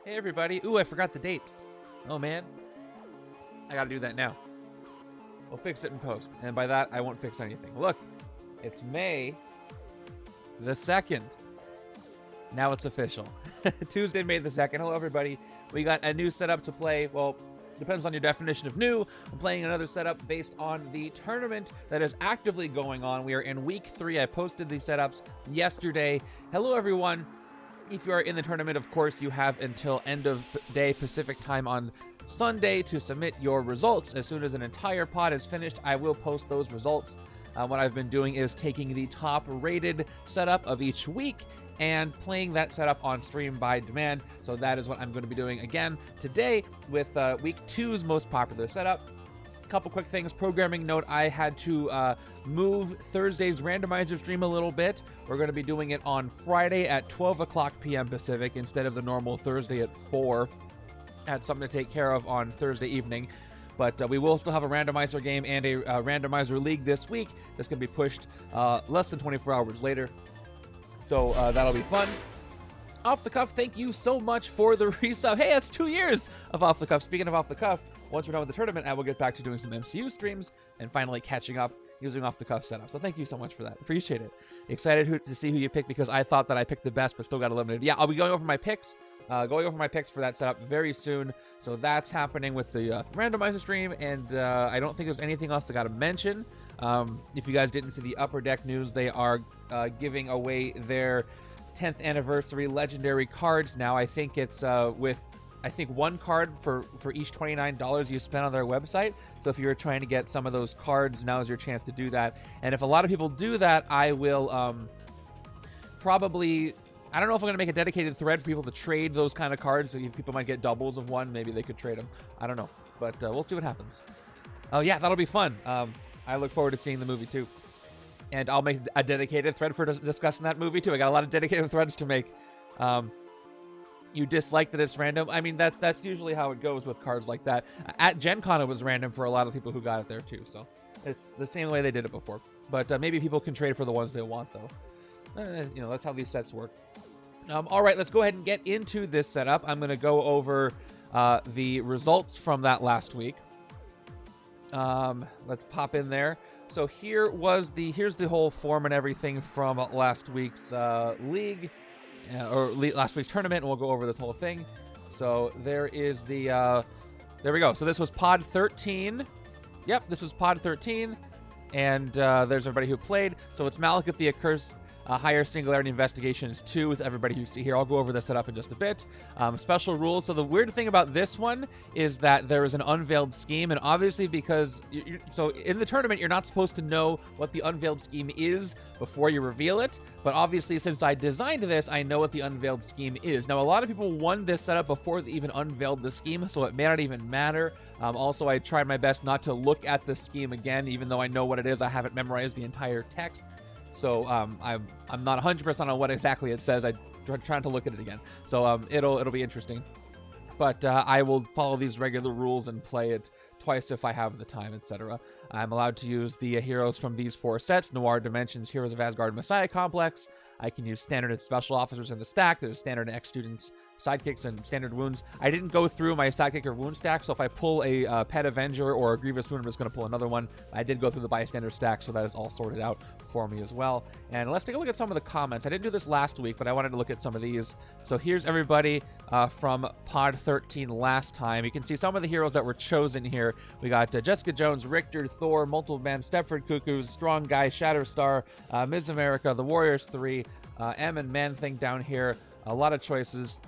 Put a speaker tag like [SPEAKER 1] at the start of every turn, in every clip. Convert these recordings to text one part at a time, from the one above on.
[SPEAKER 1] Hey everybody. Ooh, I forgot the dates. Oh man. I gotta do that now. We'll fix it in post. And by that, I won't fix anything. Look, it's May the 2nd. Now it's official. Tuesday, May the 2nd. Hello everybody. We got a new setup to play. Well, depends on your definition of new. I'm playing another setup based on the tournament that is actively going on. We are in week 3. I posted these setups yesterday. Hello everyone. If you are in the tournament, of course, you have until end of day Pacific time on Sunday to submit your results. As soon as an entire pod is finished, I will post those results. What I've been doing is taking the top rated setup of each week and playing that setup on stream by demand. So that is what I'm going to be doing again today with week 2's most popular setup. Couple quick things. Programming note, I had to move Thursday's randomizer stream a little bit. We're going to be doing it on Friday at 12 o'clock p.m. Pacific instead of the normal Thursday at 4. I had something to take care of on Thursday evening. But we will still have a randomizer game and a randomizer league this week. That's going to be pushed less than 24 hours later. So that'll be fun. Off the Cuff, thank you so much for the resub. Hey, that's 2 years of Off the Cuff. Speaking of Off the Cuff, once we're done with the tournament, I will get back to doing some MCU streams and finally catching up using Off the Cuff setup. So thank you so much for that. Appreciate it. Excited to see who you pick because I thought that I picked the best but still got eliminated. Yeah, I'll be going over my picks. For that setup very soon. So that's happening with the randomizer stream, and I don't think there's anything else I got to mention. If you guys didn't see the Upper Deck news, they are giving away their 10th anniversary legendary cards now. I think it's with one card for each $29 you spend on their website. So if you're trying to get some of those cards, now is your chance to do that. And if a lot of people do that, I will probably... I don't know if I'm going to make a dedicated thread for people to trade those kind of cards. So people might get doubles of one. Maybe they could trade them. I don't know. But we'll see what happens. Oh, yeah, that'll be fun. I look forward to seeing the movie, too. And I'll make a dedicated thread for discussing that movie, too. I got a lot of dedicated threads to make. You dislike that it's random. I mean, that's usually how it goes with cards like that. At Gen Con, it was random for a lot of people who got it there, too. So it's the same way they did it before. But maybe people can trade for the ones they want, though. That's how these sets work. All right, let's go ahead and get into this setup. I'm going to go over the results from that last week. Let's pop in there. So here's the whole form and everything from last week's league, last week's tournament, and we'll go over this whole thing. So there is there we go. So this was Pod 13. Yep, this was Pod 13. And there's everybody who played. So it's Malekith the Accursed. Higher Singularity Investigations 2 with everybody you see here. I'll go over this setup in just a bit. Special rules. So the weird thing about this one is that there is an unveiled scheme, and obviously because... So in the tournament, you're not supposed to know what the unveiled scheme is before you reveal it, but obviously since I designed this, I know what the unveiled scheme is. Now, a lot of people won this setup before they even unveiled the scheme, so it may not even matter. Also, I tried my best not to look at the scheme again, even though I know what it is. I haven't memorized the entire text. So I'm not 100% on what exactly it says. I'm trying to look at it again. So it'll be interesting. But I will follow these regular rules and play it twice if I have the time, etc. I'm allowed to use the heroes from these 4 sets: Noir, Dimensions, Heroes of Asgard, Messiah Complex. I can use standard and special officers in the stack. There's standard and ex-students, sidekicks, and standard wounds. I didn't go through my sidekick or wound stack, so if I pull a Pet Avenger or a Grievous Wound, I'm just going to pull another one. I did go through the bystander stack, so that is all sorted out for me as well. And let's take a look at some of the comments. I didn't do this last week, but I wanted to look at some of these. So here's everybody from Pod 13 last time. You can see some of the heroes that were chosen here. We got Jessica Jones, Rictor, Thor, Multiple Man, Stepford Cuckoos, Strong Guy, Shatterstar, Ms. America, The Warriors 3, M and Man Thing down here. A lot of choices.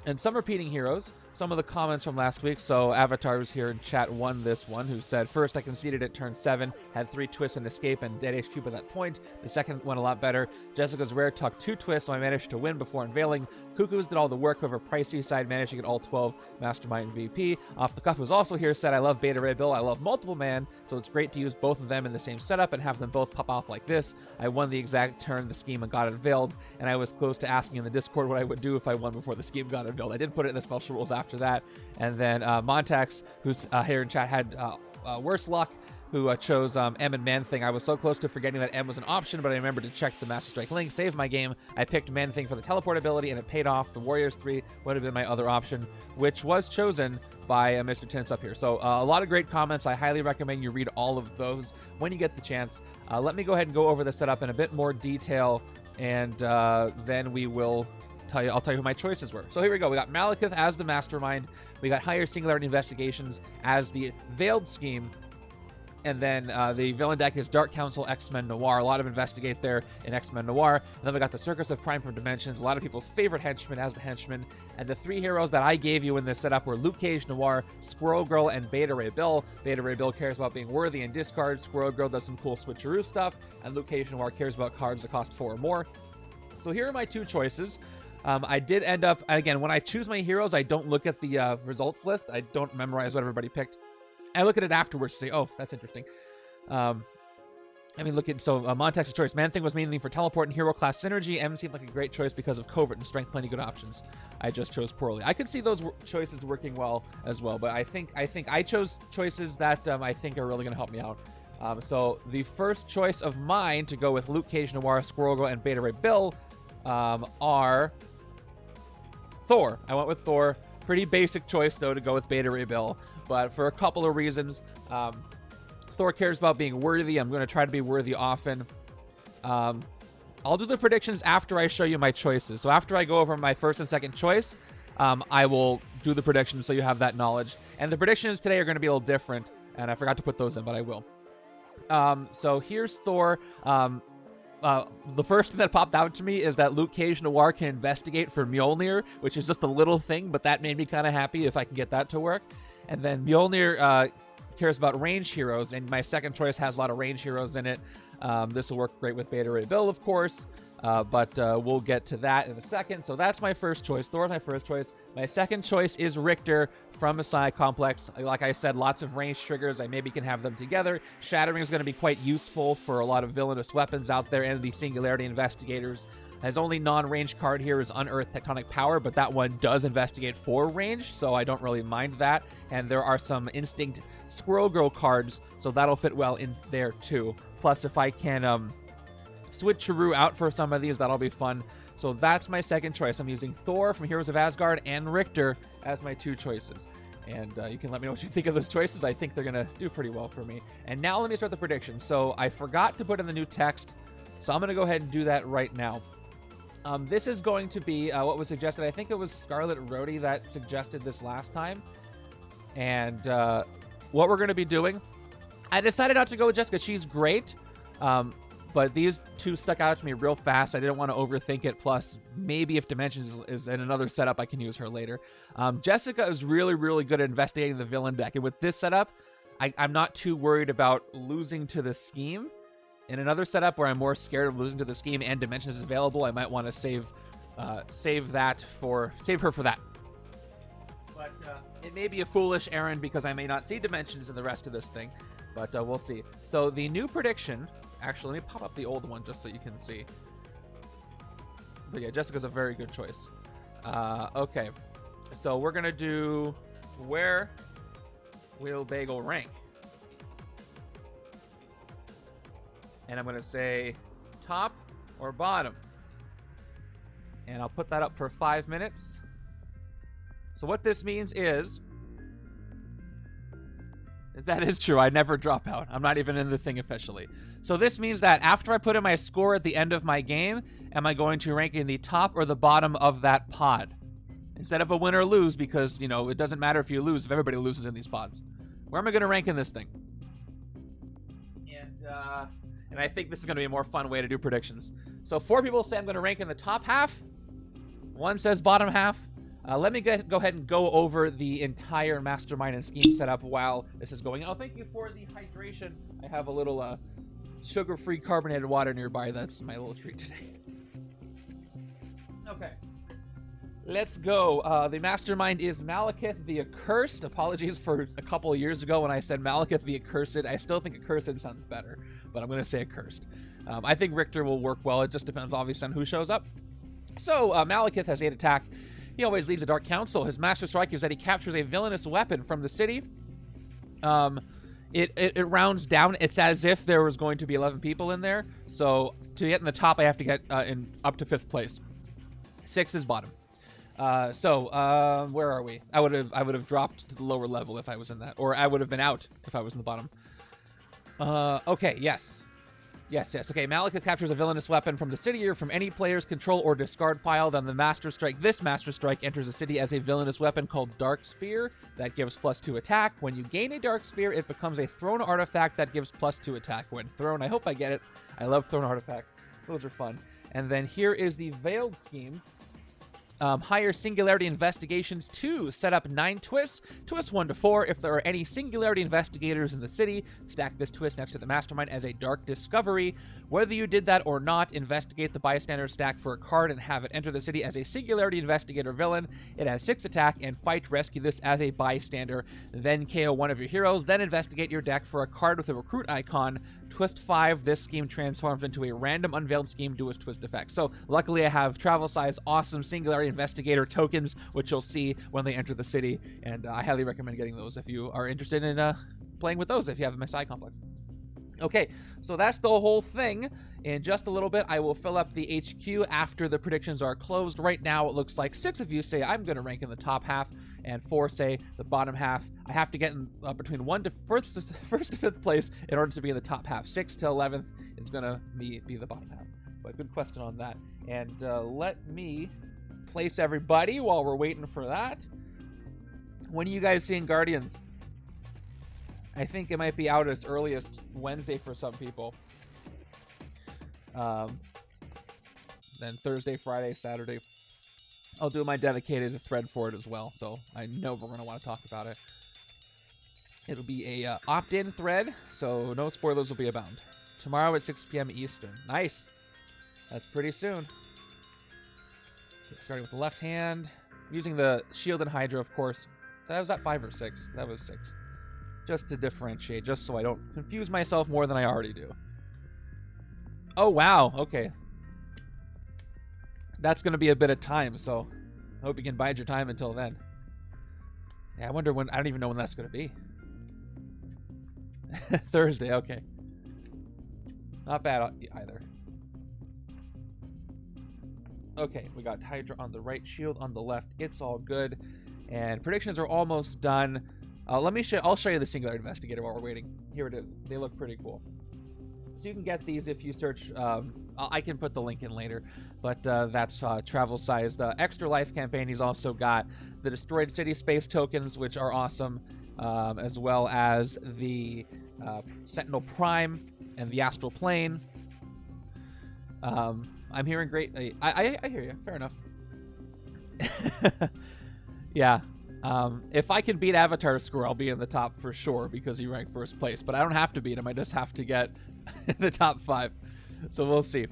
[SPEAKER 1] And some repeating heroes. Some of the comments from last week. So Avatar was here in chat, won this one, who said, first I conceded at turn 7, had 3 twists and escape and dead HQ by that point. The second went a lot better. Jessica's rare took 2 twists, so I managed to win before unveiling. Cuckoos did all the work, however pricey side managed to get all 12 Mastermind VP. Off the Cuff was also here, said, I love Beta Ray Bill, I love Multiple Man, so it's great to use both of them in the same setup and have them both pop off like this. I won the exact turn the scheme got unveiled, and I was close to asking in the Discord what I would do if I won before the scheme got unveiled. I did put it in the special rules after that. And then Montax, who's here in chat, had worse luck. who chose M and Man Thing. I was so close to forgetting that M was an option, but I remembered to check the Master Strike link, save my game. I picked Man Thing for the teleport ability, and it paid off. The Warriors 3 would have been my other option, which was chosen by Mr. Tints up here. So a lot of great comments. I highly recommend you read all of those when you get the chance. Let me go ahead and go over the setup in a bit more detail, and then we will I'll tell you who my choices were. So here we go. We got Malekith as the Mastermind. We got Higher Singularity Investigations as the Veiled Scheme. And then the villain deck is Dark Council, X-Men, Noir. A lot of Investigate there in X-Men Noir. And then we got the Circus of Prime from Dimensions. A lot of people's favorite Henchmen as the Henchman. And the 3 heroes that I gave you in this setup were Luke Cage, Noir, Squirrel Girl, and Beta Ray Bill. Beta Ray Bill cares about being worthy and discard. Squirrel Girl does some cool switcheroo stuff. And Luke Cage Noir cares about cards that cost 4 or more. So here are my 2 choices. I did end up, again, when I choose my heroes, I don't look at the results list. I don't memorize what everybody picked. I look at it afterwards to say, oh, that's interesting. Montex's choice. Man Thing was mainly for teleport and hero class synergy. M seemed like a great choice because of covert and strength, plenty good options. I just chose poorly. I could see those choices working well as well, but I think I chose choices that I think are really going to help me out. So the first choice of mine to go with Luke Cage, Noir, Squirrel Girl, and Beta Ray Bill are Thor. I went with Thor. Pretty basic choice, though, to go with Beta Ray Bill, but for a couple of reasons. Thor cares about being worthy. I'm going to try to be worthy often. I'll do the predictions after I show you my choices. So after I go over my first and second choice, I will do the predictions so you have that knowledge. And the predictions today are going to be a little different, and I forgot to put those in, but I will. So here's Thor. The first thing that popped out to me is that Luke Cage Noir can investigate for Mjolnir, which is just a little thing, but that made me kind of happy if I can get that to work. And then Mjolnir cares about range heroes, and my second choice has a lot of range heroes in it. This will work great with Beta Ray Bill, of course, but we'll get to that in a second. So that's my first choice. Thor is my first choice. My second choice is Rictor from Messiah Complex. Like I said, lots of range triggers. I maybe can have them together. Shattering is going to be quite useful for a lot of villainous weapons out there, and the Singularity Investigators. His only non-range card here is Unearthed Tectonic Power, but that one does investigate for range, so I don't really mind that. And there are some Instinct Squirrel Girl cards, so that'll fit well in there too. Plus, if I can switch Chiru out for some of these, that'll be fun. So that's my second choice. I'm using Thor from Heroes of Asgard and Rictor as my 2 choices. And you can let me know what you think of those choices. I think they're going to do pretty well for me. And now let me start the predictions. So I forgot to put in the new text, so I'm going to go ahead and do that right now. This is going to be what was suggested. I think it was Scarlet Rhodey that suggested this last time. And what we're going to be doing, I decided not to go with Jessica. She's great. But these 2 stuck out to me real fast. I didn't want to overthink it. Plus, maybe if Dimensions is in another setup, I can use her later. Jessica is really, really good at investigating the villain deck. And with this setup, I'm not too worried about losing to the scheme. In another setup where I'm more scared of losing to the scheme and Dimensions is available, I might want to save her for that. But it may be a foolish errand because I may not see Dimensions in the rest of this thing. But we'll see. So the new prediction... Actually, let me pop up the old one just so you can see. But yeah, Jessica's a very good choice. Okay. So we're going to do... Where will Bagel rank? And I'm going to say top or bottom. And I'll put that up for 5 minutes. So what this means is... That is true. I never drop out. I'm not even in the thing officially. So this means that after I put in my score at the end of my game, am I going to rank in the top or the bottom of that pod? Instead of a win or lose, because, you know, it doesn't matter if you lose, if everybody loses in these pods. Where am I going to rank in this thing? And I think this is going to be a more fun way to do predictions. So 4 people say I'm going to rank in the top half. 1 says bottom half. Let me go ahead and go over the entire Mastermind and Scheme setup while this is going on. Oh, thank you for the hydration. I have a little sugar-free carbonated water nearby. That's my little treat today. Okay. Let's go. The Mastermind is Malekith the Accursed. Apologies for a couple of years ago when I said Malekith the Accursed. I still think Accursed sounds better, but I'm going to say Accursed. I think Rictor will work well. It just depends, obviously, on who shows up. So, Malekith has 8 attack. He always leads the Dark Council. His master strike is that he captures a villainous weapon from the city. It rounds down. It's as if there was going to be 11 people in there. So to get in the top, I have to get in up to 5th place. 6 is bottom. Where are we? I would have dropped to the lower level if I was in that, or I would have been out if I was in the bottom. Okay, yes. Okay, Malekith captures a villainous weapon from the city or from any player's control or discard pile. Then the Master Strike. This Master Strike enters the city as a villainous weapon called Dark Spear that gives +2 attack. When you gain a Dark Spear, it becomes a thrown artifact that gives +2 attack when thrown. I hope I get it. I love thrown artifacts. Those are fun. And then here is the Veiled Scheme. Hire Singularity Investigations 2. Set up 9 twists. Twist 1 to 4. If there are any Singularity Investigators in the city, stack this twist next to the Mastermind as a Dark Discovery. Whether you did that or not, investigate the bystander stack for a card and have it enter the city as a Singularity Investigator villain. It has 6 attack and fight. Rescue this as a bystander. Then KO one of your heroes. Then investigate your deck for a card with a recruit icon. Twist 5, this scheme transforms into a random unveiled scheme, do its twist effect. So luckily I have travel size awesome Singularity Investigator tokens, which you'll see when they enter the city, and I highly recommend getting those if you are interested in playing with those if you have a Messiah Complex. Okay, so that's the whole thing. In just a little bit, I will fill up the HQ after the predictions are closed. Right now, it looks like 6 of you say I'm going to rank in the top half, and 4 say the bottom half. I have to get in between 1st to 5th place in order to be in the top half. 6 to 11th is going to be the bottom half. But good question on that. And let me place everybody while we're waiting for that. When are you guys seeing Guardians? I think it might be out as early as Wednesday for some people. Then Thursday, Friday, Saturday. I'll do my dedicated thread for it as well, so I know we're going to want to talk about it. It'll be a opt-in thread, so no spoilers will be abound. Tomorrow at 6 p.m. Eastern. Nice. That's pretty soon. Okay, starting with the left hand. Using the Shield and Hydra, of course. That was at 5 or 6. That was 6. Just to differentiate, just so I don't confuse myself more than I already do. Oh, wow. Okay. That's going to be a bit of time, so I hope you can bide your time until then. Yeah, I wonder when... I don't even know when that's going to be. Thursday, okay. Not bad either. Okay, we got Hydra on the right, Shield on the left. It's all good. And predictions are almost done. I'll show you the Singularity Investigator while we're waiting. Here it is. They look pretty cool. So you can get these if you search. I can put the link in later, but that's travel-sized. Extra Life campaign. He's also got the Destroyed City Space tokens, which are awesome, as well as the Sentinel Prime and the Astral Plane. I'm hearing great. I hear you. Fair enough. Yeah. If I can beat Avatar Squirrel, I'll be in the top for sure because he ranked 1st place. But I don't have to beat him. I just have to get in the top 5. So we'll see.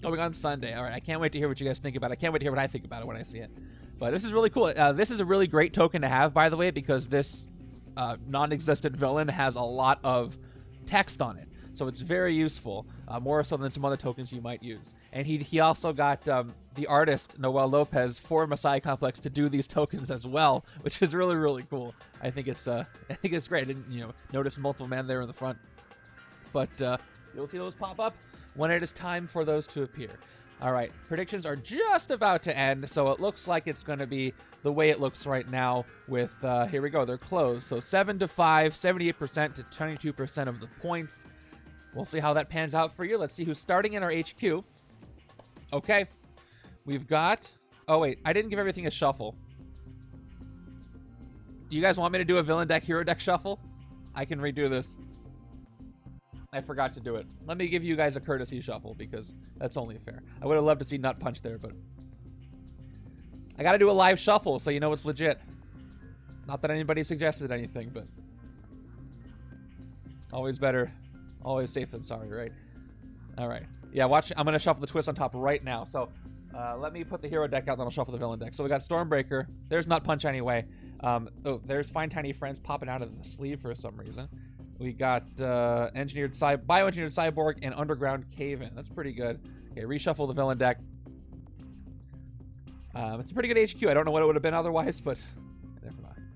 [SPEAKER 1] Going on Sunday. All right. I can't wait to hear what you guys think about it. I can't wait to hear what I think about it when I see it. But this is really cool. This is a really great token to have, by the way, because this non-existent villain has a lot of text on it. So it's very useful, more so than some other tokens you might use. And he also got the artist, Noel Lopez, for Messiah Complex to do these tokens as well, which is really, really cool. I think it's great. I didn't notice multiple men there in the front. But you'll see those pop up when it is time for those to appear. All right, predictions are just about to end, so it looks like it's going to be the way it looks right now with, here we go, they're closed. So 7 to 5, 78% to 22% of the points. We'll see how that pans out for you. Let's see who's starting in our HQ. Okay. We've got... Oh, wait. I didn't give everything a shuffle. Do you guys want me to do a villain deck, hero deck shuffle? I can redo this. I forgot to do it. Let me give you guys a courtesy shuffle because that's only fair. I would have loved to see Nut Punch there, but... I got to do a live shuffle so you know it's legit. Not that anybody suggested anything, but... Always better... Always safe than sorry, right? All right. Yeah, watch. I'm going to shuffle the twist on top right now. So let me put the hero deck out, then I'll shuffle the villain deck. So we got Stormbreaker. There's Nut Punch anyway. Oh, there's Find Tiny Friends popping out of the sleeve for some reason. We got Bioengineered Cyborg and Underground Cave-In. That's pretty good. Okay, reshuffle the villain deck. It's a pretty good HQ. I don't know what it would have been otherwise, but never mind.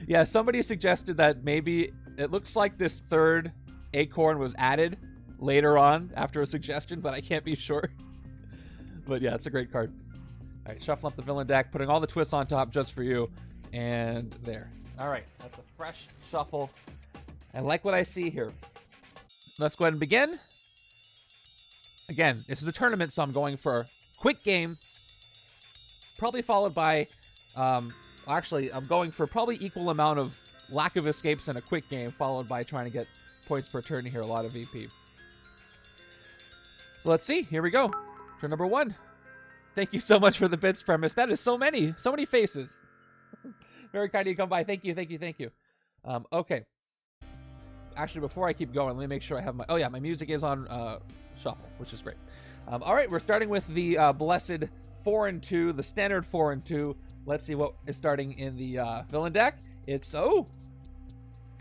[SPEAKER 1] Yeah, somebody suggested that maybe It looks like this third acorn was added later on after a suggestion, but I can't be sure. But yeah, it's a great card. All right, shuffling up the villain deck, putting all the twists on top just for you. And there. All right, that's a fresh shuffle. I like what I see here. Let's go ahead and begin. Again, this is a tournament, so I'm going for a quick game. Probably followed by... actually, I'm going for probably equal amount of lack of escapes and a quick game, followed by trying to get points per turn here, a lot of VP. So let's see. Here we go. Turn number 1. Thank you so much for the bits, Premise. That is so many faces. Very kind of you come by. Thank you. Okay. Actually, before I keep going, let me make sure I have my... Oh, yeah, my music is on shuffle, which is great. All right, we're starting with the blessed 4 and 2, the standard 4 and 2. Let's see what is starting in the villain deck. It's... Oh!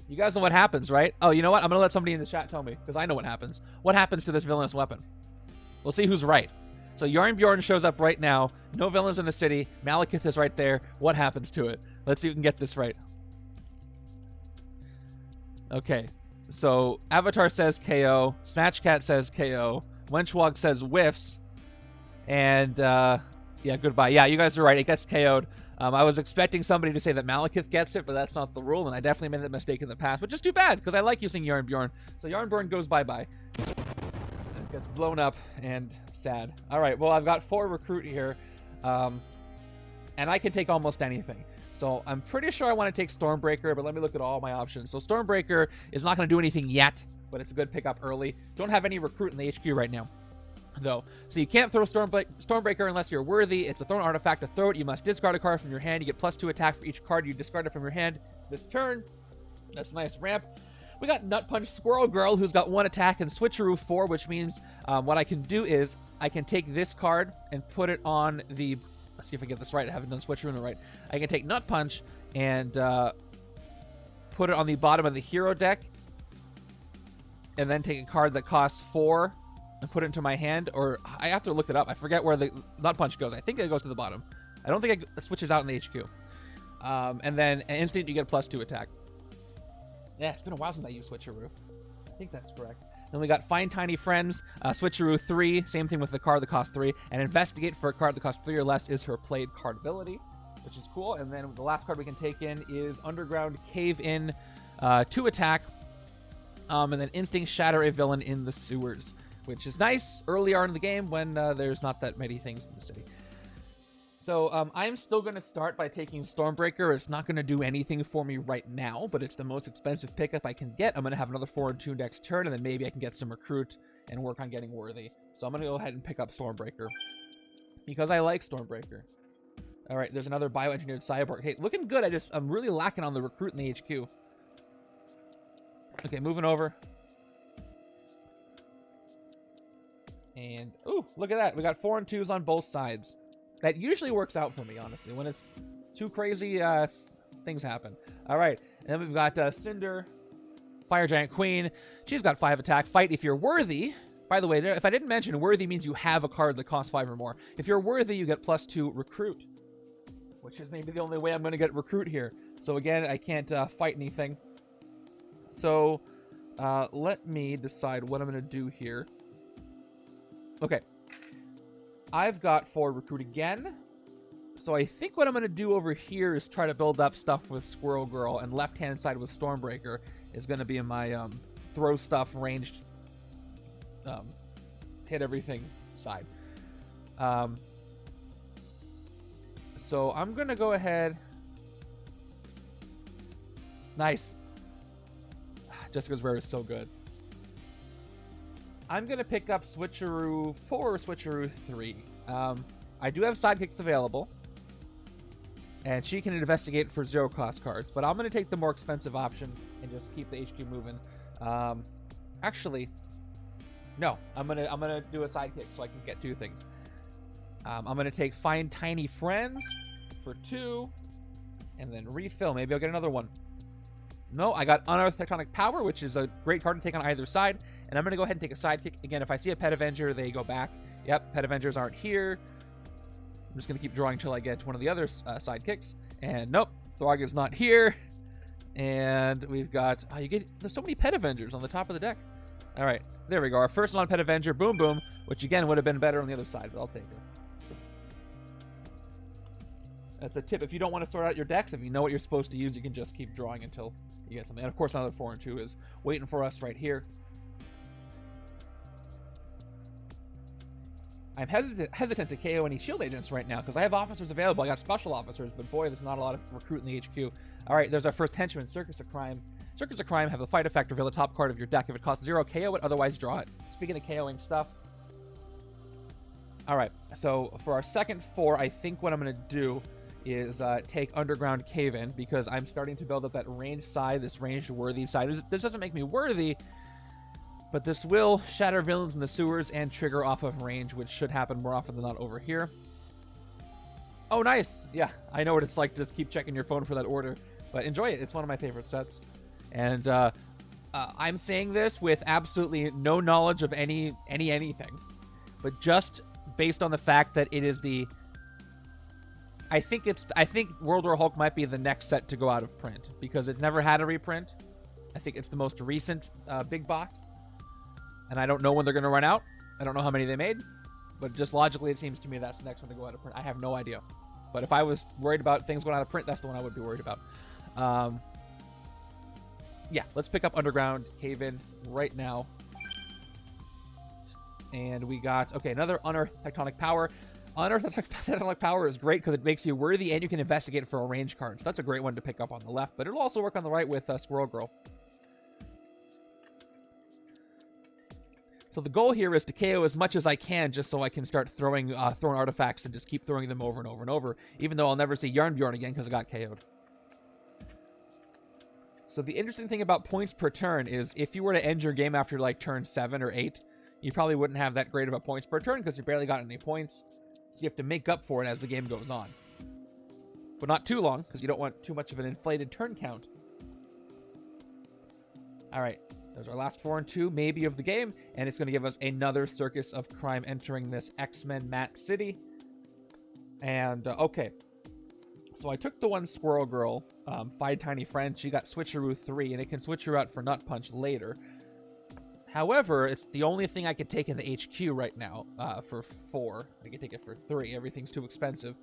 [SPEAKER 1] You guys know what happens, right? Oh, you know what? I'm going to let somebody in the chat tell me, because I know what happens. What happens to this villainous weapon? We'll see who's right. So Yarnbjorn shows up right now. No villains in the city. Malekith is right there. What happens to it? Let's see who can get this right. Okay. So Avatar says KO. Snatchcat says KO. Wenchwog says whiffs. And, yeah, goodbye. Yeah, you guys are right. It gets KO'd. I was expecting somebody to say that Malekith gets it, but that's not the rule, and I definitely made that mistake in the past, which is too bad, because I like using Yarnbjorn. So Yarnbjorn goes bye-bye. It gets blown up, and sad. All right, well, I've got 4 recruit here, and I can take almost anything. So I'm pretty sure I want to take Stormbreaker, but let me look at all my options. So Stormbreaker is not going to do anything yet, but it's a good pickup early. Don't have any recruit in the HQ right now, though. So you can't throw Stormbreaker unless you're worthy. It's a thrown artifact. To throw it, you must discard a card from your hand. You get +2 attack for each card you discarded from your hand this turn. That's a nice ramp. We got Nut Punch Squirrel Girl, who's got 1 attack, and Switcheroo 4, which means what I can do is I can take this card and put it on the... Let's see if I get this right. I haven't done Switcheroo right. I can take Nut Punch and put it on the bottom of the hero deck, and then take a card that costs 4 and put it into my hand. Or I have to look it up. I forget where the Nut Punch goes. I think it goes to the bottom. I don't think it switches out in the HQ. And then an instant, you get a +2 attack. Yeah, it's been a while since I used Switcheroo. I think that's correct. Then we got Find Tiny Friends, Switcheroo 3, same thing with the card that costs 3, and Investigate for a card that costs 3 or less is her played card ability, which is cool. And then the last card we can take in is Underground Cave In, 2 attack, and then Instinct Shatter a villain in the sewers, which is nice early on in the game when there's not that many things in the city. So I'm still going to start by taking Stormbreaker. It's not going to do anything for me right now, but it's the most expensive pickup I can get. I'm going to have another 4 and 2 next turn, and then maybe I can get some recruit and work on getting worthy. So I'm going to go ahead and pick up Stormbreaker because I like Stormbreaker. All right, there's another bioengineered cyborg. Hey, looking good. I'm really lacking on the recruit in the HQ. Okay, moving over. And, ooh, look at that. We got 4 and 2s on both sides. That usually works out for me, honestly. When it's too crazy, things happen. All right. And then we've got Cinder, Fire Giant Queen. She's got 5 attack. Fight if you're worthy. By the way, if I didn't mention, worthy means you have a card that costs 5 or more. If you're worthy, you get +2 recruit, which is maybe the only way I'm going to get recruit here. So again, I can't fight anything. So let me decide what I'm going to do here. Okay. I've got 4 recruit again. So I think what I'm going to do over here is try to build up stuff with Squirrel Girl, and left-hand side with Stormbreaker is going to be in my throw stuff, ranged, hit everything side. So I'm going to go ahead. Nice. Jessica's Rare is so good. I'm going to pick up Switcheroo 4 or Switcheroo 3. I do have sidekicks available, and she can investigate for 0-cost cards, but I'm going to take the more expensive option and just keep the HQ moving. Actually, no, I'm gonna do a sidekick so I can get 2 things. I'm going to take Find Tiny Friends for 2, and then refill. Maybe I'll get another one. No, I got Unearthed Tectonic Power, which is a great card to take on either side. And I'm going to go ahead and take a sidekick. Again, if I see a Pet Avenger, they go back. Yep, Pet Avengers aren't here. I'm just going to keep drawing until I get one of the other sidekicks. And nope, Throg is not here. And we've got... Oh, there's so many Pet Avengers on the top of the deck. All right, there we go. Our first non-Pet Avenger, Boom Boom, which again would have been better on the other side, but I'll take it. That's a tip. If you don't want to sort out your decks, if you know what you're supposed to use, you can just keep drawing until you get something. And of course, another 4 and 2 is waiting for us right here. I'm hesitant to KO any shield agents right now because I have officers available. I got special officers, but boy, there's not a lot of recruit in the HQ. All right, there's our first henchman, Circus of Crime. Circus of Crime have the fight effect, reveal the top card of your deck. If it costs 0, KO it, otherwise draw it. Speaking of KOing stuff. All right, so for our second 4, I think what I'm going to do is take Underground Cave-In because I'm starting to build up that ranged side, this ranged worthy side. This doesn't make me worthy, but this will shatter villains in the sewers and trigger off of range, which should happen more often than not over here. Oh, nice. Yeah, I know what it's like to just keep checking your phone for that order, but enjoy it. It's one of my favorite sets. And I'm saying this with absolutely no knowledge of anything, but just based on the fact that it is the... I think World War Hulk might be the next set to go out of print because it never had a reprint. I think it's the most recent big box. And I don't know when they're going to run out. I don't know how many they made. But just logically, it seems to me that's the next one to go out of print. I have no idea. But if I was worried about things going out of print, that's the one I would be worried about. Yeah, let's pick up Underground Cave-In right now. And we got, okay, another Unearthed Tectonic Power. Unearthed Tectonic Power is great because it makes you worthy and you can investigate for a range card. So that's a great one to pick up on the left. But it'll also work on the right with Squirrel Girl. So the goal here is to KO as much as I can just so I can start throwing artifacts and just keep throwing them over and over and over, even though I'll never see Yarnbjorn again because I got KO'd. So the interesting thing about points per turn is if you were to end your game after like turn 7 or 8, you probably wouldn't have that great of a points per turn because you barely got any points. So you have to make up for it as the game goes on. But not too long because you don't want too much of an inflated turn count. All right. There's our last 4 and 2, maybe, of the game, and it's going to give us another Circus of Crime entering this X-Men Mat City. And, okay. So I took the one Squirrel Girl, Five Tiny Friend. She got Switcheroo 3, and it can switch her out for Nut Punch later. However, it's the only thing I could take in the HQ right now for 4. I can take it for 3. Everything's too expensive.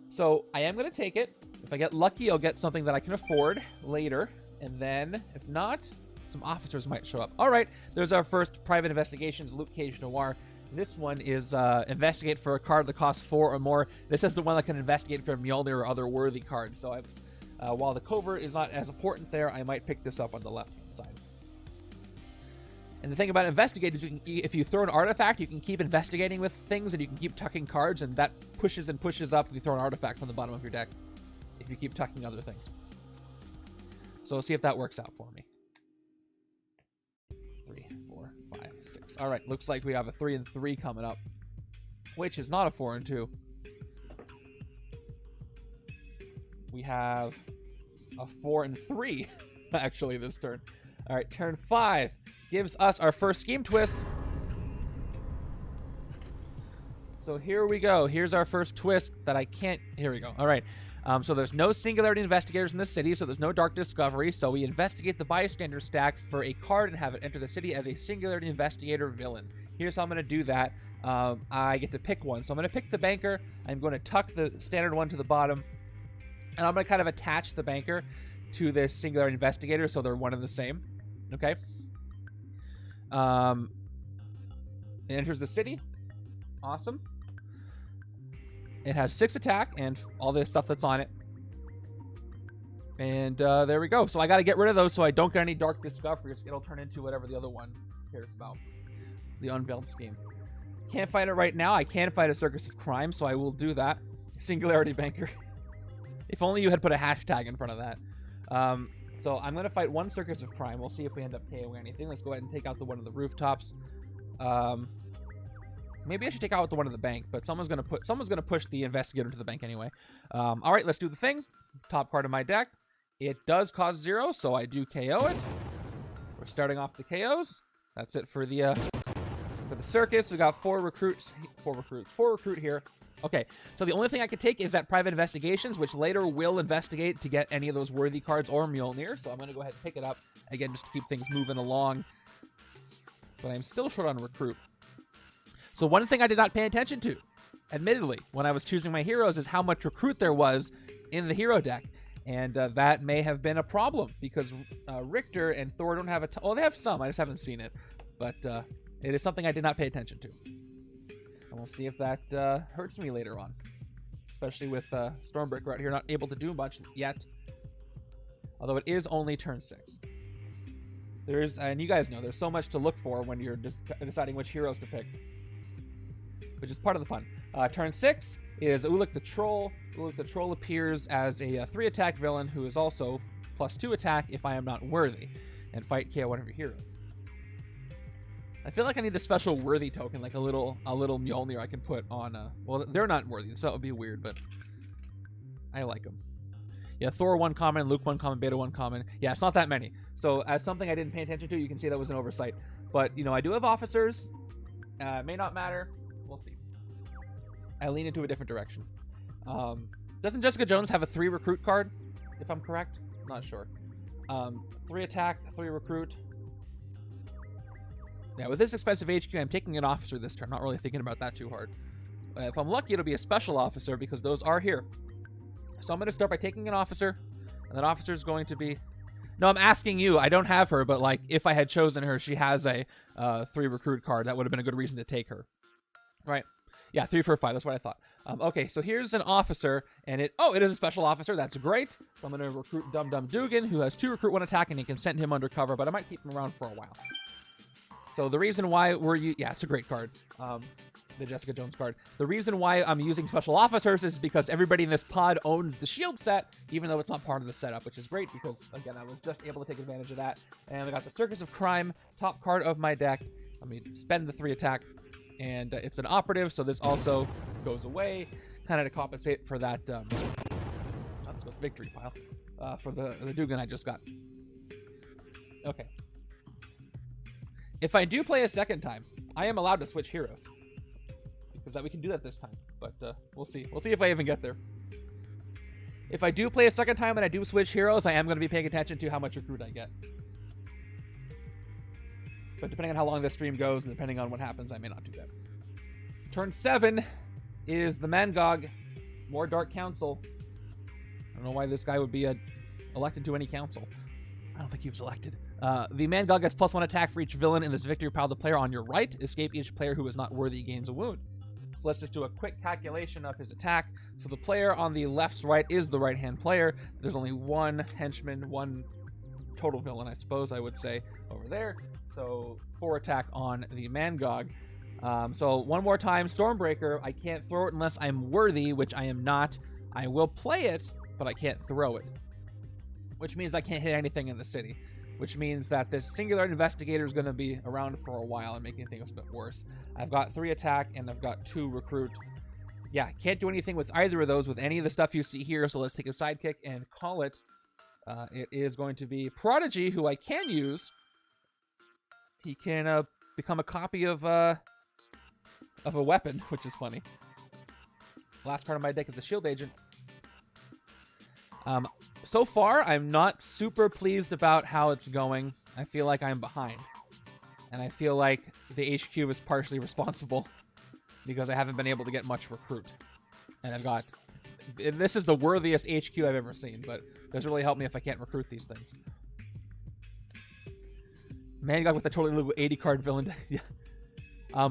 [SPEAKER 1] So I am going to take it. If I get lucky, I'll get something that I can afford later. And then, if not... some officers might show up. All right, there's our first private investigations, Luke Cage Noir. This one is investigate for a card that costs 4 or more. This is the one that can investigate for Mjolnir or other worthy cards. So while the covert is not as important there, I might pick this up on the left side. And the thing about investigate is if you throw an artifact, you can keep investigating with things and you can keep tucking cards, and that pushes and pushes up if you throw an artifact from the bottom of your deck if you keep tucking other things. So we'll see if that works out for me. 3, 4, 5, 6. All right, looks like we have a 3 and 3 coming up, which is not a 4 and 2. We have a 4 and 3, actually, this turn. All right, turn 5 gives us our first scheme twist. So here we go. Here's our first twist that I can't... Here we go. All right. So there's no Singularity investigators in the city, so there's no Dark Discovery. So we investigate the bystander stack for a card and have it enter the city as a Singularity investigator villain. Here's how I'm going to do that. I get to pick one. So I'm going to pick the banker. I'm going to tuck the standard one to the bottom. And I'm going to kind of attach the banker to this Singularity investigator so they're one and the same. Okay. It enters the city. Awesome. It has 6 attack and all the stuff that's on it. And there we go. So I got to get rid of those so I don't get any Dark Discoveries. It'll turn into whatever the other one cares about. The Unveiled Scheme. Can't fight it right now. I can fight a Circus of Crime, so I will do that. Singularity Banker. If only you had put a hashtag in front of that. So I'm going to fight one Circus of Crime. We'll see if we end up KOing anything. Let's go ahead and take out the one of the rooftops. Maybe I should take out the one of the bank, but someone's gonna push the investigator to the bank anyway. All right, let's do the thing. Top card of my deck. It does cost 0, so I do KO it. We're starting off the KOs. That's it for the circus. We got 4 recruit here. Okay, so the only thing I could take is that Private Investigations, which later will investigate to get any of those worthy cards or Mjolnir. So I'm going to go ahead and pick it up, again, just to keep things moving along. But I'm still short on recruit. So one thing I did not pay attention to, admittedly, when I was choosing my heroes is how much recruit there was in the hero deck. And that may have been a problem because Rictor and Thor don't have oh, they have some. I just haven't seen it. But it is something I did not pay attention to. And we'll see if that hurts me later on. Especially with Stormbreaker out here not able to do much yet. Although it is only turn 6. There's, and you guys know, there's so much to look for when you're just deciding which heroes to pick. Which is part of the fun. Turn 6 is Ulik the Troll. Ulik the Troll appears as a 3-attack villain who is also +2 attack if I am not worthy. And fight KO one of your heroes. I feel like I need a special worthy token, like a little Mjolnir I can put on. Well, they're not worthy, so that would be weird, but I like them. Yeah, Thor 1 common, Luke 1 common, Beta 1 common. Yeah, it's not that many. So as something I didn't pay attention to, you can see that was an oversight. But, you know, I do have officers. May not matter. We'll see. I lean into a different direction. Doesn't Jessica Jones have a 3 recruit card, if I'm correct? Not sure. 3 attack, 3 recruit. Yeah, with this expensive HQ, I'm taking an officer this turn. Not really thinking about that too hard. If I'm lucky, it'll be a special officer because those are here. So I'm going to start by taking an officer. And that officer is going to be... No, I'm asking you. I don't have her, but like if I had chosen her, she has a 3 recruit card. That would have been a good reason to take her. Right? Yeah, 3 for 5. That's what I thought. Okay, so here's an officer, and it is a special officer. That's great. So I'm going to recruit Dum Dum Dugan, who has 2 recruit, 1 attack, and he can send him undercover, but I might keep him around for a while. So the reason why yeah, it's a great card. The Jessica Jones card. The reason why I'm using special officers is because everybody in this pod owns the shield set, even though it's not part of the setup, which is great because, again, I was just able to take advantage of that. And I got the Circus of Crime, top card of my deck. Let me spend the 3 attack. And it's an operative, so this also goes away, kind of to compensate for that. This goes victory pile for the Dugan I just got. Okay. If I do play a second time, I am allowed to switch heroes. Because we can do that this time. But we'll see. We'll see if I even get there. If I do play a second time and I do switch heroes, I am going to be paying attention to how much recruit I get. But depending on how long this stream goes and depending on what happens, I may not do that. Turn 7 is the Mangog. More Dark Council. I don't know why this guy would be elected to any council. I don't think he was elected. The Mangog gets +1 attack for each villain in this victory pile. The player on your right. Escape each player who is not worthy gains a wound. So let's just do a quick calculation of his attack. So the player on the left's right is the right-hand player. There's only 1 henchman, 1 total villain, I suppose I would say, over there. So 4 attack on the Mangog. So one more time, Stormbreaker. I can't throw it unless I'm worthy, which I am not. I will play it, but I can't throw it. Which means I can't hit anything in the city. Which means that this Singularity Investigator is going to be around for a while and making things a bit worse. I've got 3 attack and I've got 2 recruit. Yeah, can't do anything with either of those with any of the stuff you see here, so let's take a sidekick and call it. It is going to be Prodigy, who I can use. He can become a copy of a weapon, which is funny. Last card of my deck is a Shield Agent. So far, I'm not super pleased about how it's going. I feel like I'm behind. And I feel like the HQ is partially responsible because I haven't been able to get much recruit. And I've got... This is the worthiest HQ I've ever seen, but it doesn't really help me if I can't recruit these things. Mangog with a totally 80-card villain. Yeah.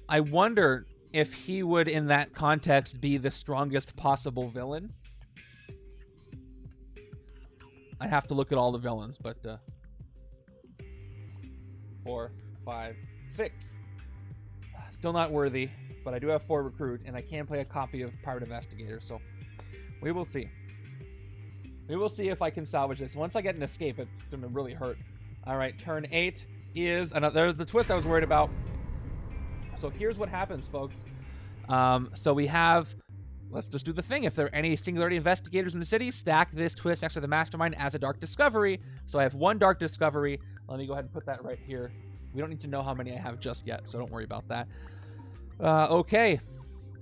[SPEAKER 1] I wonder if he would, in that context, be the strongest possible villain. I'd have to look at all the villains, but 4, 5, 6. Still not worthy, but I do have 4 recruit, and I can play a copy of Private Investigator, so we will see. We will see if I can salvage this. Once I get an escape, it's going to really hurt. All right, turn 8 is another. The twist I was worried about. So here's what happens, folks. So we have... Let's just do the thing. If there are any Singularity Investigators in the city, stack this twist next to the Mastermind as a Dark Discovery. So I have 1 Dark Discovery. Let me go ahead and put that right here. We don't need to know how many I have just yet, so don't worry about that. Okay.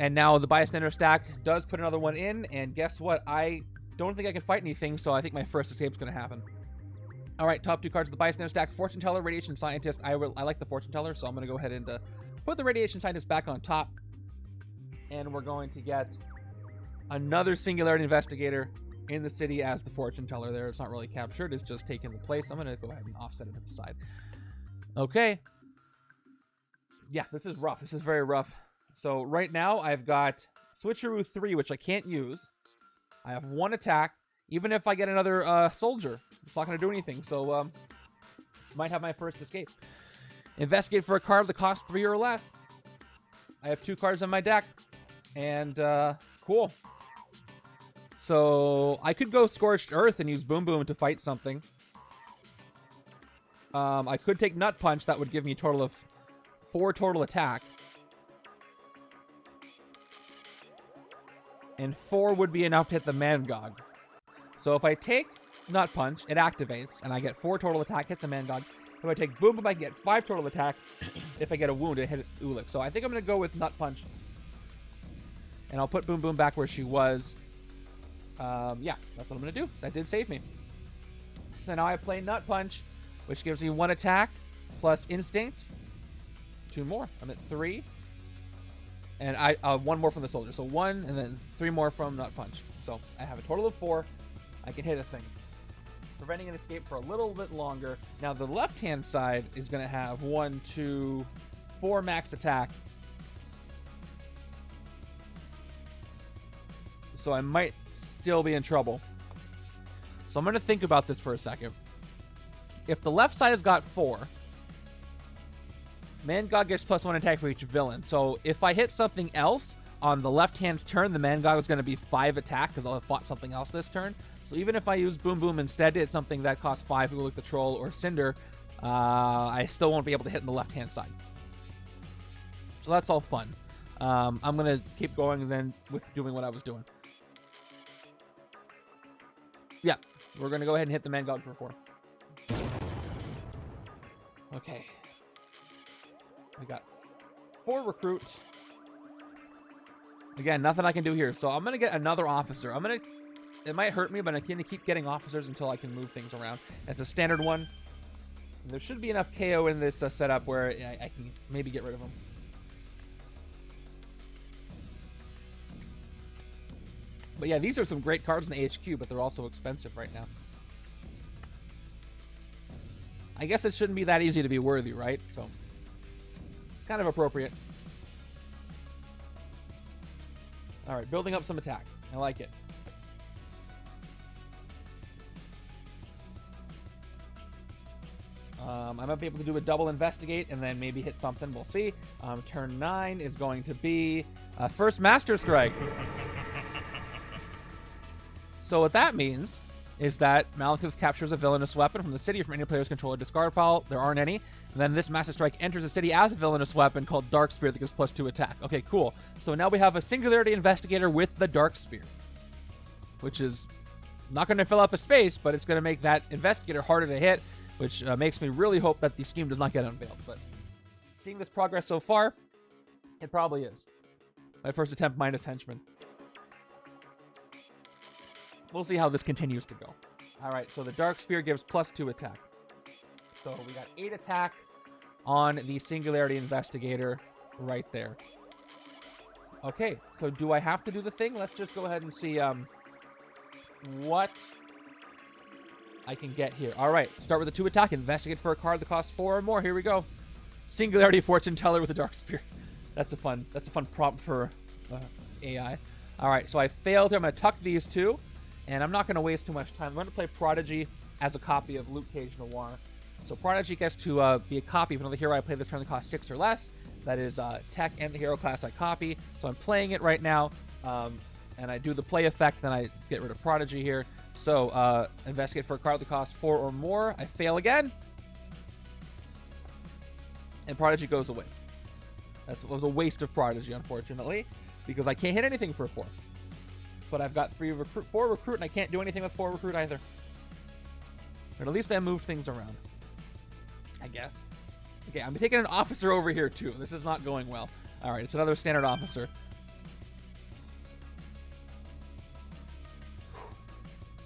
[SPEAKER 1] And now the bystander stack does put another one in, and guess what? I don't think I can fight anything, so I think my first escape is going to happen. All right, top 2 cards of the bystander stack: Fortune Teller, Radiation Scientist. I like the Fortune Teller, so I'm going to go ahead and put the Radiation Scientist back on top. And we're going to get another Singularity Investigator in the city as the Fortune Teller there. It's not really captured, it's just taking the place. I'm going to go ahead and offset it to the side. Okay. Yeah, this is rough. This is very rough. So right now I've got Switcheroo 3, which I can't use. I have 1 attack. Even if I get another soldier, it's not going to do anything. So might have my first escape. Investigate for a card that costs 3 or less. I have 2 cards on my deck. And cool. So I could go Scorched Earth and use Boom Boom to fight something. I could take Nut Punch. That would give me a total of 4 total attack. And 4 would be enough to hit the Mangog. So if I take Nut Punch, it activates, and I get 4 total attack, hit the Mangog. If I take Boom Boom, I get 5 total attack. If I get a wound, it hit Ulik. So I think I'm going to go with Nut Punch. And I'll put Boom Boom back where she was. Yeah, that's what I'm going to do. That did save me. So now I play Nut Punch, which gives me 1 attack plus Instinct. 2 more. I'm at 3. And 1 more from the soldier. So 1 and then 3 more from Nut Punch. So I have a total of 4. I can hit a thing, preventing an escape for a little bit longer. Now the left-hand side is going to have 1, 2, 4 max attack. So I might still be in trouble. So I'm going to think about this for a second. If the left side has got 4, Mangog gets +1 attack for each villain. So if I hit something else on the left-hand's turn, the Mangog is going to be 5 attack because I'll have fought something else this turn. So even if I use Boom Boom instead, it's something that costs 5, like the Troll or Cinder, I still won't be able to hit on the left-hand side. So that's all fun. I'm going to keep going then with doing what I was doing. Yeah, we're going to go ahead and hit the Mangog for 4. Okay. We got 4 recruit. Again, nothing I can do here. So I'm going to get another officer. It might hurt me, but I'm going to keep getting officers until I can move things around. It's a standard one. And there should be enough KO in this setup where I can maybe get rid of them. But yeah, these are some great cards in the HQ, but they're also expensive right now. I guess it shouldn't be that easy to be worthy, right? So it's kind of appropriate. All right, building up some attack. I like it. I might be able to do a double investigate and then maybe hit something. We'll see. Turn 9 is going to be first Master Strike. So what that means is that Malekith captures a villainous weapon from the city from any player's control or discard pile. There aren't any. And then this Master Strike enters the city as a villainous weapon called Dark Spear that gives +2 attack. Okay, cool. So now we have a Singularity Investigator with the Dark Spear, which is not going to fill up a space, but it's going to make that Investigator harder to hit, which makes me really hope that the scheme does not get unveiled. But seeing this progress so far, it probably is. My first attempt minus Henchmen. We'll see how this continues to go. All right, so the Dark Spear gives +2 attack. So we got 8 attack on the Singularity Investigator right there. Okay, so do I have to do the thing? Let's just go ahead and see what I can get here. All right, start with a 2 attack. Investigate for a card that costs 4 or more. Here we go. Singularity Fortune Teller with a Dark Spear. That's a fun prompt for AI. All right, so I failed here. I'm going to tuck these 2. And I'm not going to waste too much time. I'm going to play Prodigy as a copy of Luke Cage Noir. So Prodigy gets to be a copy of another hero I play this turn that costs 6 or less. That is tech and the hero class I copy. So I'm playing it right now. And I do the play effect, then I get rid of Prodigy here. So investigate for a card that costs 4 or more. I fail again. And Prodigy goes away. That was a waste of Prodigy, unfortunately, because I can't hit anything for a 4. But I've got 4 recruit, and I can't do anything with 4 recruit either. But at least I moved things around, I guess. Okay, I'm taking an officer over here, too. This is not going well. All right, it's another standard officer.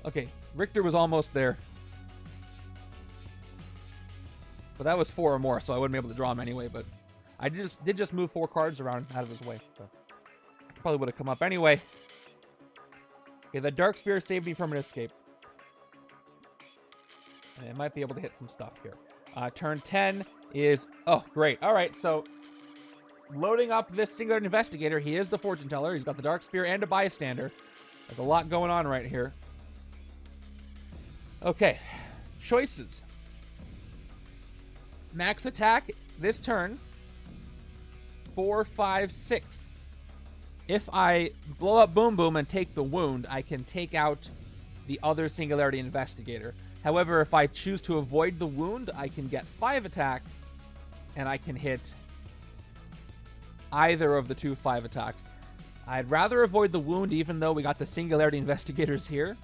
[SPEAKER 1] Okay, Rictor was almost there. But that was 4 or more, so I wouldn't be able to draw him anyway, but I did just move 4 cards around out of his way. So probably would have come up anyway. Okay, the Dark Spear saved me from an escape. And I might be able to hit some stuff here. Turn 10 is... Oh, great. All right, so loading up this Singularity Investigator. He is the Fortune Teller. He's got the Dark Spear and a Bystander. There's a lot going on right here. Okay, choices. Max attack this turn. 4, 5, 6. If I blow up Boom Boom and take the wound, I can take out the other Singularity Investigator. However, if I choose to avoid the wound, I can get 5 attack, and I can hit either of the 2 5 attacks. I'd rather avoid the wound, even though we got the Singularity Investigators here.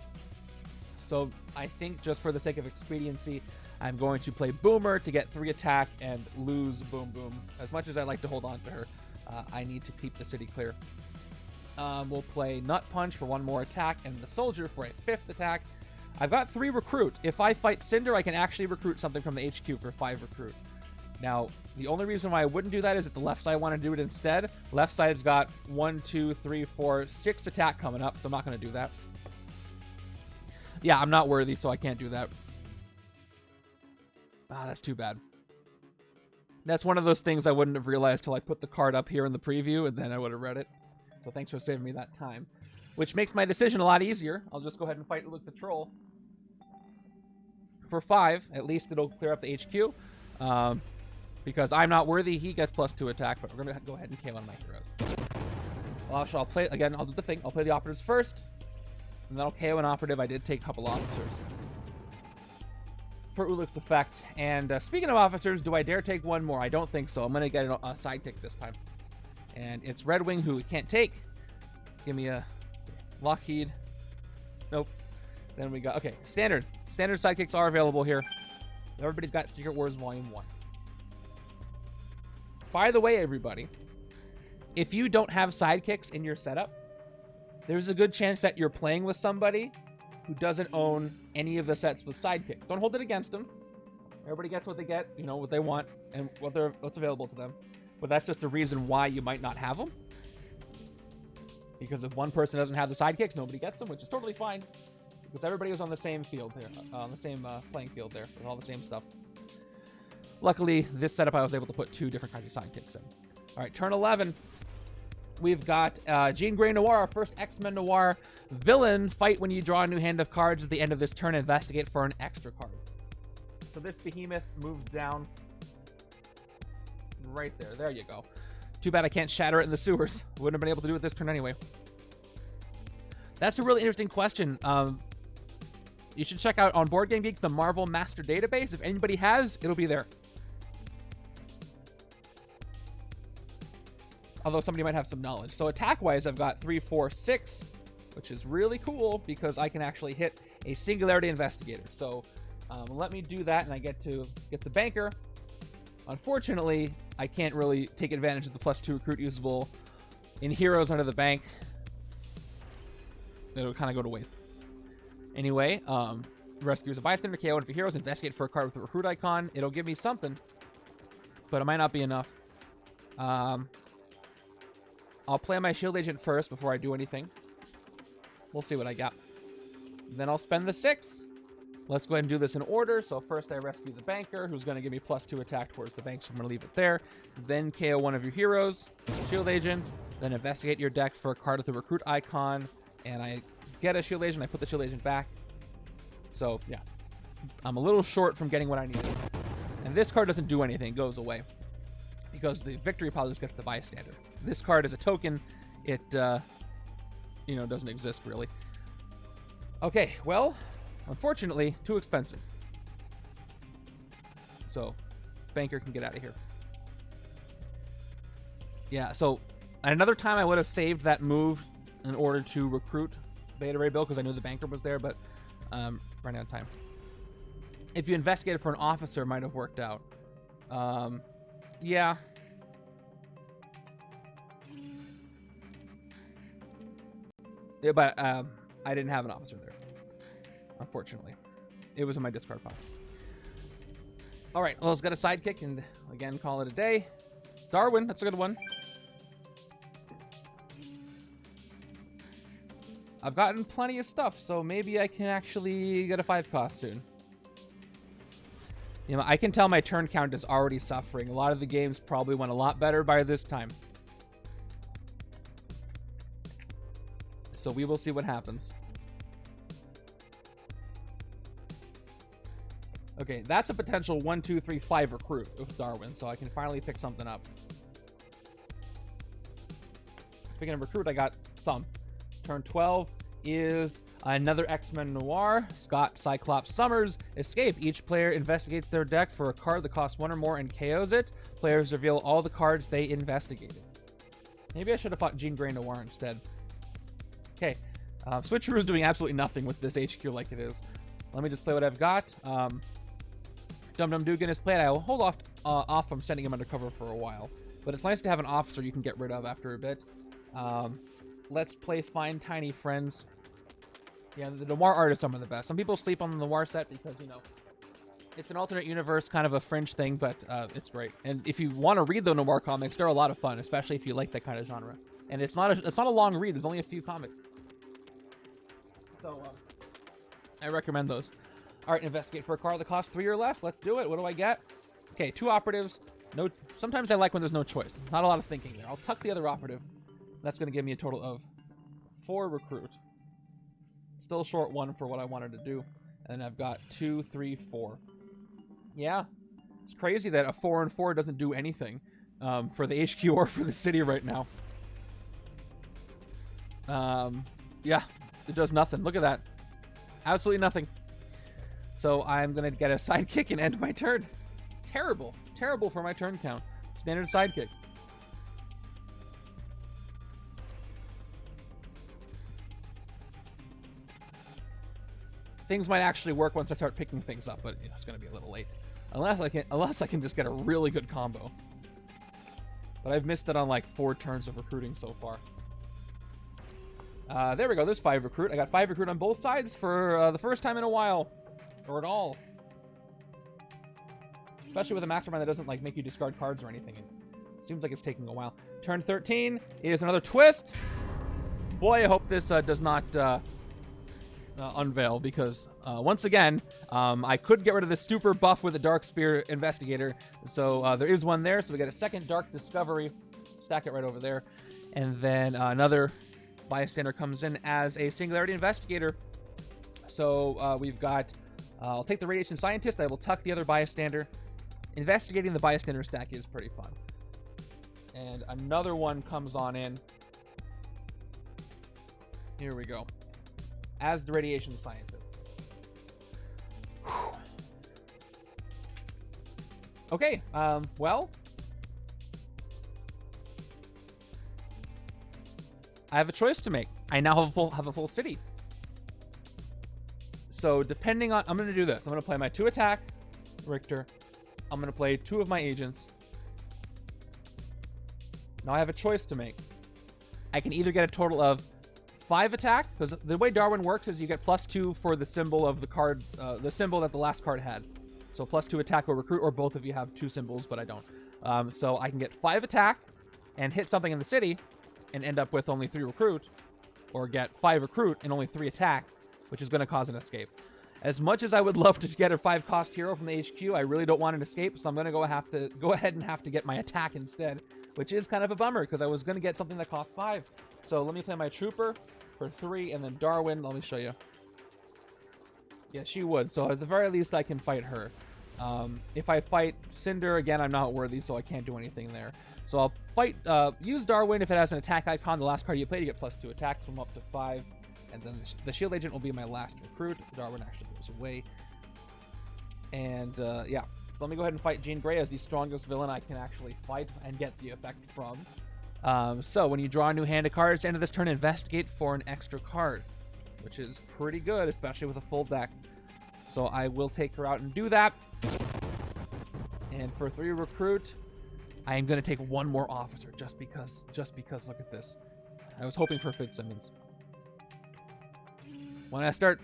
[SPEAKER 1] So I think just for the sake of expediency, I'm going to play Boomer to get 3 attack and lose Boom Boom. As much as I like to hold on to her, I need to keep the city clear. We'll play Nut Punch for 1 more attack and the Soldier for a 5th attack. I've got 3 recruit. If I fight Cinder, I can actually recruit something from the HQ for 5 recruit. Now, the only reason why I wouldn't do that is that the left side want to do it instead. Left side's got 1, 2, 3, 4, 6 attack coming up, so I'm not going to do that. Yeah, I'm not worthy, so I can't do that. Ah, that's too bad. That's one of those things I wouldn't have realized till I put the card up here in the preview, and then I would have read it. So thanks for saving me that time. Which makes my decision a lot easier. I'll just go ahead and fight with the Troll. For 5, at least it'll clear up the HQ. Because I'm not worthy, he gets +2 attack, but we're going to go ahead and KO on my heroes. Well, I'll play, again, I'll do the thing. I'll play the operatives first, and then I'll KO an operative. I did take a couple officers for Ulick's effect. And speaking of officers, do I dare take 1 more? I don't think so. I'm going to get a sidekick this time. And it's Red Wing, who we can't take. Give me a Lockheed. Nope. Then we got... Okay, standard. Standard sidekicks are available here. Everybody's got Secret Wars Volume 1. By the way, everybody, if you don't have sidekicks in your setup, there's a good chance that you're playing with somebody who doesn't own any of the sets with sidekicks. Don't hold it against them. Everybody gets what they get, you know, what they want, and what's available to them. But that's just a reason why you might not have them. Because if one person doesn't have the sidekicks, nobody gets them, which is totally fine. Because everybody was on the same field there, on the same playing field there, with all the same stuff. Luckily, this setup I was able to put 2 different kinds of sidekicks in. All right, turn 11. We've got Jean Grey Noir, our first X-Men Noir villain. Fight when you draw a new hand of cards at the end of this turn. Investigate for an extra card. So this behemoth moves down right there. There you go. Too bad I can't shatter it in the sewers. Wouldn't have been able to do it this turn anyway. That's a really interesting question. You should check out on Board Game Geek the Marvel Master Database. If anybody has, it'll be there. Although somebody might have some knowledge. So attack-wise, I've got 3, 4, 6, which is really cool because I can actually hit a Singularity Investigator. So let me do that, and I get to get the Banker. Unfortunately, I can't really take advantage of the +2 recruit usable in Heroes under the bank. It'll kind of go to waste. Anyway, rescues a bystander, KO one for heroes, investigate for a card with a recruit icon. It'll give me something, but it might not be enough. I'll play my shield agent first before I do anything. We'll see what I got. Then I'll spend the 6. Let's go ahead and do this in order. So first I rescue the Banker, who's going to give me +2 attack towards the bank, so I'm going to leave it there. Then KO one of your heroes, shield agent. Then investigate your deck for a card with a recruit icon. And I get a shield agent. I put the shield agent back. So, yeah. I'm a little short from getting what I needed. And this card doesn't do anything. It goes away. Because the victory pile just gets the bystander. This card is a token. It, you know, doesn't exist, really. Okay, well, unfortunately, too expensive. So, Banker can get out of here. Yeah, so, at another time I would have saved that move in order to recruit Beta Ray Bill, because I knew the Banker was there, but running out of time. If you investigated for an officer, it might have worked out. Yeah. Yeah, but I didn't have an officer there. unfortunately. It was in my discard pile. All right, well, let's get a sidekick and, again, call it a day. Darwin, that's a good one. I've gotten plenty of stuff, so maybe I can actually get a 5-cost soon. You know, I can tell my turn count is already suffering. A lot of the games probably went a lot better by this time. So we will see what happens. Okay, that's a potential 1, 2, 3, 5 recruit with Darwin, so I can finally pick something up. Speaking of recruit, I got some. Turn 12 is another X-Men Noir. Scott Cyclops Summers. Escape. Each player investigates their deck for a card that costs 1 or more and KOs it. Players reveal all the cards they investigated. Maybe I should have fought Jean Grey Noir instead. Okay. Switcheroo is doing absolutely nothing with this HQ like it is. Let me just play what I've got. Dum Dum Dugan is played. I will hold off from sending him undercover for a while. But it's nice to have an officer you can get rid of after a bit. Let's play Find Tiny Friends. Yeah, the Noir art is some of the best. Some people sleep on the Noir set because, you know, it's an alternate universe, kind of a fringe thing, but it's great. And if you want to read the Noir comics, they're a lot of fun, especially if you like that kind of genre. And it's not a long read. There's only a few comics. So I recommend those. All right, investigate for a card that costs 3 or less. Let's do it. What do I get? Okay, 2 operatives. No. Sometimes I like when there's no choice. Not a lot of thinking there. I'll tuck the other operative. That's going to give me a total of 4 recruit. Still short 1 for what I wanted to do. And I've got 2, 3, 4. Yeah. It's crazy that a 4 and 4 doesn't do anything for the HQ or for the city right now. Yeah. It does nothing. Look at that. Absolutely nothing. So I'm going to get a sidekick and end my turn. Terrible. Terrible for my turn count. Standard sidekick. Things might actually work once I start picking things up, but you know, it's going to be a little late. Unless I can just get a really good combo. But I've missed it on like 4 turns of recruiting so far. There we go. There's 5 recruit. I got 5 recruit on both sides for the first time in a while. Or at all. Especially with a Mastermind that doesn't like make you discard cards or anything. It seems like it's taking a while. Turn 13 is another twist. Boy, I hope this does not unveil, because once again, I could get rid of this super buff with a Dark Spear Investigator. So there is one there. So we got a second Dark Discovery. Stack it right over there. And then another bystander comes in as a Singularity Investigator. So we've got... I'll take the Radiation Scientist. I will tuck the other bystander. Investigating the bystander stack is pretty fun. And another one comes on in. Here we go. As the Radiation Scientist. Whew. Okay, well. I have a choice to make. I now have a full city. So depending on... I'm going to do this. I'm going to play my 2 attack, Rictor. I'm going to play 2 of my agents. Now I have a choice to make. I can either get a total of 5 attack, because the way Darwin works is you get +2 for the symbol of the card, the symbol that the last card had. So +2 attack or recruit, or both of you have 2 symbols, but I don't. So I can get 5 attack and hit something in the city and end up with only 3 recruit, or get 5 recruit and only 3 attack, which is going to cause an escape. As much as I would love to get a 5-cost hero from the HQ, I really don't want an escape, so I'm going to go ahead and have to get my attack instead, which is kind of a bummer, because I was going to get something that cost 5. So let me play my Trooper for 3, and then Darwin, let me show you. Yeah, she would, so at the very least I can fight her. If I fight Cinder, again, I'm not worthy, so I can't do anything there. So I'll fight, use Darwin if it has an attack icon. The last card you play, you get +2 attacks, so I'm up to 5. And then the Shield Agent will be my last recruit. Darwin actually goes away. And, yeah. So let me go ahead and fight Jean Grey as the strongest villain I can actually fight and get the effect from. So when you draw a new hand of cards, at the end of this turn, investigate for an extra card, which is pretty good, especially with a full deck. So I will take her out and do that. And for 3 recruit, I am going to take 1 more officer just because look at this. I was hoping for Fitzsimmons. When I start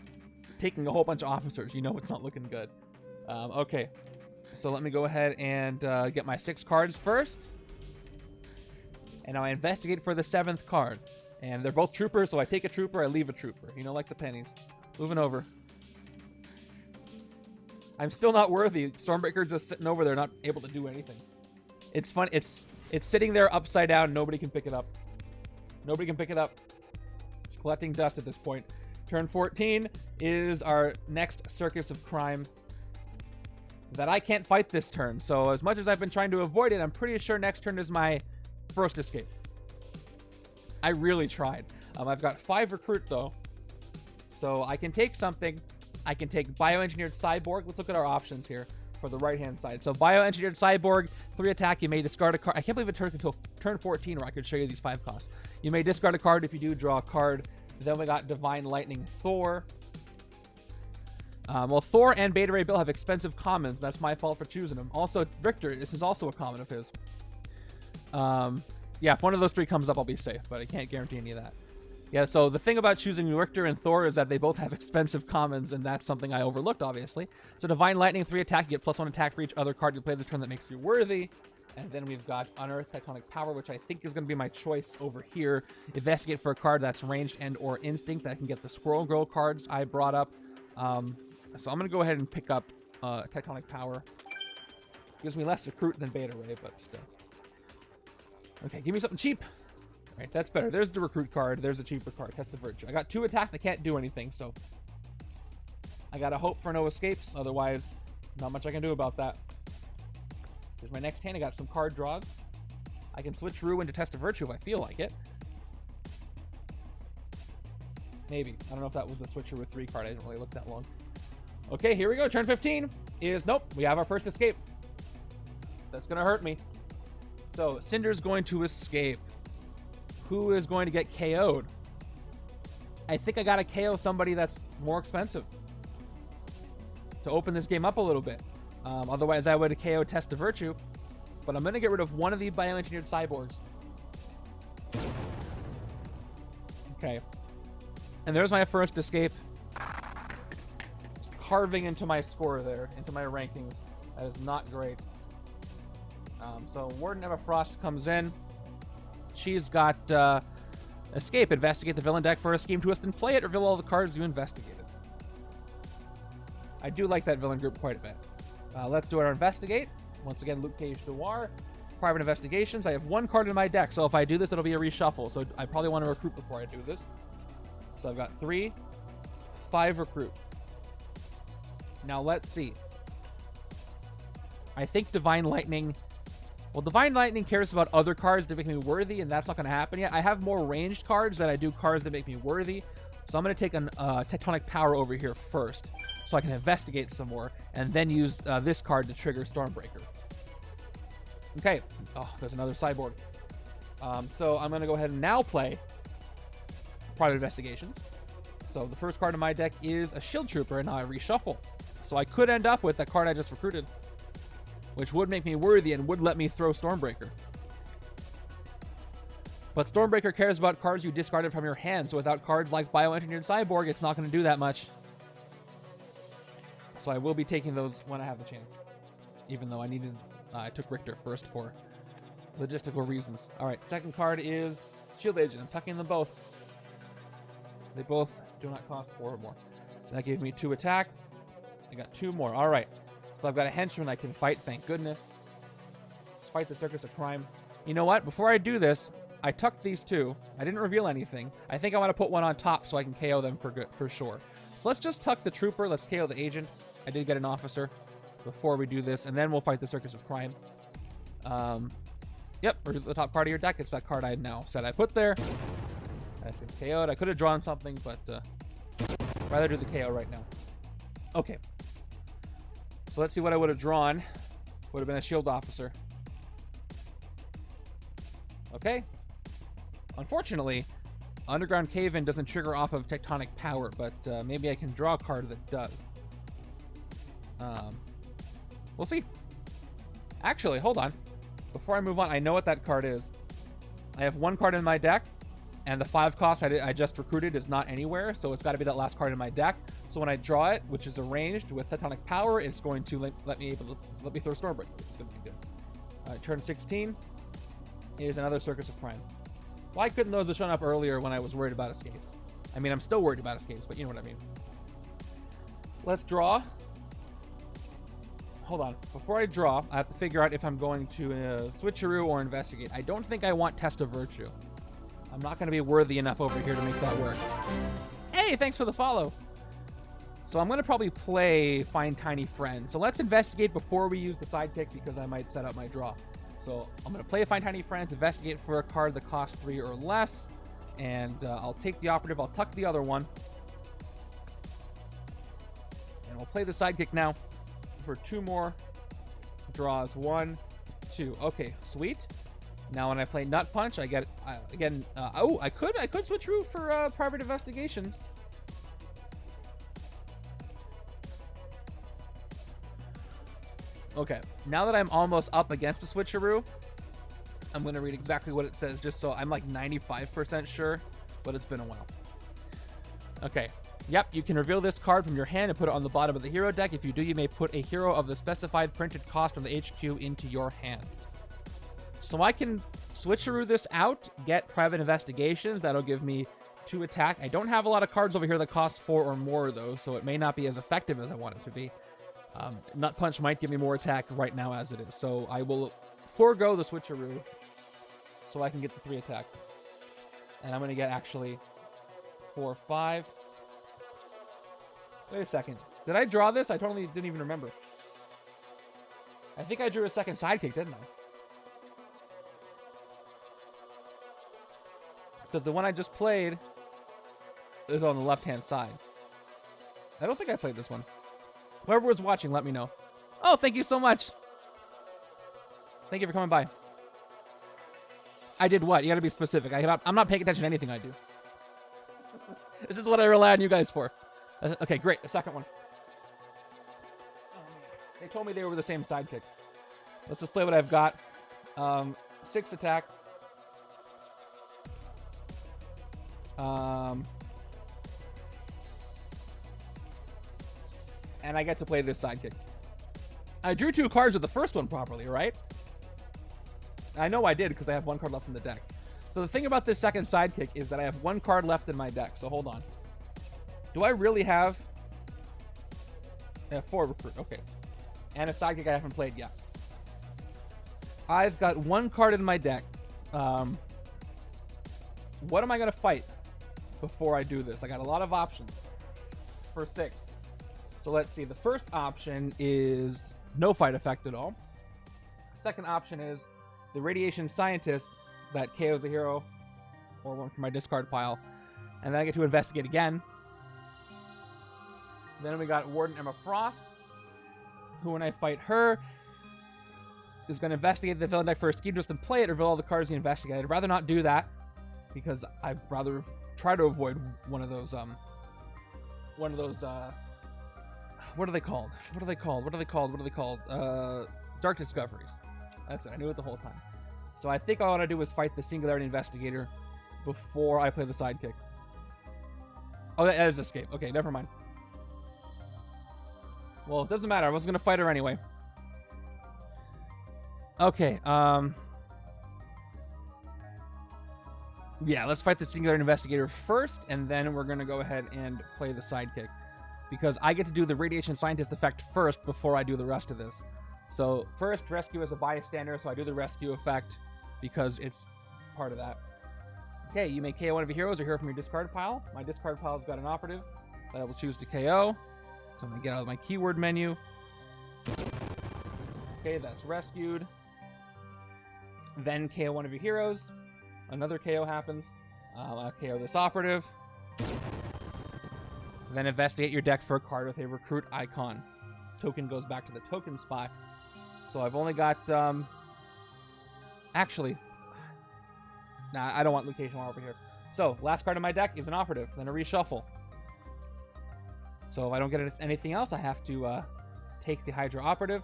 [SPEAKER 1] taking a whole bunch of officers. You know it's not looking good. Okay, so let me go ahead and get my 6 cards first. And now I investigate for the 7th card. And they're both troopers, so I take a trooper, I leave a trooper. You know, like the pennies. Moving over. I'm still not worthy. Stormbreaker's just sitting over there, not able to do anything. It's fun. It's sitting there upside down. Nobody can pick it up. Nobody can pick it up. It's collecting dust at this point. Turn 14 is our next Circus of Crime that I can't fight this turn. So as much as I've been trying to avoid it, I'm pretty sure next turn is my first escape. I really tried. I've got 5 recruit though. So I can take something. I can take Bioengineered Cyborg. Let's look at our options here for the right-hand side. So Bioengineered Cyborg, 3 attack. You may discard a card. I can't believe it took until turn 14 where I could show you these 5 costs. You may discard a card. If you do, draw a card. Then we got Divine Lightning Thor. Well, Thor and Beta Ray Bill have expensive commons. That's my fault for choosing them. Also, Rictor, this is also a common of his. Yeah, if one of those 3 comes up, I'll be safe, but I can't guarantee any of that. Yeah, so the thing about choosing Rictor and Thor is that they both have expensive commons, and that's something I overlooked, obviously. So Divine Lightning, 3 attack, you get +1 attack for each other card you play this turn that makes you worthy. And then we've got Unearth Tectonic Power, which I think is going to be my choice over here. Investigate for a card that's ranged and or instinct that can get the Squirrel Girl cards I brought up. So I'm going to go ahead and pick up Tectonic Power. Gives me less recruit than Beta Ray, but still. Okay, give me something cheap. All right, that's better. There's the recruit card. There's a cheaper card. Test the Virtue. I got 2 attack. I can't do anything, so I got to hope for no escapes. Otherwise, not much I can do about that. Here's my next hand. I got some card draws. I can switch Rue into Test of Virtue if I feel like it. Maybe. I don't know if that was the switcher with 3 card. I didn't really look that long. Okay, here we go. Turn 15 is... Nope, we have our first escape. That's going to hurt me. So, Cinder's going to escape. Who is going to get KO'd? I think I got to KO somebody that's more expensive to open this game up a little bit. Otherwise, I would have KO Test of Virtue. But I'm going to get rid of one of the Bioengineered Cyborgs. Okay. And there's my first escape. Just carving into my score there, into my rankings. That is not great. So Warden Emma Frost comes in. She's got Escape. Investigate the villain deck for a scheme twist and play it. Reveal all the cards you investigated. I do like that villain group quite a bit. Let's do our Investigate. Once again, Luke Cage Noir. Private Investigations. I have 1 card in my deck, so if I do this, it'll be a reshuffle. So I probably want to recruit before I do this. So I've got 3, 5 recruit. Now let's see. I think Divine Lightning... Well, Divine Lightning cares about other cards that make me worthy, and that's not going to happen yet. I have more ranged cards than I do cards that make me worthy. So I'm going to take an Tectonic Power over here first, so I can investigate some more, and then use this card to trigger Stormbreaker. Okay. Oh, there's another Cyborg. So I'm going to go ahead and now play Private Investigations. So the first card in my deck is a Shield Trooper, and now I reshuffle. So I could end up with that card I just recruited, which would make me worthy and would let me throw Stormbreaker. But Stormbreaker cares about cards you discarded from your hand, so without cards like Bioengineered Cyborg, it's not going to do that much. So I will be taking those when I have the chance. Even though I took Rictor first for logistical reasons. Alright, second card is Shield Agent. I'm tucking them both. They both do not cost 4 or more. That gave me 2 attack. I got 2 more. Alright. So I've got a henchman I can fight, thank goodness. Let's fight the Circus of Crime. You know what? Before I do this, I tucked these 2. I didn't reveal anything. I think I want to put one on top so I can KO them for sure. So let's just tuck the Trooper. Let's KO the Agent. I did get an Officer before we do this, and then we'll fight the Circus of Crime. Yep, or the top card of your deck. It's that card I now said I put there. That gets KO'd. I could have drawn something, but rather do the KO right now. Okay. So let's see what I would have drawn. Would have been a Shield Officer. Okay. Unfortunately, Underground Cave-In doesn't trigger off of Tectonic Power, but maybe I can draw a card that does. We'll see. Actually, hold on. Before I move on, I know what that card is. I have 1 card in my deck, and the 5 cost I just recruited is not anywhere, so it's got to be that last card in my deck. So when I draw it, which is arranged with Tectonic Power, it's going to let me throw Stormbreaker, which is going to be good. Turn 16 is another Circus of Prime. Why couldn't those have shown up earlier when I was worried about escapes? I mean, I'm still worried about escapes, but you know what I mean. Let's draw. Hold on. Before I draw, I have to figure out if I'm going to Switcheroo or Investigate. I don't think I want Test of Virtue. I'm not going to be worthy enough over here to make that work. Hey, thanks for the follow. So I'm going to probably play Find Tiny Friends. So let's investigate before we use the sidekick because I might set up my draw. So I'm going to play Find Tiny Friends, investigate for a card that costs 3 or less. And I'll take the operative. I'll tuck the other one. And we'll play the sidekick now for 2 more draws. 1, 2. Okay, sweet. Now when I play Nut Punch, I get again. I could switch through for Private Investigation. Okay, now that I'm almost up against a switcheroo, I'm going to read exactly what it says just so I'm like 95% sure, but it's been a while. Okay, yep, you can reveal this card from your hand and put it on the bottom of the hero deck. If you do, you may put a hero of the specified printed cost from the HQ into your hand. So I can switcheroo this out, get Private Investigations. That'll give me 2 attack. I don't have a lot of cards over here that cost 4 or more, though, so it may not be as effective as I want it to be. Nut Punch might give me more attack right now as it is, so I will forego the switcheroo so I can get the 3 attack. And I'm going to get actually 4, 5. Wait a second. Did I draw this? I totally didn't even remember. I think I drew a second sidekick, didn't I? Because the one I just played is on the left-hand side. I don't think I played this one. Whoever was watching, let me know. Oh, thank you so much. Thank you for coming by. I did what? You gotta be specific. I'm not paying attention to anything I do. This is what I rely on you guys for. Okay, great. The second one. Oh, they told me they were the same sidekick. Let's just play what I've got. 6 attack. And I get to play this sidekick. I drew 2 cards with the first one properly, right? I know I did because I have 1 card left in the deck. So the thing about this second sidekick is that I have 1 card left in my deck. So hold on. Do I really have... I have 4 recruit. Okay. And a sidekick I haven't played yet. I've got 1 card in my deck. What am I going to fight before I do this? I got a lot of options for 6. So let's see. The first option is no fight effect at all. Second option is the Radiation Scientist that KOs a hero or one from my discard pile. And then I get to investigate again. Then we got Warden Emma Frost, who when I fight her is going to investigate the villain deck for a ski twist and play it, reveal all the cards you investigate. I'd rather not do that because I'd rather try to avoid one of those what are they called? Dark Discoveries. That's it. I knew it the whole time. So I think all I want to do is fight the Singularity Investigator before I play the sidekick. Oh, that is escape. Okay, never mind. Well, it doesn't matter. I was going to fight her anyway. Okay, yeah, let's fight the Singularity Investigator first, and then we're going to go ahead and play the sidekick. Because I get to do the Radiation Scientist effect first before I do the rest of this. So first, rescue is a bystander, so I do the rescue effect because it's part of that. Okay, you may KO one of your heroes or hero from your discard pile. My discard pile's got an operative that I will choose to KO. So I'm going to get out of my keyword menu. Okay, that's rescued. Then KO one of your heroes. Another KO happens. I'll KO this operative. Then investigate your deck for a card with a recruit icon. Token goes back to the token spot. So I've only got... Actually... Nah, I don't want location over here. So, last card in my deck is an operative. Then a reshuffle. So if I don't get anything else, I have to take the Hydra operative.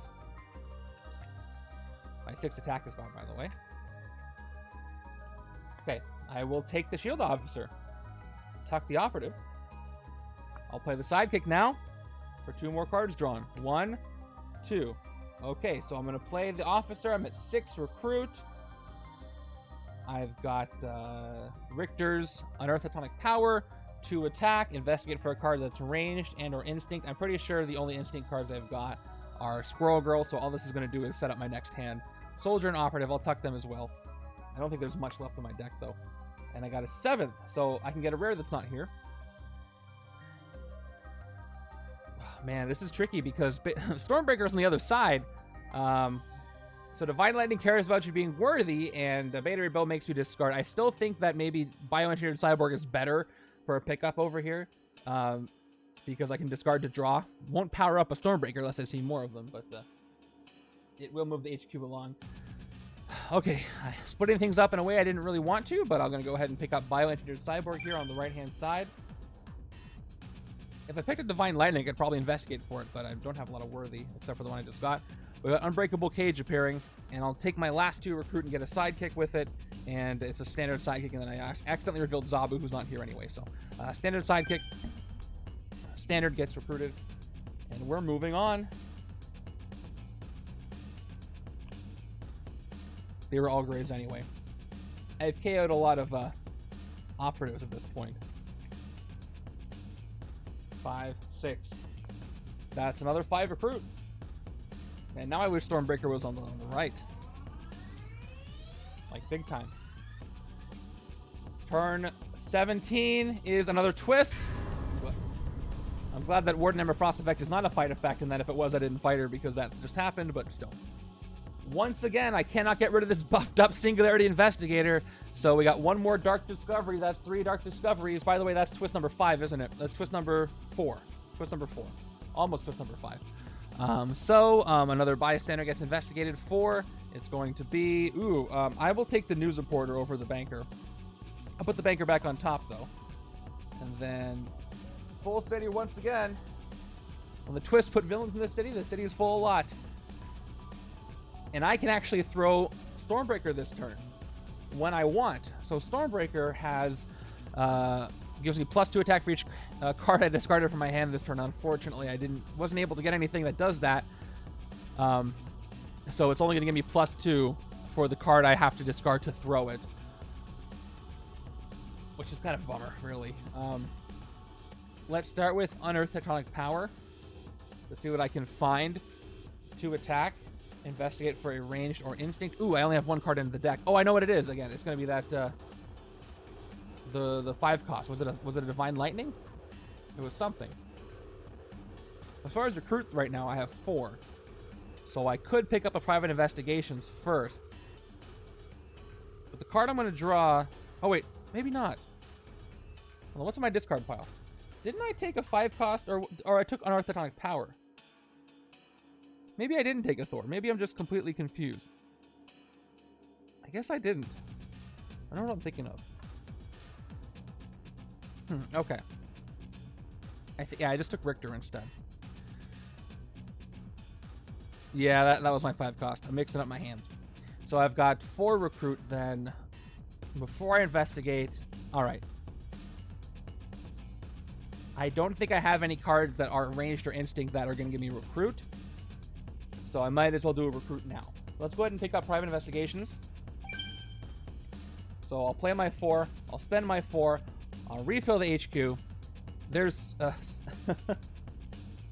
[SPEAKER 1] My 6 attack is gone, by the way. Okay, I will take the shield officer. Tuck the operative. I'll play the sidekick now for 2 more cards drawn. 1, 2. Okay, so I'm going to play the officer. I'm at 6 recruit. I've got Rictor's Unearth Atomic Power, 2 attack, investigate for a card that's ranged and or instinct. I'm pretty sure the only instinct cards I've got are Squirrel Girl, so all this is going to do is set up my next hand. Soldier and Operative, I'll tuck them as well. I don't think there's much left in my deck, though. And I got a 7th, so I can get a rare that's not here. Oh, man, this is tricky because Stormbreaker's on the other side. So Divine Lightning cares about you being worthy, and Beta Rebel makes you discard. I still think that maybe Bioengineered Cyborg is better for a pickup over here, because I can discard to draw. Won't power up a Stormbreaker unless I see more of them, but it will move the HQ along. Okay, I'm splitting things up in a way I didn't really want to, but I'm going to go ahead and pick up Bioengineered Cyborg here on the right-hand side. If I picked up Divine Lightning, I could probably investigate for it, but I don't have a lot of worthy, except for the one I just got. We got Unbreakable Cage appearing, and I'll take my last 2 recruit and get a sidekick with it, and it's a standard sidekick, and then I accidentally revealed Zabu, who's not here anyway, so standard sidekick, standard gets recruited, and we're moving on. They were all grades anyway. I've KO'd a lot of operatives at this point. 5, 6. That's another 5 recruit. And now I wish Stormbreaker was on the right. Like, big time. Turn 17 is another twist. I'm glad that Warden Ember Frost effect is not a fight effect, and that if it was, I didn't fight her because that just happened, but still. Once again, I cannot get rid of this buffed up Singularity Investigator, so we got 1 more Dark Discovery. That's 3 Dark Discoveries. By the way, that's twist number 5, isn't it? That's twist number 4. Twist number 4. Almost twist number 5. Another bystander gets investigated for. It's going to be... I will take the news reporter over the banker. I'll put the banker back on top, though. And then... full city once again. When the twist put villains in the city is full a lot. And I can actually throw Stormbreaker this turn when I want. So Stormbreaker has... gives me +2 attack for each card I discarded from my hand this turn. Unfortunately, I wasn't able to get anything that does that. So it's only going to give me +2 for the card I have to discard to throw it, which is kind of a bummer, really. Let's start with Unearth Tectonic Power to see what I can find. 2 attack, investigate for a ranged or instinct. Ooh, I only have 1 card in the deck. Oh, I know what it is. Again, it's going to be that. The 5 cost. Was it a Divine Lightning? It was something. As far as recruit right now, I have 4. So I could pick up a Private Investigations first. But the card I'm going to draw... Oh, wait. Maybe not. Hold on, what's in my discard pile? Didn't I take a 5 cost? Or I took Unearth Tectonic Power? Maybe I didn't take a Thor. Maybe I'm just completely confused. I guess I didn't. I don't know what I'm thinking of. Okay. I just took Rictor instead. Yeah, that was my 5 cost. I'm mixing up my hands. So I've got 4 recruit then. Before I investigate... Alright. I don't think I have any cards that are ranged or instinct that are going to give me recruit. So I might as well do a recruit now. Let's go ahead and pick up Private Investigations. So I'll play my 4. I'll spend my 4. I'll refill the HQ. There's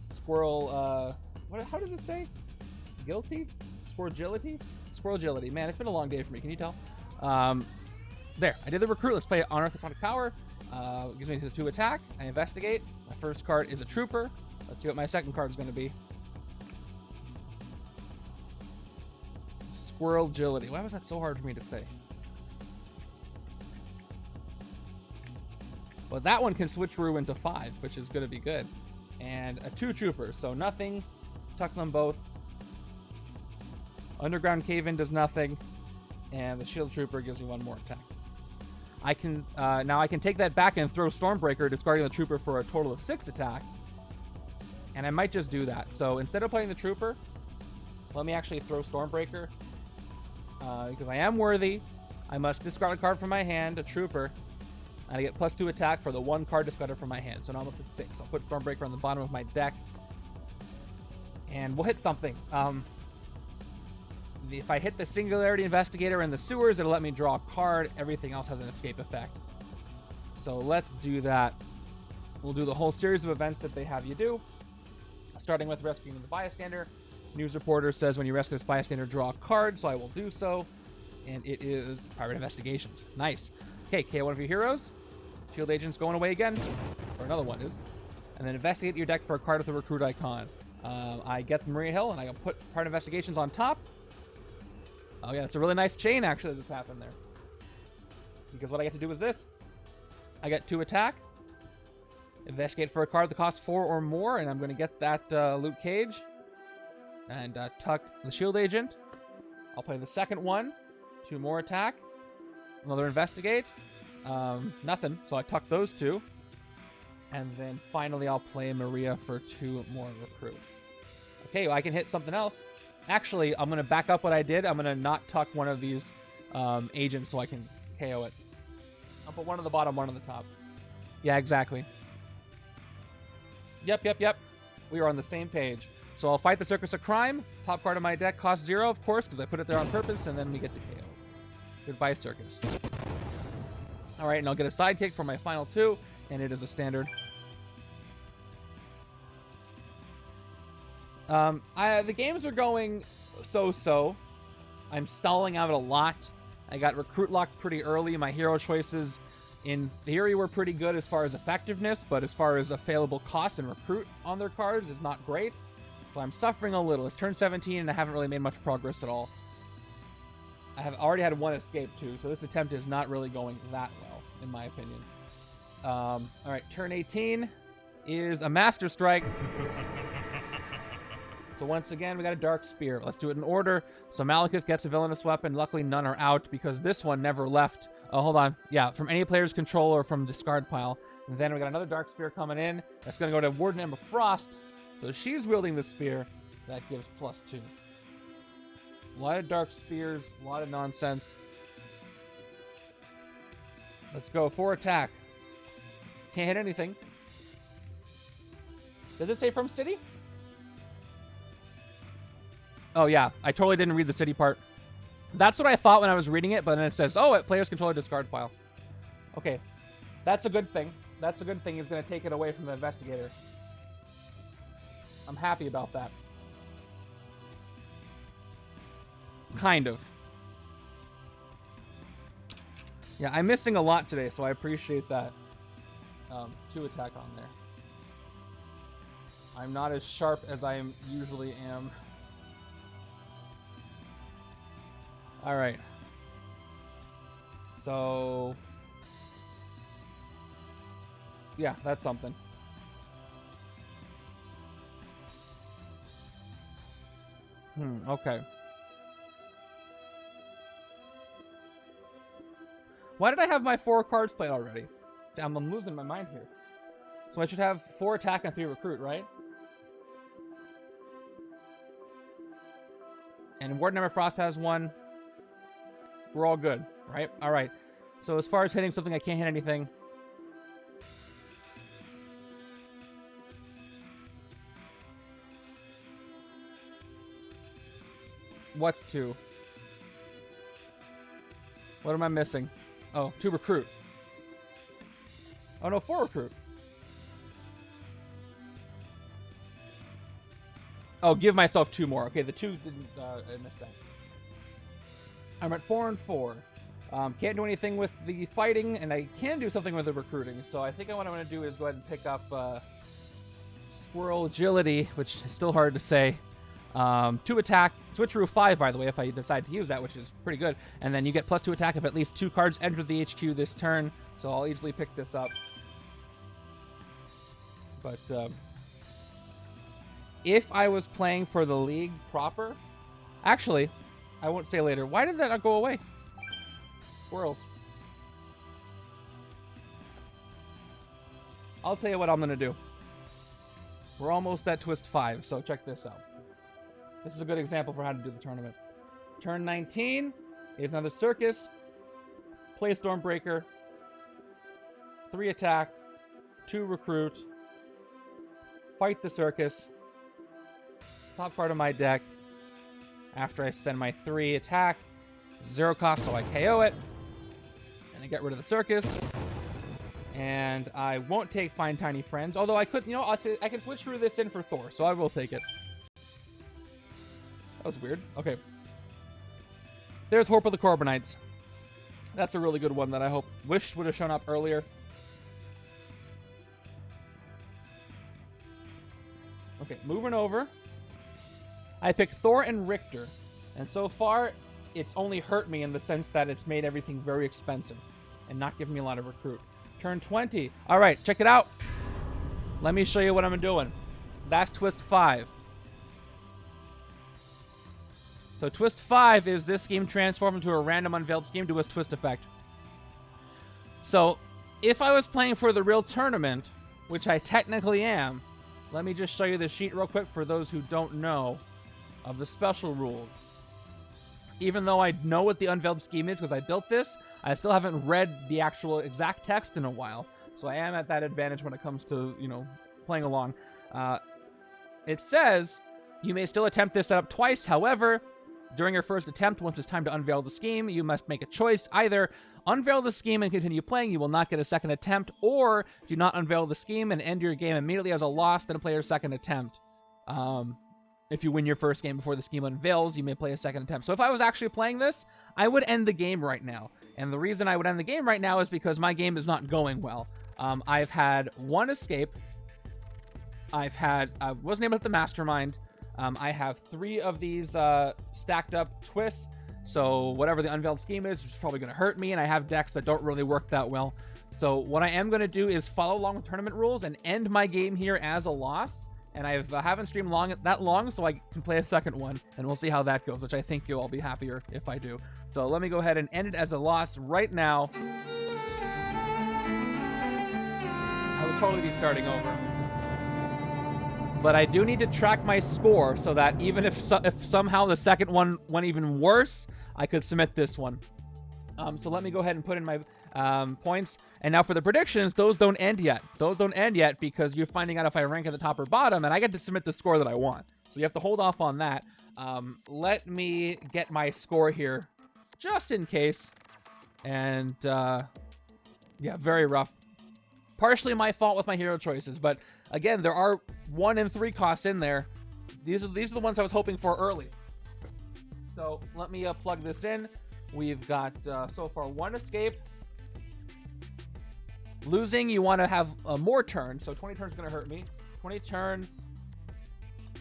[SPEAKER 1] Squirrel. How does it say? Guilty? Squirrelagility? Squirrelagility. Man, it's been a long day for me. Can you tell? There. I did the recruit. Let's play Unearth Tectonic Power. Gives me the 2 attack. I investigate. My first card is a Trooper. Let's see what my second card is going to be. Squirrelagility. Why was that so hard for me to say? Well, that one can switch Rue into 5, which is going to be good. And a 2 troopers, so nothing. Tuck them both. Underground Cave-In does nothing. And the Shield Trooper gives me 1 more attack. I can now I can take that back and throw Stormbreaker, discarding the Trooper for a total of 6 attack. And I might just do that. So instead of playing the Trooper, let me actually throw Stormbreaker. Because I am worthy. I must discard a card from my hand, a Trooper. And I get +2 attack for the 1 card discarded from my hand. So now I'm up to 6. I'll put Stormbreaker on the bottom of my deck. And we'll hit something. If I hit the Singularity Investigator in the sewers, it'll let me draw a card. Everything else has an escape effect. So let's do that. We'll do the whole series of events that they have you do. Starting with rescuing the bystander. News reporter says when you rescue this bystander, draw a card. So I will do so. And it is Private Investigations. Nice. Okay, KO one of your heroes. Shield Agent's going away again. Or another one is. And then investigate your deck for a card with a recruit icon. I get the Maria Hill, and I can put Private Investigations on top. Oh yeah, it's a really nice chain, actually, that's happened there. Because what I get to do is this. I get 2 attack. Investigate for a card that costs 4 or more, and I'm going to get that Luke Cage. And tuck the Shield Agent. I'll play the second one. 2 more attack. Another Investigate. Nothing, so I tuck those 2. And then finally I'll play Maria for 2 more recruit. Okay, well, I can hit something else. Actually, I'm going to back up what I did. I'm going to not tuck one of these agents so I can KO it. I'll put one on the bottom, one on the top. Yeah, exactly. Yep. We are on the same page. So I'll fight the Circus of Crime. Top card of my deck costs 0, of course, because I put it there on purpose, and then we get to KO. Goodbye, Circus. All right, and I'll get a sidekick for my final 2, and it is a standard. The games are going so-so. I'm stalling out a lot. I got recruit locked pretty early. My hero choices, in theory, were pretty good as far as effectiveness, but as far as available cost and recruit on their cards is not great. So I'm suffering a little. It's turn 17, and I haven't really made much progress at all. I have already had 1 escape, too, so this attempt is not really going that well, in my opinion. All right, turn 18 is a Master Strike. So once again, we got a Dark Spear. Let's do it in order. So Malekith gets a villainous weapon. Luckily, none are out because this one never left. Oh, hold on. Yeah, from any player's control or from discard pile. And then we got another Dark Spear coming in. That's going to go to Warden Ember Frost. So she's wielding the spear. That gives +2. A lot of Dark Spears. A lot of nonsense. Let's go. 4 attack. Can't hit anything. Does it say from city? Oh, yeah. I totally didn't read the city part. That's what I thought when I was reading it, but then it says, oh, it players control a discard pile. Okay. That's a good thing. That's a good thing. He's going to take it away from the investigator. I'm happy about that. Kind of. Yeah, I'm missing a lot today, so I appreciate that. 2 attack on there. I'm not as sharp as I usually am. Alright. So... yeah, that's something. Okay. Why did I have my 4 cards played already? I'm losing my mind here. So I should have 4 attack and 3 recruit, right? And Warden Ember Frost has 1. We're all good, right? All right. So as far as hitting something, I can't hit anything. What's 2? What am I missing? Oh, 2 recruit. Oh no, 4 recruit. Oh, give myself 2 more. Okay, the 2 didn't, I missed that. I'm at 4 and 4. Can't do anything with the fighting, and I can do something with the recruiting. So I think what I'm going to do is go ahead and pick up Squirrel Agility, which is still hard to say. 2 attack, switcheroo 5, by the way, if I decide to use that, which is pretty good. And then you get +2 attack if at least 2 cards enter the HQ this turn. So I'll easily pick this up. But if I was playing for the league proper, actually, I won't say later. Why did that not go away? Squirrels. I'll tell you what I'm going to do. We're almost at Twist 5, so check this out. This is a good example for how to do the tournament. Turn 19 is another Circus. Play Stormbreaker. 3 attack, 2 recruit, fight the Circus, top part of my deck. After I spend my 3 attack, 0 cost, so I KO it, and I get rid of the Circus. And I won't take Find Tiny Friends, although I could, I can switch through this in for Thor, so I will take it. That was weird. Okay. There's Hope of the Corbinites. That's a really good one that I wished would have shown up earlier. Okay, moving over. I picked Thor and Rictor, and so far, it's only hurt me in the sense that it's made everything very expensive and not giving me a lot of recruit. Turn 20. All right, check it out. Let me show you what I'm doing. That's twist 5. So twist 5 is this scheme transformed into a random unveiled scheme to its twist effect. So if I was playing for the real tournament, which I technically am, let me just show you the sheet real quick for those who don't know of the special rules. Even though I know what the unveiled scheme is because I built this, I still haven't read the actual exact text in a while. So I am at that advantage when it comes to, playing along. It says you may still attempt this setup twice. However, during your first attempt, once it's time to unveil the scheme, you must make a choice. Either unveil the scheme and continue playing, you will not get a second attempt, or do not unveil the scheme and end your game immediately as a loss, then play your second attempt. If you win your first game before the scheme unveils, you may play a second attempt. So if I was actually playing this, I would end the game right now. And the reason I would end the game right now is because my game is not going well. I've had 1 escape. I wasn't able to hit the Mastermind. I have 3 of these stacked up twists. So whatever the unveiled scheme is probably going to hurt me. And I have decks that don't really work that well. So what I am going to do is follow along with tournament rules and end my game here as a loss. And I haven't streamed that long, so I can play a second one, and we'll see how that goes, which I think you'll all be happier if I do. So let me go ahead and end it as a loss right now. I would totally be starting over. But I do need to track my score so that even if somehow the second one went even worse, I could submit this one. So let me go ahead and put in my points. And now for the predictions, those don't end yet. Those don't end yet because you're finding out if I rank at the top or bottom, and I get to submit the score that I want. So you have to hold off on that. Let me get my score here just in case. And yeah, very rough. Partially my fault with my hero choices, but again, there are 1 and 3 costs in there. These are the ones I was hoping for early. So let me plug this in. We've got, so far, 1 escape. Losing, you want to have more turns. So 20 turns is going to hurt me. 20 turns.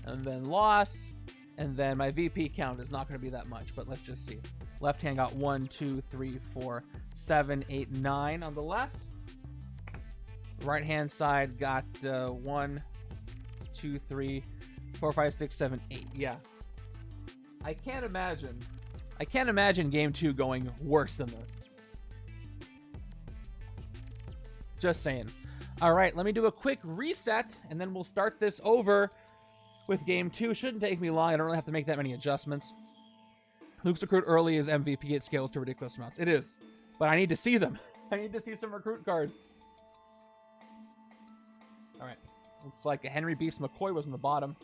[SPEAKER 1] And then loss. And then my VP count is not going to be that much. But let's just see. Left hand got 1, 2, 3, 4, 7, 8, 9 on the left. Right hand side got 1, 2, 3, 4, 5, 6, 7, 8. Yeah. I can't imagine game 2 going worse than this. Just saying. All right, let me do a quick reset, and then we'll start this over with game 2. Shouldn't take me long. I don't really have to make that many adjustments. Luke's recruit early is MVP. It scales to ridiculous amounts. It is. But I need to see them. I need to see some recruit cards. All right. Looks like a Henry Beast McCoy was on the bottom.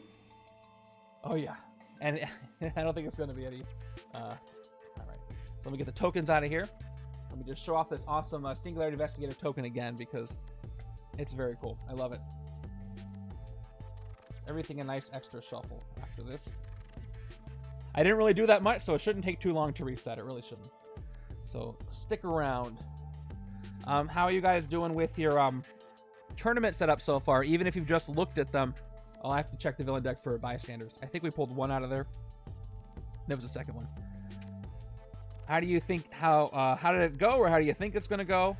[SPEAKER 1] Oh, yeah. And I don't think it's going to be any... all right. Let me get the tokens out of here. Let me just show off this awesome Singularity Investigator token again because it's very cool. I love it. Everything a nice extra shuffle after this. I didn't really do that much, so it shouldn't take too long to reset. It really shouldn't. So stick around. How are you guys doing with your tournament setup so far? Even if you've just looked at them. I'll have to check the villain deck for bystanders. I think we pulled 1 out of there. There was a second one. How do you think, how did it go, or how do you think it's going to go?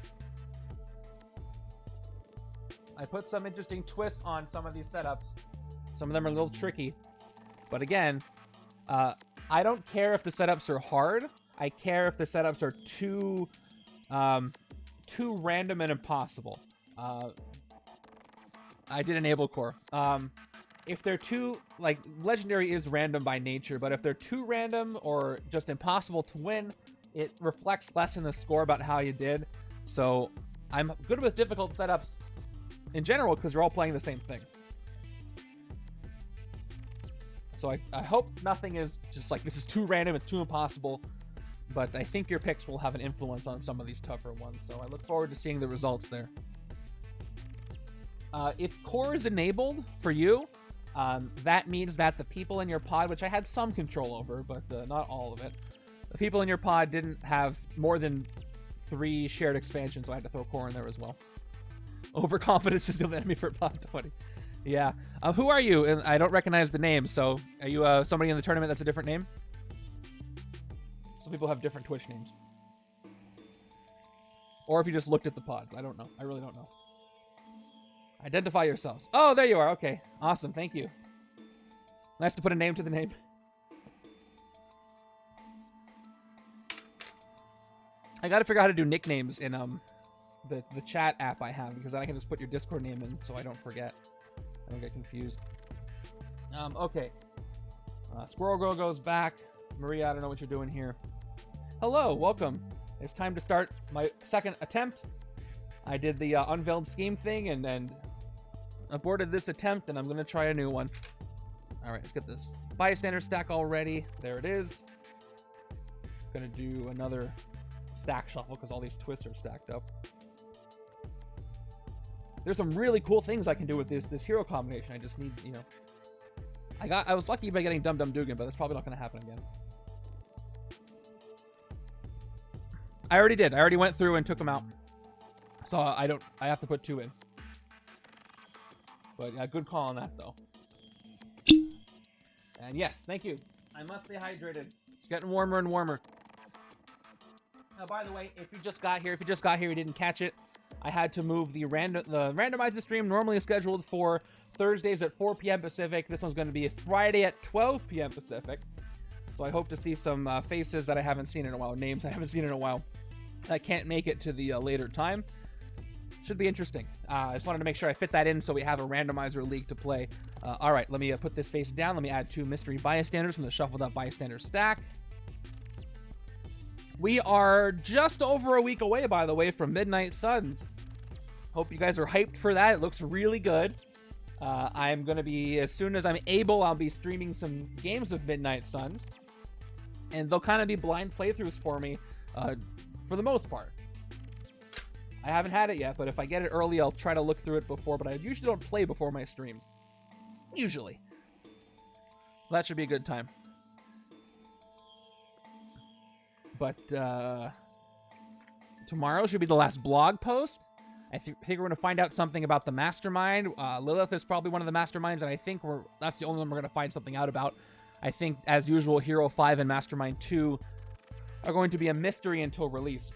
[SPEAKER 1] I put some interesting twists on some of these setups. Some of them are a little tricky. But again, I don't care if the setups are hard. I care if the setups are too random and impossible. I did enable core. If they're too, like, Legendary is random by nature, but if they're too random or just impossible to win, it reflects less in the score about how you did. So I'm good with difficult setups in general because you're all playing the same thing. So I hope nothing is just like, this is too random, it's too impossible. But I think your picks will have an influence on some of these tougher ones. So I look forward to seeing the results there. If core is enabled for you, that means that the people in your pod, which I had some control over, but not all of it, the people in your pod didn't have more than 3 shared expansions, so I had to throw core in there as well. Overconfidence is the enemy for pod 20. Yeah. Who are you? And I don't recognize the name, so are you somebody in the tournament that's a different name? Some people have different Twitch names. Or if you just looked at the pods. I don't know. I really don't know. Identify yourselves. Oh, there you are. Okay. Awesome. Thank you. Nice to put a name to the name. I gotta figure out how to do nicknames in the chat app I have, because then I can just put your Discord name in so I don't forget. I don't get confused. Okay. Squirrel Girl goes back. Maria, I don't know what you're doing here. Hello, welcome. It's time to start my second attempt. I did the unveiled scheme thing and then aborted this attempt, and I'm going to try a new one. All right, let's get this bystander stack all ready. There it is. Going to do another stack shuffle because all these twists are stacked up. There's some really cool things I can do with this hero combination. I just need, you know... I was lucky by getting Dum Dum Dugan, but that's probably not going to happen again. I already did. I already went through and took them out. So I have to put 2 in. But yeah, good call on that, though. And yes, thank you. I must stay hydrated. It's getting warmer and warmer. Now, by the way, if you just got here, you didn't catch it, I had to move the randomizer stream normally scheduled for Thursdays at 4 p.m. Pacific. This one's going to be Friday at 12 p.m. Pacific. So I hope to see some faces that I haven't seen in a while, names I haven't seen in a while, that can't make it to the later time. Should be interesting. I just wanted to make sure I fit that in so we have a randomizer league to play. All right, let me put this face down. Let me add 2 mystery bystanders from the shuffled up bystander stack. We are just over a week away, by the way, from Midnight Suns. Hope you guys are hyped for that. It looks really good. I'm going to be, as soon as I'm able, I'll be streaming some games of Midnight Suns. And they'll kind of be blind playthroughs for me, for the most part. I haven't had it yet, but if I get it early, I'll try to look through it before. But I usually don't play before my streams. Usually. That should be a good time. But tomorrow should be the last blog post. I think we're going to find out something about the Mastermind. Lilith is probably one of the Masterminds, and I think that's the only one we're going to find something out about. I think, as usual, Hero 5 and Mastermind 2 are going to be a mystery until release.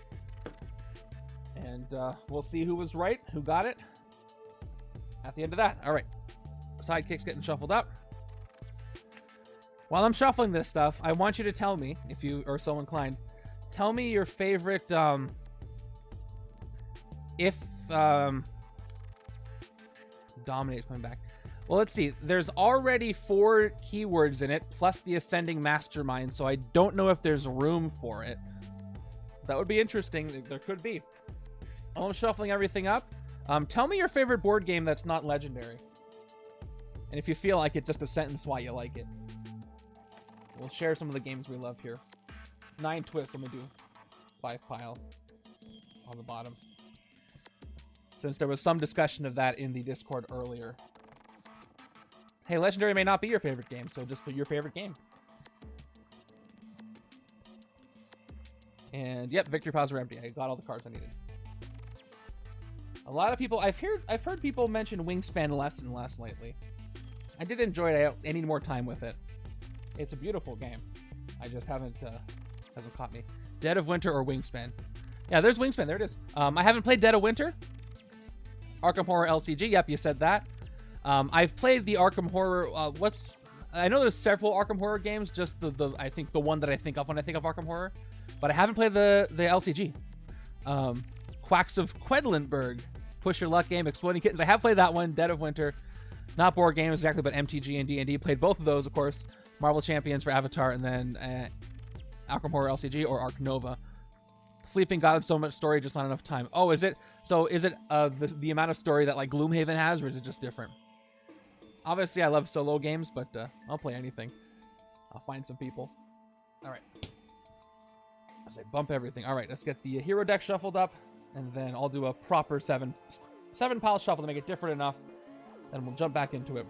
[SPEAKER 1] And we'll see who was right, who got it, at the end of that. All right. Sidekick's getting shuffled up. While I'm shuffling this stuff, I want you to tell me, if you are so inclined, tell me your favorite, Dominate's coming back. Well, let's see. There's already 4 keywords in it, plus the Ascending Mastermind, so I don't know if there's room for it. That would be interesting. There could be. While I'm shuffling everything up, tell me your favorite board game that's not legendary. And if you feel like it, just a sentence why you like it. We'll share some of the games we love here. 9 twists. I'm going to do 5 piles on the bottom, since there was some discussion of that in the Discord earlier. Hey, legendary may not be your favorite game, so just put your favorite game. And yep, victory piles are empty. I got all the cards I needed. A lot of people, I've heard people mention Wingspan less and less lately. I did enjoy it. I need more time with it. It's a beautiful game. I just hasn't caught me. Dead of Winter or Wingspan? Yeah, there's Wingspan. There it is. I haven't played Dead of Winter. Arkham Horror LCG. Yep, you said that. I've played the Arkham Horror. I know there's several Arkham Horror games. Just I think the one that I think of when I think of Arkham Horror, but I haven't played the LCG. Quacks of Quedlinburg. Push Your Luck game. Exploding Kittens. I have played that one. Dead of Winter. Not board games exactly, but MTG and D&D. Played both of those, of course. Marvel Champions for Avatar, and then Arkham Horror LCG or Ark Nova. Sleeping God, so much story, just not enough time. Oh, is it? So is it the amount of story that like Gloomhaven has, or is it just different? Obviously, I love solo games, but I'll play anything. I'll find some people. All right. I say bump everything. All right, let's get the hero deck shuffled up, and then I'll do a proper seven pile shuffle to make it different enough, and we'll jump back into it.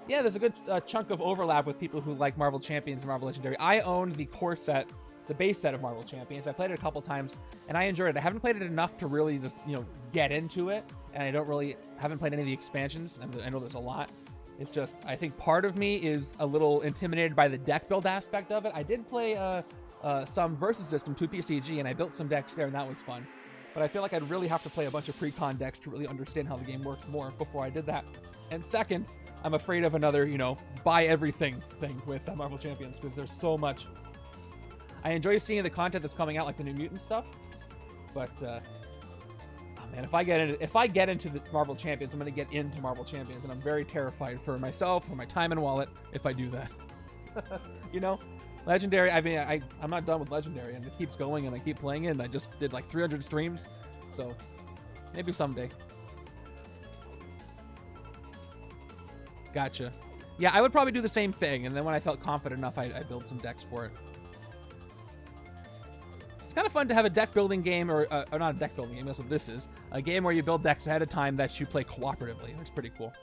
[SPEAKER 1] Yeah, there's a good chunk of overlap with people who like Marvel Champions and Marvel Legendary. I own the core set, the base set of Marvel Champions. I played it a couple times, and I enjoyed it. I haven't played it enough to really just, get into it, and I haven't played any of the expansions, and I know there's a lot. It's just, I think part of me is a little intimidated by the deck build aspect of it. I did play some Versus System 2PCG, and I built some decks there, and that was fun. But I feel like I'd really have to play a bunch of pre-con decks to really understand how the game works more before I did that. And second, I'm afraid of another, buy everything thing with Marvel Champions, because there's so much. I enjoy seeing the content that's coming out, like the New Mutant stuff. But, oh man, if I get into the Marvel Champions, I'm going to get into Marvel Champions, and I'm very terrified for myself, for my time and wallet, if I do that. Legendary, I mean, I'm not done with Legendary, and it keeps going, and I keep playing it, and I just did like 300 streams, so maybe someday. Gotcha. Yeah, I would probably do the same thing, and then when I felt confident enough, I'd build some decks for it. It's kind of fun to have a deck building game, or not a deck building game, that's what this is. A game where you build decks ahead of time that you play cooperatively. It's pretty cool.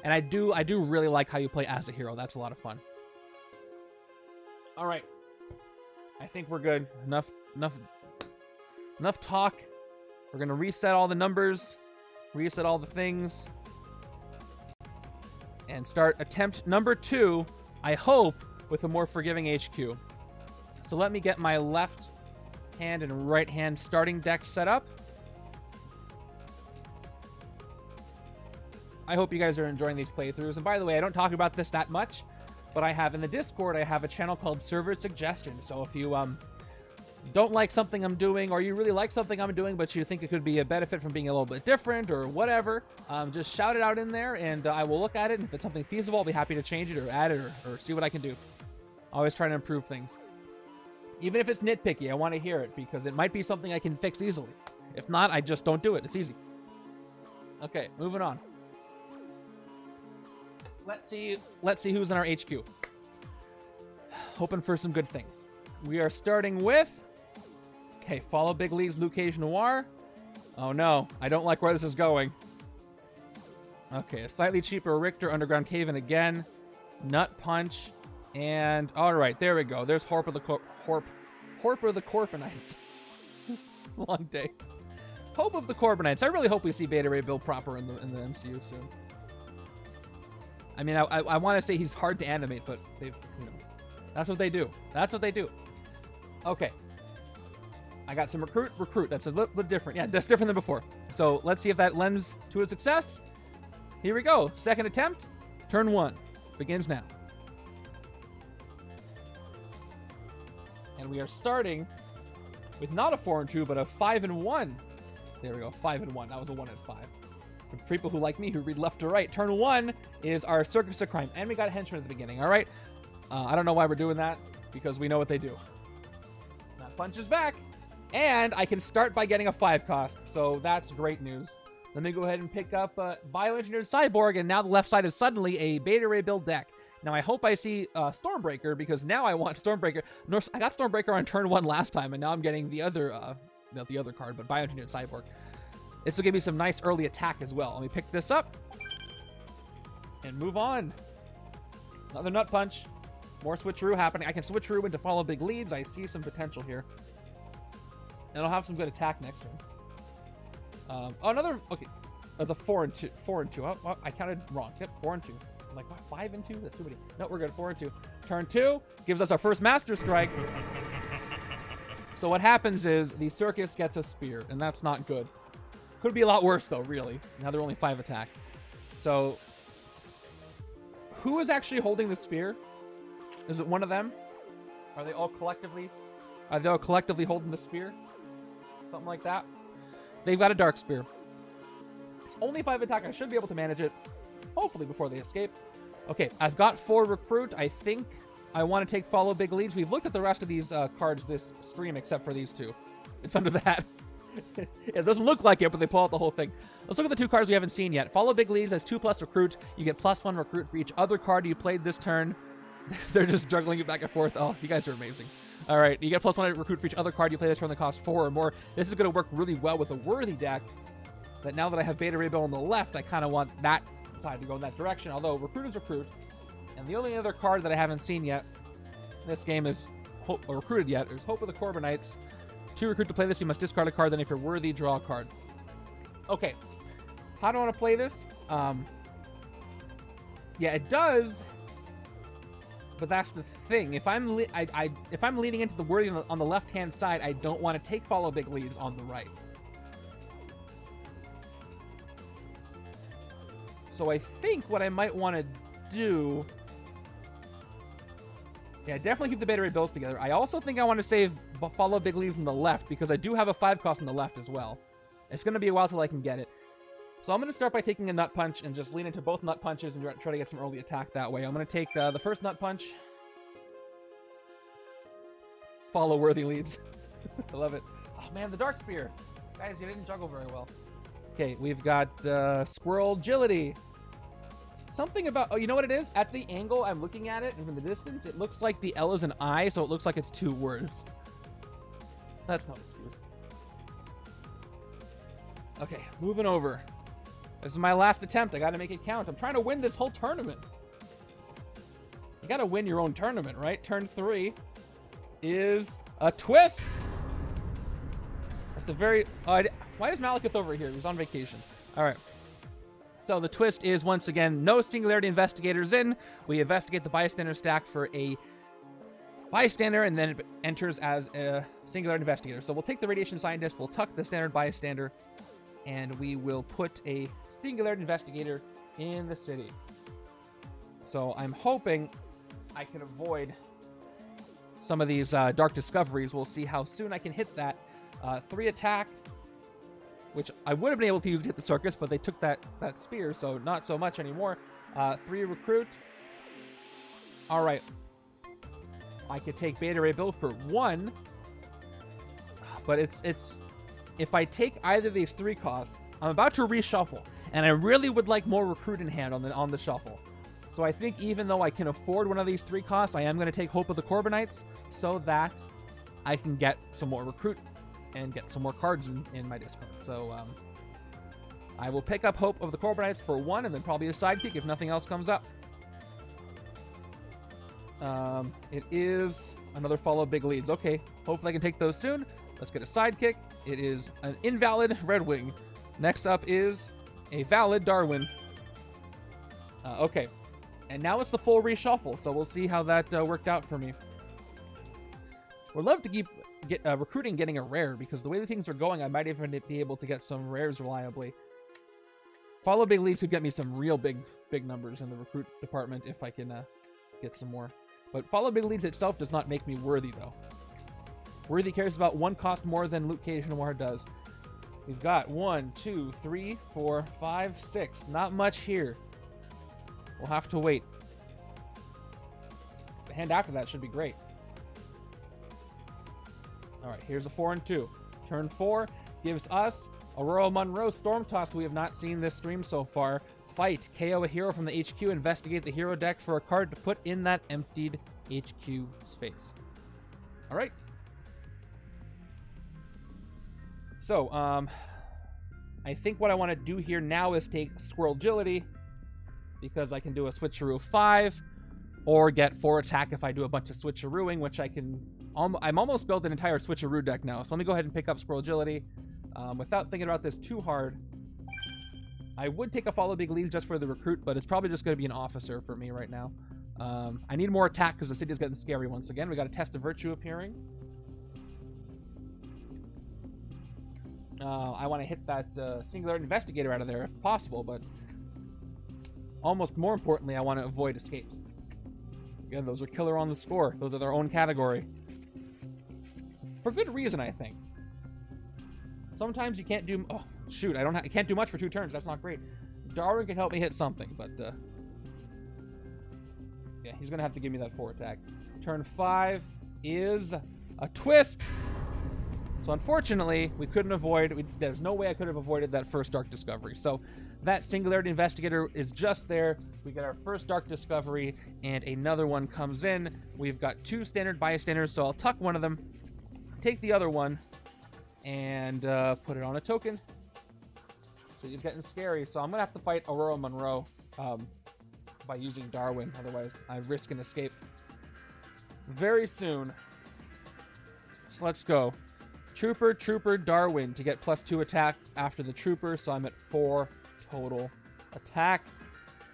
[SPEAKER 1] And I do really like how you play as a hero. That's a lot of fun. All right. I think we're good. Enough talk. We're going to reset all the numbers, reset all the things, and start attempt number 2, I hope, with a more forgiving HQ. So let me get my left hand and right hand starting deck set up. I hope you guys are enjoying these playthroughs. And by the way, I don't talk about this that much, but I have in the Discord, I have a channel called Server Suggestions. So if you don't like something I'm doing, or you really like something I'm doing, but you think it could be a benefit from being a little bit different or whatever, just shout it out in there, and I will look at it. And if it's something feasible, I'll be happy to change it or add it or see what I can do. Always trying to improve things. Even if it's nitpicky, I want to hear it, because it might be something I can fix easily. If not, I just don't do it. It's easy. Okay, moving on. Let's see who's in our HQ. Hoping for some good things. We are starting with... Okay, follow Big League's Luke Cage Noir. Oh no, I don't like where this is going. Okay, a slightly cheaper Rictor Underground Cave-In again. Nut Punch. And, alright, there we go. There's Horp of the Corpinites. Long day. Hope of the Corpinites. I really hope we see Beta Ray Bill proper in the MCU soon. I mean, I want to say he's hard to animate, but they've, that's what they do. That's what they do. Okay. I got some recruit. That's a little different. Yeah, that's different than before. So let's see if that lends to a success. Here we go. Second attempt. Turn 1. Begins now. And we are starting with not a 4 and 2, but a 5 and 1. There we go. 5 and 1. That was a 1 and 5. For people who like me, who read left to right. Turn 1 is our Circus of Crime. And we got a Henchman at the beginning. All right. I don't know why we're doing that, because we know what they do. That punch is back. And I can start by getting a 5 cost. So that's great news. Let me go ahead and pick up Bioengineered Cyborg. And now the left side is suddenly a Beta Ray build deck. Now I hope I see Stormbreaker, because now I want Stormbreaker. I got Stormbreaker on turn 1 last time, and now I'm getting the other, not the other card, but Bioengineered Cyborg. This will give me some nice early attack as well. Let me pick this up and move on. Another Nut Punch. More switcheroo happening. I can switcheroo into follow big leads. I see some potential here. And I'll have some good attack next turn. Another... Okay. That's a 4 and 2. 4 and 2. Oh, I counted wrong. Yep, 4 and 2. I'm like, what, 5 and 2? That's too many. No, we're good. 4 and 2. Turn 2 gives us our first Master Strike. So what happens is the Circus gets a spear, and that's not good. Could be a lot worse, though, really. Now they're only 5 attack. So, who is actually holding the spear? Is it one of them? Are they all collectively holding the spear? Something like that. They've got a Dark Spear. It's only 5 attack. I should be able to manage it. Hopefully before they escape. Okay, I've got 4 recruit. I think I want to take follow big leads. We've looked at the rest of these cards this stream except for these two. It's under that. It doesn't look like it, but they pull out the whole thing. Let's look at the two cards we haven't seen yet. Follow big leads as 2+ recruit. You get +1 recruit for each other card you played this turn. They're just juggling it back and forth. Oh, you guys are amazing. All right, you get +1 recruit for each other card you play this turn that costs 4 or more. This is going to work really well with a worthy deck. That now that I have Beta Ray Bill on the left, I kind of want that side to go in that direction. Although recruit is recruit, and the only other card that I haven't seen yet this game is Hope, or recruited yet. There's Hope of the Corbinites. 2 recruit to play this, you must discard a card. Then if you're worthy, draw a card. Okay, how do I want to play this? Yeah, it does. But that's the thing. If I'm if I'm leaning into the worthy on the left-hand side, I don't want to take follow big leads on the right. So I think what I might want to do... Yeah, definitely keep the Beta Ray Bills together. I also think I want to save follow big leads on the left because I do have a 5 cost on the left as well. It's going to be a while till I can get it. So I'm going to start by taking a Nut Punch and just lean into both Nut Punches and try to get some early attack that way. I'm going to take the first Nut Punch. Follow worthy leads. I love it. Oh man, the Dark Spear. Guys, you didn't juggle very well. Okay, we've got Squirrel Agility. Something about... Oh, you know what it is? At the angle I'm looking at it and from the distance, it looks like the L is an I, so it looks like it's 2 words. That's no excuse. Okay, moving over. This is my last attempt. I gotta make it count. I'm trying to win this whole tournament. You gotta win your own tournament, right? Turn 3 is a twist. At the very... why is Malekith over here? He's on vacation. All right. So the twist is, once again, no Singularity Investigators in. We investigate the Bystander stack for a Bystander, and then it enters as a Singularity Investigator. So we'll take the Radiation Scientist, we'll tuck the Standard Bystander, and we will put a Singularity Investigator in the city. So I'm hoping I can avoid some of these Dark Discoveries. We'll see how soon I can hit that. 3 attack, which I would have been able to use to hit the Circus, but they took that spear, so not so much anymore. 3 recruit. All right. I could take Beta Ray Bill for 1, but it's if I take either of these 3 costs, I'm about to reshuffle, and I really would like more recruit in hand on the shuffle. So I think even though I can afford one of these 3 costs, I am going to take Hope of the Corbinites so that I can get some more recruit and get some more cards in my discard. So I will pick up Hope of the Corbinites for 1 and then probably a sidekick if nothing else comes up. It is another follow big leads. Okay, hopefully I can take those soon. Let's get a sidekick. It is an invalid Red Wing. Next up is a valid Darwin. Okay, and now it's the full reshuffle, so we'll see how that worked out for me. We'd love to keep recruiting getting a rare, because the way the things are going, I might even be able to get some rares reliably. Follow big leads would get me some real big numbers in the recruit department if I can get some more. But follow big leads itself does not make me worthy, though. Worthy cares about 1 cost more than Loot Cage Noir does. We've got 1, 2, 3, 4, 5, 6. Not much here. We'll have to wait. The hand after that should be great. Alright, here's a 4 and 2. Turn 4 gives us Aurora Monroe Storm Toss. We have not seen this stream so far. Fight. KO a hero from the HQ. Investigate the hero deck for a card to put in that emptied HQ space. Alright. So, I think what I want to do here now is take Squirrel Agility, because I can do a switcheroo of 5, or get 4 attack if I do a bunch of switcherooing, which I can... I'm almost built an entire switcheroo deck now, so let me go ahead and pick up Squirrel Agility. Without thinking about this too hard, I would take a follow big lead just for the recruit, but it's probably just going to be an officer for me right now. I need more attack because the city is getting scary once again. We got a Test of Virtue appearing. I want to hit that Singular Investigator out of there if possible, but almost more importantly, I want to avoid escapes. Again, those are killer on the score. Those are their own category. For good reason, I think. Sometimes you can't do... Oh, shoot, I can't do much for 2 turns. That's not great. Darwin can help me hit something, but... Yeah, Yeah, he's going to have to give me that 4 attack. Turn 5 is a twist. So unfortunately, we couldn't avoid... there's no way I could have avoided that first Dark Discovery. So that Singularity Investigator is just there. We get our first Dark Discovery, and another one comes in. We've got 2 standard bystanders, so I'll tuck one of them, take the other one, and put it on a token. So he's getting scary. So I'm going to have to fight Aurora Monroe by using Darwin. Otherwise, I risk an escape very soon. So let's go. Trooper, Darwin to get +2 attack after the Trooper. So I'm at 4 total attack.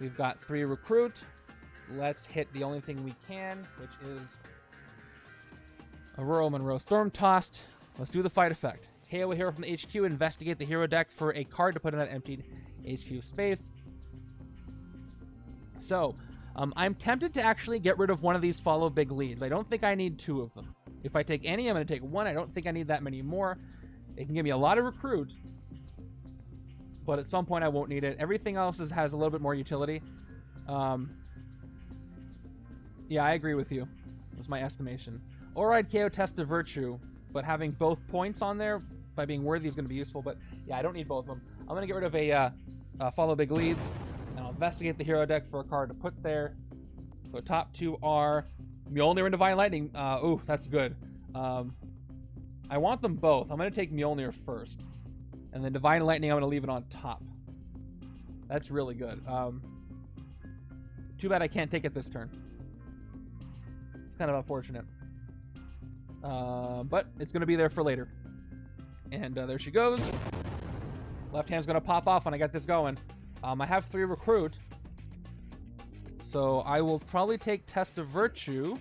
[SPEAKER 1] We've got 3 recruit. Let's hit the only thing we can, which is Aurora Monroe Storm Tossed. Let's do the fight effect. Hail a hero from the HQ. Investigate the hero deck for a card to put in that emptied HQ space. So, I'm tempted to actually get rid of one of these follow big leads. I don't think I need 2 of them. If I take any, I'm going to take 1. I don't think I need that many more. It can give me a lot of recruit, but at some point I won't need it. Everything else has a little bit more utility. Yeah, I agree with you. That's my estimation. Or I'd KO Test of Virtue, but having both points on there by being worthy is going to be useful. But yeah, I don't need both of them. I'm going to get rid of a follow big leads, and I'll investigate the hero deck for a card to put there. So top 2 are Mjolnir and Divine Lightning. Ooh, that's good. I want them both. I'm going to take Mjolnir first. And then Divine Lightning, I'm going to leave it on top. That's really good. Too bad I can't take it this turn. It's kind of unfortunate. But it's going to be there for later. And there she goes. Left hand's going to pop off when I get this going. I have 3 recruit. So I will probably take Test of Virtue,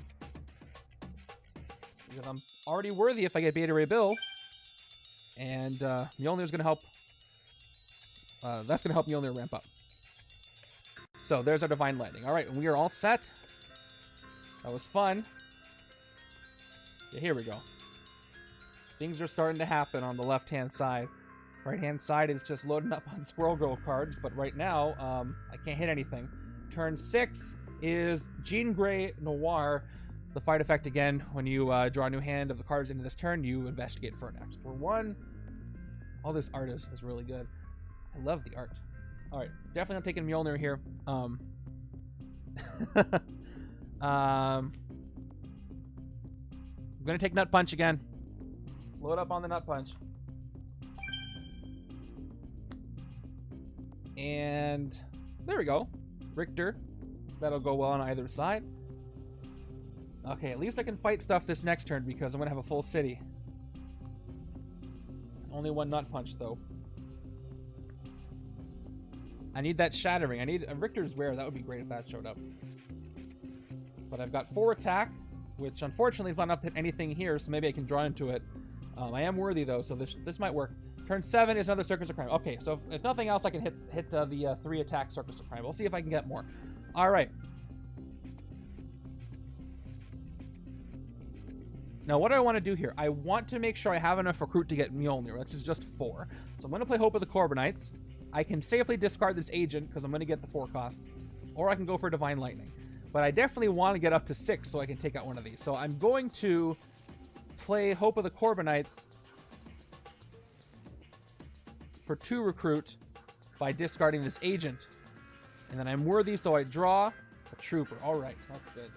[SPEAKER 1] because I'm already worthy if I get Beta Ray Bill. And Mjolnir's going to help. That's going to help Mjolnir ramp up. So there's our Divine Lightning. All right, and we are all set. That was fun. Yeah, here we go. Things are starting to happen on the left-hand side. Right-hand side is just loading up on Squirrel Girl cards, but right now, I can't hit anything. Turn 6 is Jean Grey Noir. The fight effect again, when you draw a new hand of the cards into this turn, you investigate for an extra 1. All this art is really good. I love the art. Alright, definitely not taking Mjolnir here. I'm gonna take Nut Punch again. Let's load up on the Nut Punch. And there we go. Rictor. That'll go well on either side. Okay, at least I can fight stuff this next turn because I'm going to have a full city. Only 1 Nut Punch, though. I need that Shattering. I need a Rictor's Rare. That would be great if that showed up. But I've got 4 attack, which unfortunately is not enough to hit anything here, so maybe I can draw into it. I am worthy, though, so this might work. Turn 7 is another Circus of Crime. Okay, so if nothing else, I can hit the 3 attack Circus of Crime. We'll see if I can get more. All right. Now, what do I want to do here? I want to make sure I have enough recruit to get Mjolnir. That's just 4. So I'm going to play Hope of the Corbinites. I can safely discard this agent because I'm going to get the 4 cost. Or I can go for Divine Lightning. But I definitely want to get up to 6 so I can take out one of these. So I'm going to play Hope of the Corbinites for 2 recruit by discarding this agent. And then I'm worthy, so I draw a Trooper. All right, that's good.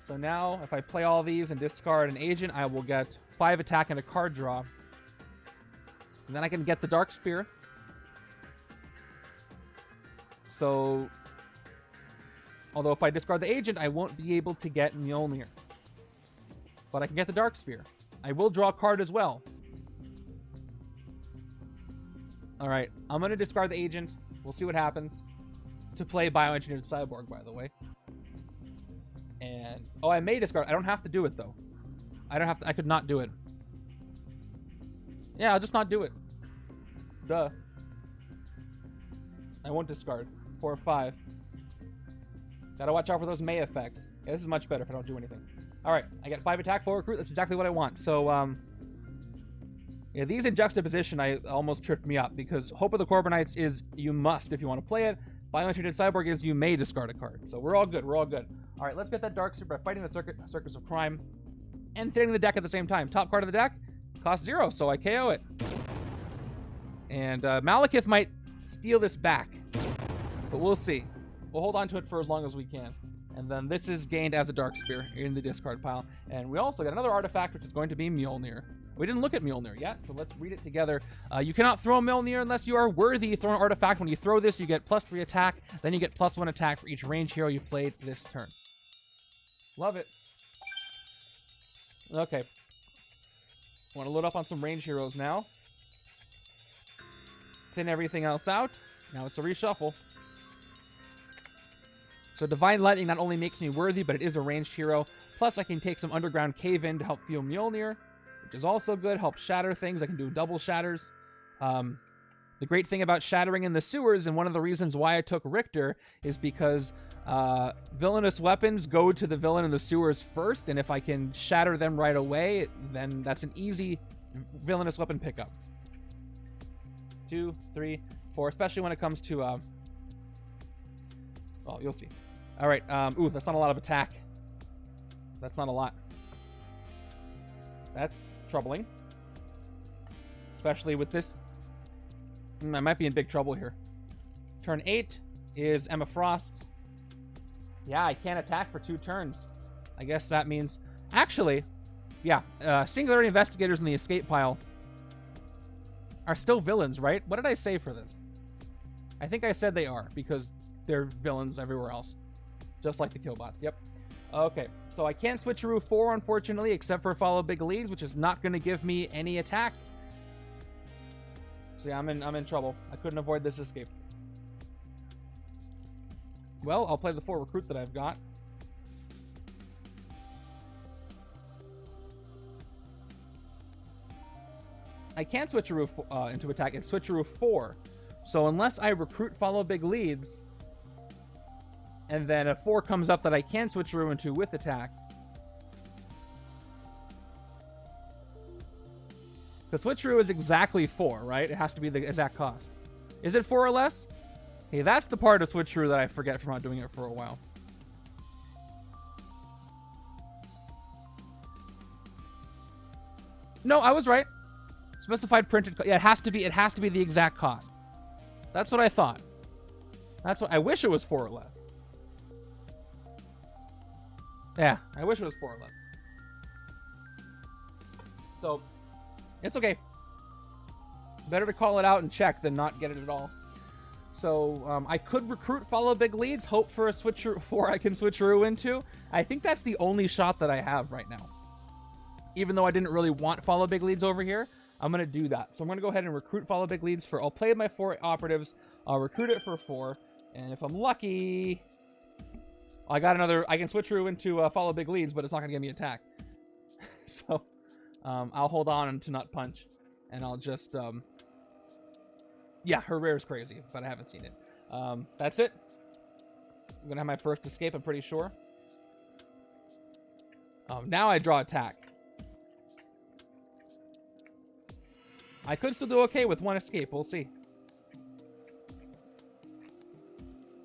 [SPEAKER 1] So now, if I play all these and discard an agent, I will get 5 attack and a card draw. And then I can get the Dark Spear. So, although if I discard the agent, I won't be able to get Mjolnir. But I can get the Dark Spear. I will draw a card as well. Alright, I'm going to discard the agent. We'll see what happens. To play Bioengineered Cyborg, by the way. And, oh, I may discard. I don't have to do it, though. I don't have to. I could not do it. Yeah, I'll just not do it. Duh. I won't discard. 4 or 5. Gotta watch out for those May effects. Yeah, this is much better if I don't do anything. Alright, I get 5 attack, 4 recruit. That's exactly what I want. So, yeah, these in juxtaposition, I almost tripped me up because Hope of the Corbinites is you must if you want to play it. Finally treated cyborg is you may discard a card. So we're all good. We're all good. All right, let's get that Dark Suit by fighting the Circus of Crime and thinning the deck at the same time. Top card of the deck costs 0, so I KO it. And Malekith might steal this back, but we'll see. We'll hold on to it for as long as we can. And then this is gained as a Dark Spear in the discard pile. And we also got another artifact, which is going to be Mjolnir. We didn't look at Mjolnir yet, so let's read it together. You cannot throw Mjolnir unless you are worthy. Throw an artifact. When you throw this, you get +3 attack. Then you get +1 attack for each range hero you played this turn. Love it. Okay. Want to load up on some range heroes now. Thin everything else out. Now it's a reshuffle. So Divine Lightning not only makes me worthy, but it is a ranged hero. Plus, I can take some Underground Cave in to help fuel Mjolnir, which is also good. Help shatter things. I can do double shatters. The great thing about shattering in the sewers, and one of the reasons why I took Rictor, is because villainous weapons go to the villain in the sewers first, and if I can shatter them right away, then that's an easy villainous weapon pickup. 2, 3, 4, especially when it comes to... well, you'll see. All right. Ooh, that's not a lot of attack. That's not a lot. That's troubling. Especially with this. I might be in big trouble here. Turn 8 is Emma Frost. Yeah, I can't attack for 2 turns. I guess that means... Actually, yeah. Singularity Investigators in the escape pile are still villains, right? What did I say for this? I think I said they are, because they're villains everywhere else. Just like the Killbots. Yep. Okay, so I can't switcheroo 4, unfortunately, except for follow big leads, which is not going to give me any attack. So yeah, I'm in trouble. I couldn't avoid this escape. Well, I'll play the 4 recruit that I've got. I can't switcheroo into attack. It's switcheroo 4. So unless I recruit follow big leads, and then a 4 comes up that I can switcheroo into with attack. The switcheroo is exactly 4, right? It has to be the exact cost. Is it 4 or less? Hey, that's the part of switcheroo that I forget from not doing it for a while. No, I was right. Specified printed. Yeah, it has to be the exact cost. That's what I thought. That's what I wish it was 4 or less. Yeah, I wish it was 4 or less. So, it's okay. Better to call it out and check than not get it at all. So, I could recruit follow big leads, hope for a switcher 4 I can switcheroo into. I think that's the only shot that I have right now. Even though I didn't really want follow big leads over here, I'm going to do that. So I'm going to go ahead and recruit follow big leads for... I'll play my 4 operatives. I'll recruit it for 4. And if I'm lucky... I got another... I can switcheroo into follow big leads, but it's not going to give me attack. So I'll hold on to Nut Punch. And I'll just... yeah, her rare is crazy, but I haven't seen it. That's it. I'm going to have my first escape, I'm pretty sure. Now I draw attack. I could still do okay with 1 escape. We'll see.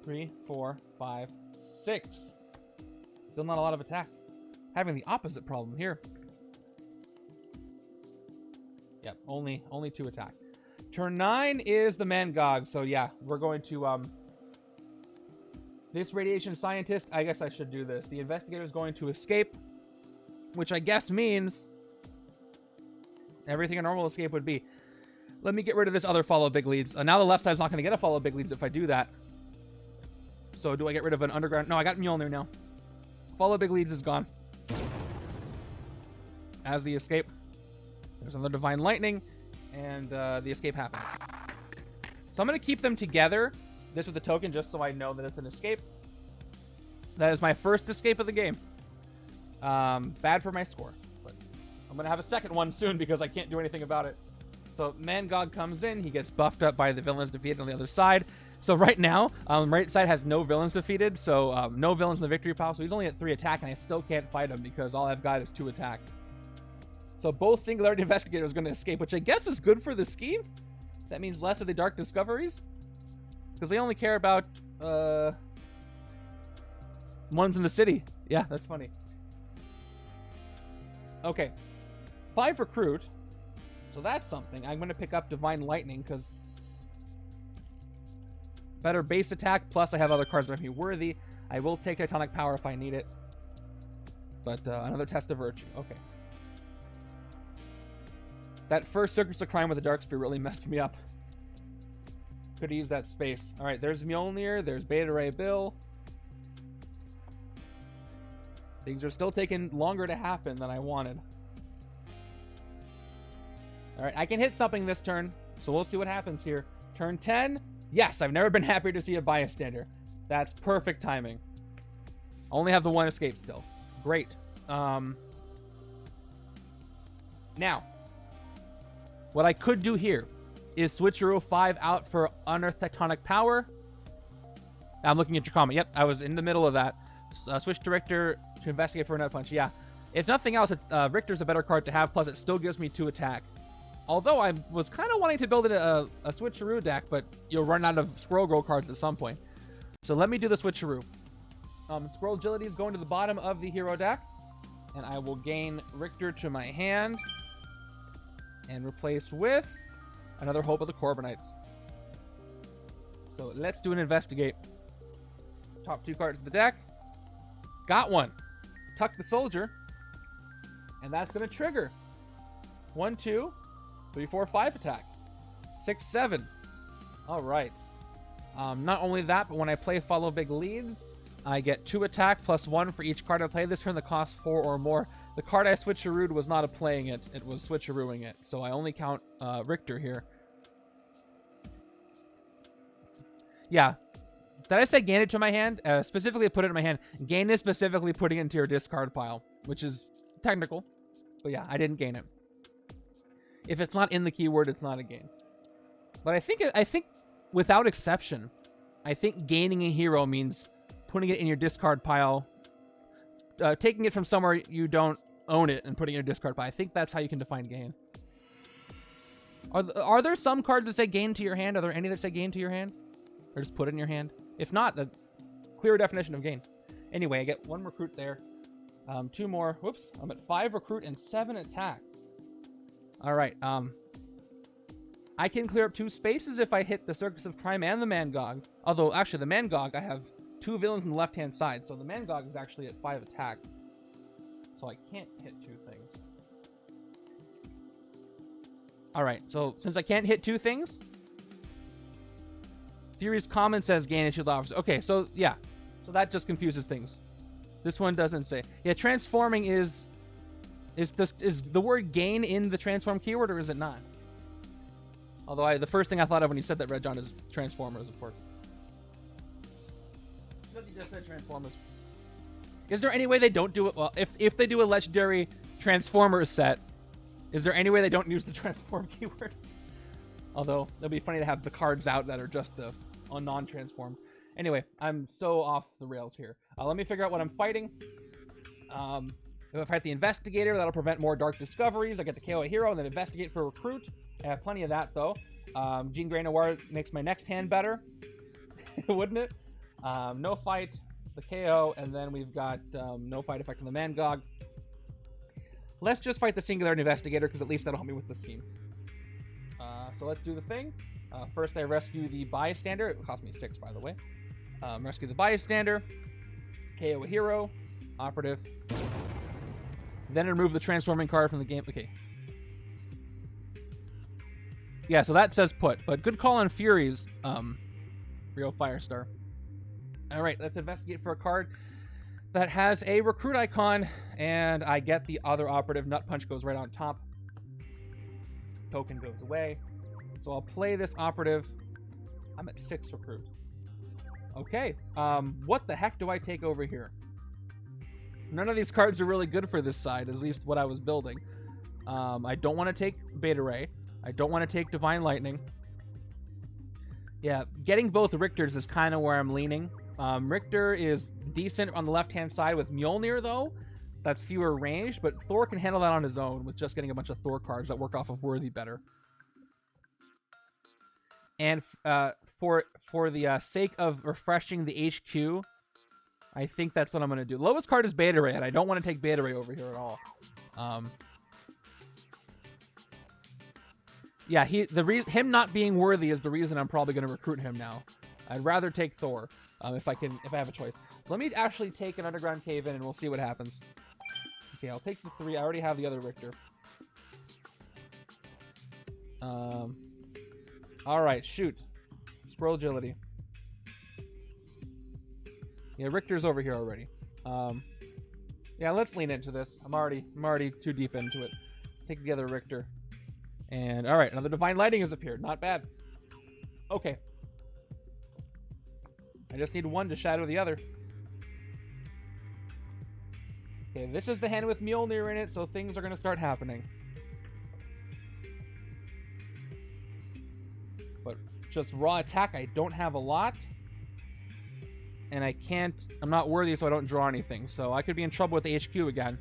[SPEAKER 1] 3, 4, 5, 6. Still not a lot of attack. Having the opposite problem here. Yep, only 2 attack. Turn 9 is the Mangog. So yeah, we're going to... this radiation scientist, I guess I should do this. The investigator is going to escape, which I guess means... everything a normal escape would be. Let me get rid of this other follow big leads. Now the left side's not going to get a follow big leads if I do that. So do I get rid of an underground? No, I got Mjolnir now. Follow big leads is gone. As the escape. There's another Divine Lightning. And the escape happens. So I'm going to keep them together. This with the token just so I know that it's an escape. That is my first escape of the game. Bad for my score. I'm going to have a second one soon because I can't do anything about it. So Mangog comes in. He gets buffed up by the villains defeated on the other side. So right now, right side has no villains defeated. So no villains in the victory pile. So he's only at 3 attack and I still can't fight him because all I've got is 2 attack. So both Singularity Investigators are going to escape, which I guess is good for the scheme. That means less of the Dark Discoveries. Because they only care about One's in the city. Yeah, that's funny. Okay. 5 recruit. So that's something. I'm going to pick up Divine Lightning because better base attack, plus I have other cards that make me worthy. I will take Titanic Power if I need it. But another Test of Virtue. Okay. That first Circus of Crime with the Dark Spear really messed me up. Could have used that space. Alright, there's Mjolnir. There's Beta Ray Bill. Things are still taking longer to happen than I wanted. Alright, I can hit something this turn, so we'll see what happens here. Turn 10. Yes, I've never been happier to see a bystander. That's perfect timing. Only have the 1 escape still. Great. Now, what I could do here is switcheroo 5 out for Unearth Tectonic Power. I'm looking at your comment. Yep, I was in the middle of that. Switch to Rictor to investigate for a Nut Punch. Yeah. If nothing else, Rictor's a better card to have, plus it still gives me 2 attack. Although I was kind of wanting to build a switcheroo deck, but you'll run out of Squirrel Girl cards at some point. So let me do the switcheroo. Squirrel Agility is going to the bottom of the hero deck, and I will gain Rictor to my hand and replace with another Hope of the Corbinites. So let's do an investigate. Top 2 cards of the deck. Got one. Tuck the Soldier, and that's going to trigger 1, 2, 3, 4, 5 attack. 6, 7. All right. Not only that, but when I play Follow Big Leads, I get 2 attack plus 1 for each card I play this turn that costs 4 or more. The card I switcherooed was not a playing it. It was switcherooing it. So I only count Rictor here. Yeah. Did I say gain it to my hand? Specifically put it in my hand. Gain is specifically putting it into your discard pile, which is technical. But yeah, I didn't gain it. If it's not in the keyword, it's not a gain. But I think without exception, I think gaining a hero means putting it in your discard pile, taking it from somewhere you don't own it and putting it in your discard pile. I think that's how you can define gain. Are there some cards that say gain to your hand? Are there any that say gain to your hand? Or just put it in your hand? If not, the clear definition of gain. Anyway, I get 1 recruit there. 2 more. Whoops. I'm at 5 recruit and 7 attack. All right. I can clear up 2 spaces if I hit the Circus of Crime and the Mangog. Although, actually, the Mangog, I have 2 villains on the left-hand side. So the Mangog is actually at 5 attack. So I can't hit 2 things. All right. So since I can't hit 2 things, Fury's comment says gain and shield offers. Okay, so yeah. So that just confuses things. This one doesn't say. Yeah, transforming is the word gain in the transform keyword, or is it not? Although the first thing I thought of when you said that, Red John, is transformers, of course. Because you just said transformers. Is there any way they don't do it? Well, if they do a legendary transformers set, is there any way they don't use the transform keyword? Although it'd be funny to have the cards out that are just the non-transformed. Anyway, I'm so off the rails here. Let me figure out what I'm fighting. If I fight the Investigator, that'll prevent more Dark Discoveries. I get to KO a hero and then Investigate for Recruit. I have plenty of that, though. Jean Grey Noir makes my next hand better. Wouldn't it? No fight, the KO, and then we've got no fight effect on the Mangog. Let's just fight the Singularity Investigator, because at least that'll help me with the scheme. So let's do the thing. First, I rescue the Bystander. It cost me 6, by the way. Rescue the Bystander. KO a hero. Operative. Then remove the transforming card from the game. Okay. Yeah, so that says put. But good call on Furies, Rio Firestar. Alright, let's investigate for a card that has a recruit icon, and I get the other operative. Nut Punch goes right on top. Token goes away. So I'll play this operative. I'm at 6 recruit. Okay. What the heck do I take over here? None of these cards are really good for this side, at least what I was building. I don't want to take Beta Ray. I don't want to take Divine Lightning. Yeah, getting both Rictors is kind of where I'm leaning. Rictor is decent on the left-hand side with Mjolnir, though. That's fewer range, but Thor can handle that on his own with just getting a bunch of Thor cards that work off of Worthy better. And for the sake of refreshing the HQ, I think that's what I'm gonna do. Lowest card is Beta Ray, and I don't want to take Beta Ray over here at all. Yeah, him not being worthy is the reason I'm probably gonna recruit him now. I'd rather take Thor if I have a choice. Let me actually take an Underground Cave in, and we'll see what happens. Okay, I'll take the 3. I already have the other Rictor. All right, shoot. Squirrel agility. Yeah, Rictor's over here already. Yeah, let's lean into this. I'm already too deep into it. Take the other Rictor. And all right, another Divine Lighting has appeared. Not bad. Okay. I just need one to shadow the other. Okay, this is the hand with Mjolnir in it, so things are going to start happening. But just raw attack, I don't have a lot. And I'm not worthy, so I don't draw anything. So I could be in trouble with the HQ again.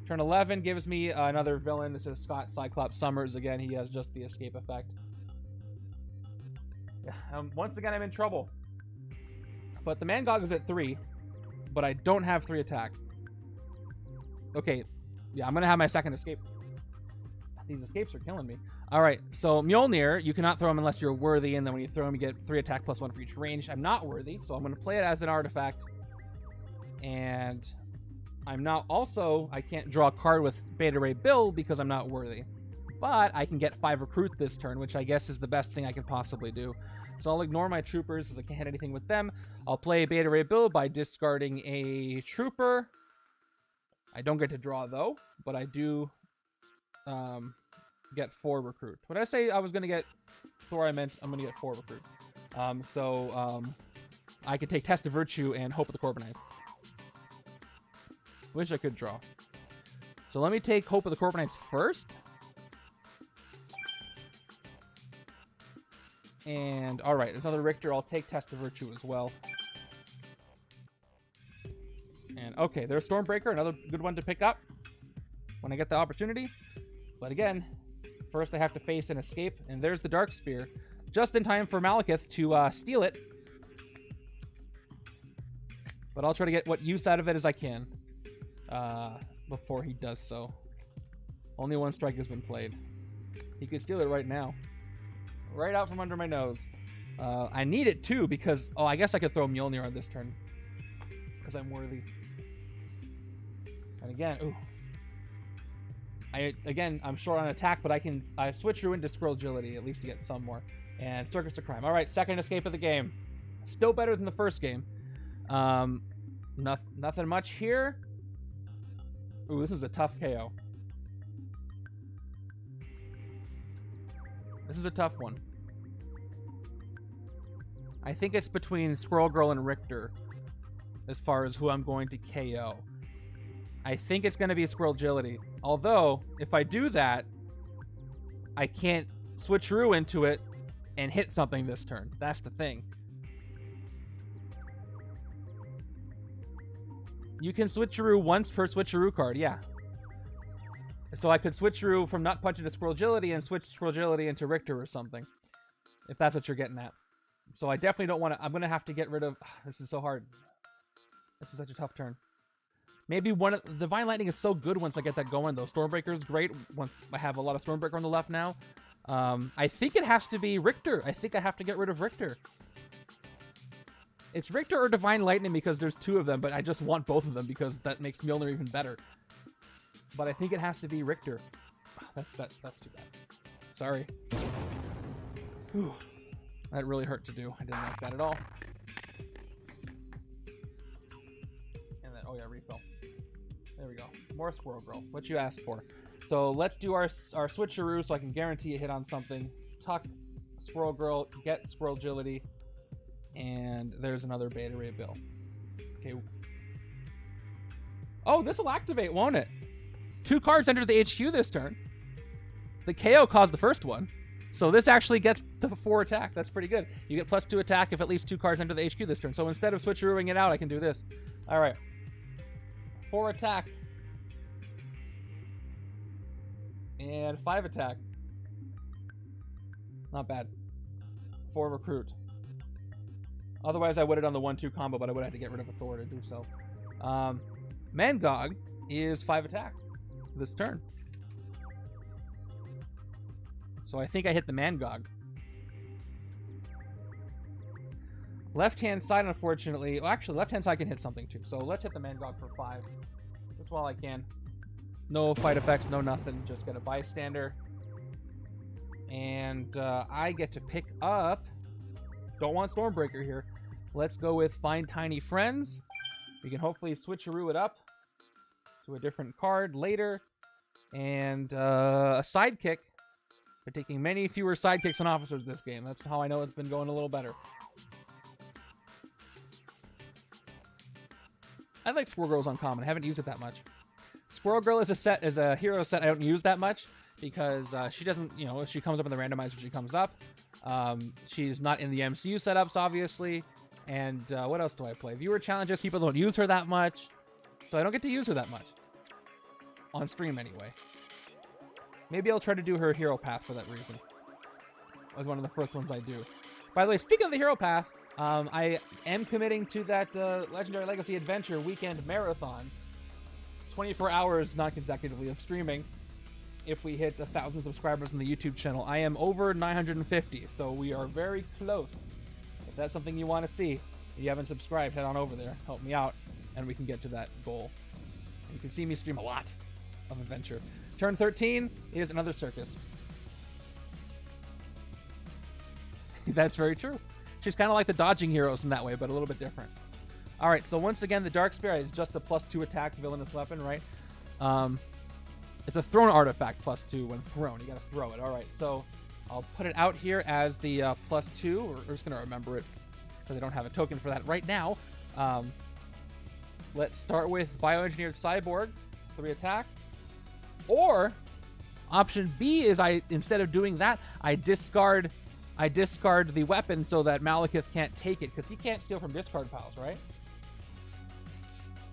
[SPEAKER 1] Turn 11 gives me another villain. This is Scott Cyclops Summers. Again, he has just the escape effect. Yeah, once again, I'm in trouble. But the Mangog is at 3. But I don't have 3 attack. Okay. Yeah, I'm going to have my second escape. These escapes are killing me. All right, so Mjolnir, you cannot throw him unless you're worthy, and then when you throw him, you get 3 attack plus 1 for each range. I'm not worthy, so I'm going to play it as an artifact. And I can't draw a card with Beta Ray Bill because I'm not worthy. But I can get 5 recruit this turn, which I guess is the best thing I can possibly do. So I'll ignore my troopers because I can't hit anything with them. I'll play Beta Ray Bill by discarding a trooper. I don't get to draw, though, but I do get 4 recruit. When I say I was going to get Thor, I meant I'm going to get 4 recruit. I could take Test of Virtue and Hope of the Corbinites. Which I could draw. So let me take Hope of the Corbinites first. And, alright, there's another Rictor. I'll take Test of Virtue as well. And, okay, there's Stormbreaker, another good one to pick up when I get the opportunity. But again, first I have to face an escape, and there's the Dark Spear. Just in time for Malekith to steal it. But I'll try to get what use out of it as I can before he does so. Only one strike has been played. He could steal it right now. Right out from under my nose. I need it too because... Oh, I guess I could throw Mjolnir on this turn. Because I'm worthy. And again... Ooh. I'm short on attack, but I switch you into Squirrel Agility, at least to get some more. And Circus of Crime. Alright, second escape of the game. Still better than the first game. Nothing much here. Ooh, this is a tough KO. This is a tough one. I think it's between Squirrel Girl and Rictor as far as who I'm going to KO. I think it's going to be Squirrel Agility. Although, if I do that, I can't switcheroo into it and hit something this turn. That's the thing. You can switcheroo once per switcheroo card, yeah. So I could switcheroo from Nut Punch into Squirrel Agility and switch Squirrel Agility into Rictor or something. If that's what you're getting at. So I definitely don't want to... I'm going to have to get rid of... This is so hard. This is such a tough turn. Maybe Divine Lightning is so good once I get that going, though. Stormbreaker is great once I have a lot of Stormbreaker on the left now. I think it has to be Rictor. I think I have to get rid of Rictor. It's Rictor or Divine Lightning because there's 2 of them, but I just want both of them because that makes Mjolnir even better. But I think it has to be Rictor. That's too bad. Sorry. Whew. That really hurt to do. I didn't like that at all. And then, oh yeah, refill. There we go. More Squirrel Girl. What you asked for. So let's do our switcheroo so I can guarantee a hit on something. Tuck Squirrel Girl, get Squirrel Agility, and there's another Beta Ray Bill. Okay. Oh, this will activate, won't it? 2 cards enter the HQ this turn. The KO caused the first one. So this actually gets to 4 attack. That's pretty good. You get +2 attack if at least 2 cards enter the HQ this turn. So instead of switcherooing it out, I can do this. All right. 4 attack. And 5 attack. Not bad. for recruit. Otherwise, I would have done the 1-2 combo, but I would have had to get rid of a Thor to do so. Mangog is 5 attack this turn. So I think I hit the Mangog. Left-hand side, unfortunately... Well, actually, left-hand side can hit something, too. So let's hit the Mangog for 5. Just while I can. No fight effects, no nothing. Just get a bystander. And I get to pick up... Don't want Stormbreaker here. Let's go with Find Tiny Friends. We can hopefully switcheroo it up to a different card later. And a sidekick. We're taking many fewer sidekicks and officers this game. That's how I know it's been going a little better. I like Squirrel Girl's uncommon. I haven't used it that much. Squirrel Girl is a hero set I don't use that much because she doesn't, you know, she comes up in the randomizer, she comes up. She's not in the MCU setups, obviously. And what else do I play? Viewer challenges, people don't use her that much. So I don't get to use her that much. On stream, anyway. Maybe I'll try to do her hero path for that reason. That was one of the first ones I do. By the way, speaking of the hero path, I am committing to that Legendary Legacy Adventure weekend marathon. 24 hours, not consecutively, of streaming. If we hit 1,000 subscribers on the YouTube channel. I am over 950, so we are very close. If that's something you want to see, if you haven't subscribed, head on over there. Help me out, and we can get to that goal. And you can see me stream a lot of Adventure. Turn 13 is another Circus. That's very true. She's kind of like the dodging heroes in that way, but a little bit different. All right, so once again, the Dark Spear is just a +2 attack villainous weapon, right? It's a thrown artifact +2 when thrown. You got to throw it. All right, so I'll put it out here as the +2. We're just going to remember it because I don't have a token for that right now. Let's start with Bioengineered Cyborg, 3 attack. Or option B is instead of doing that, I discard the weapon so that Malekith can't take it because he can't steal from discard piles, right?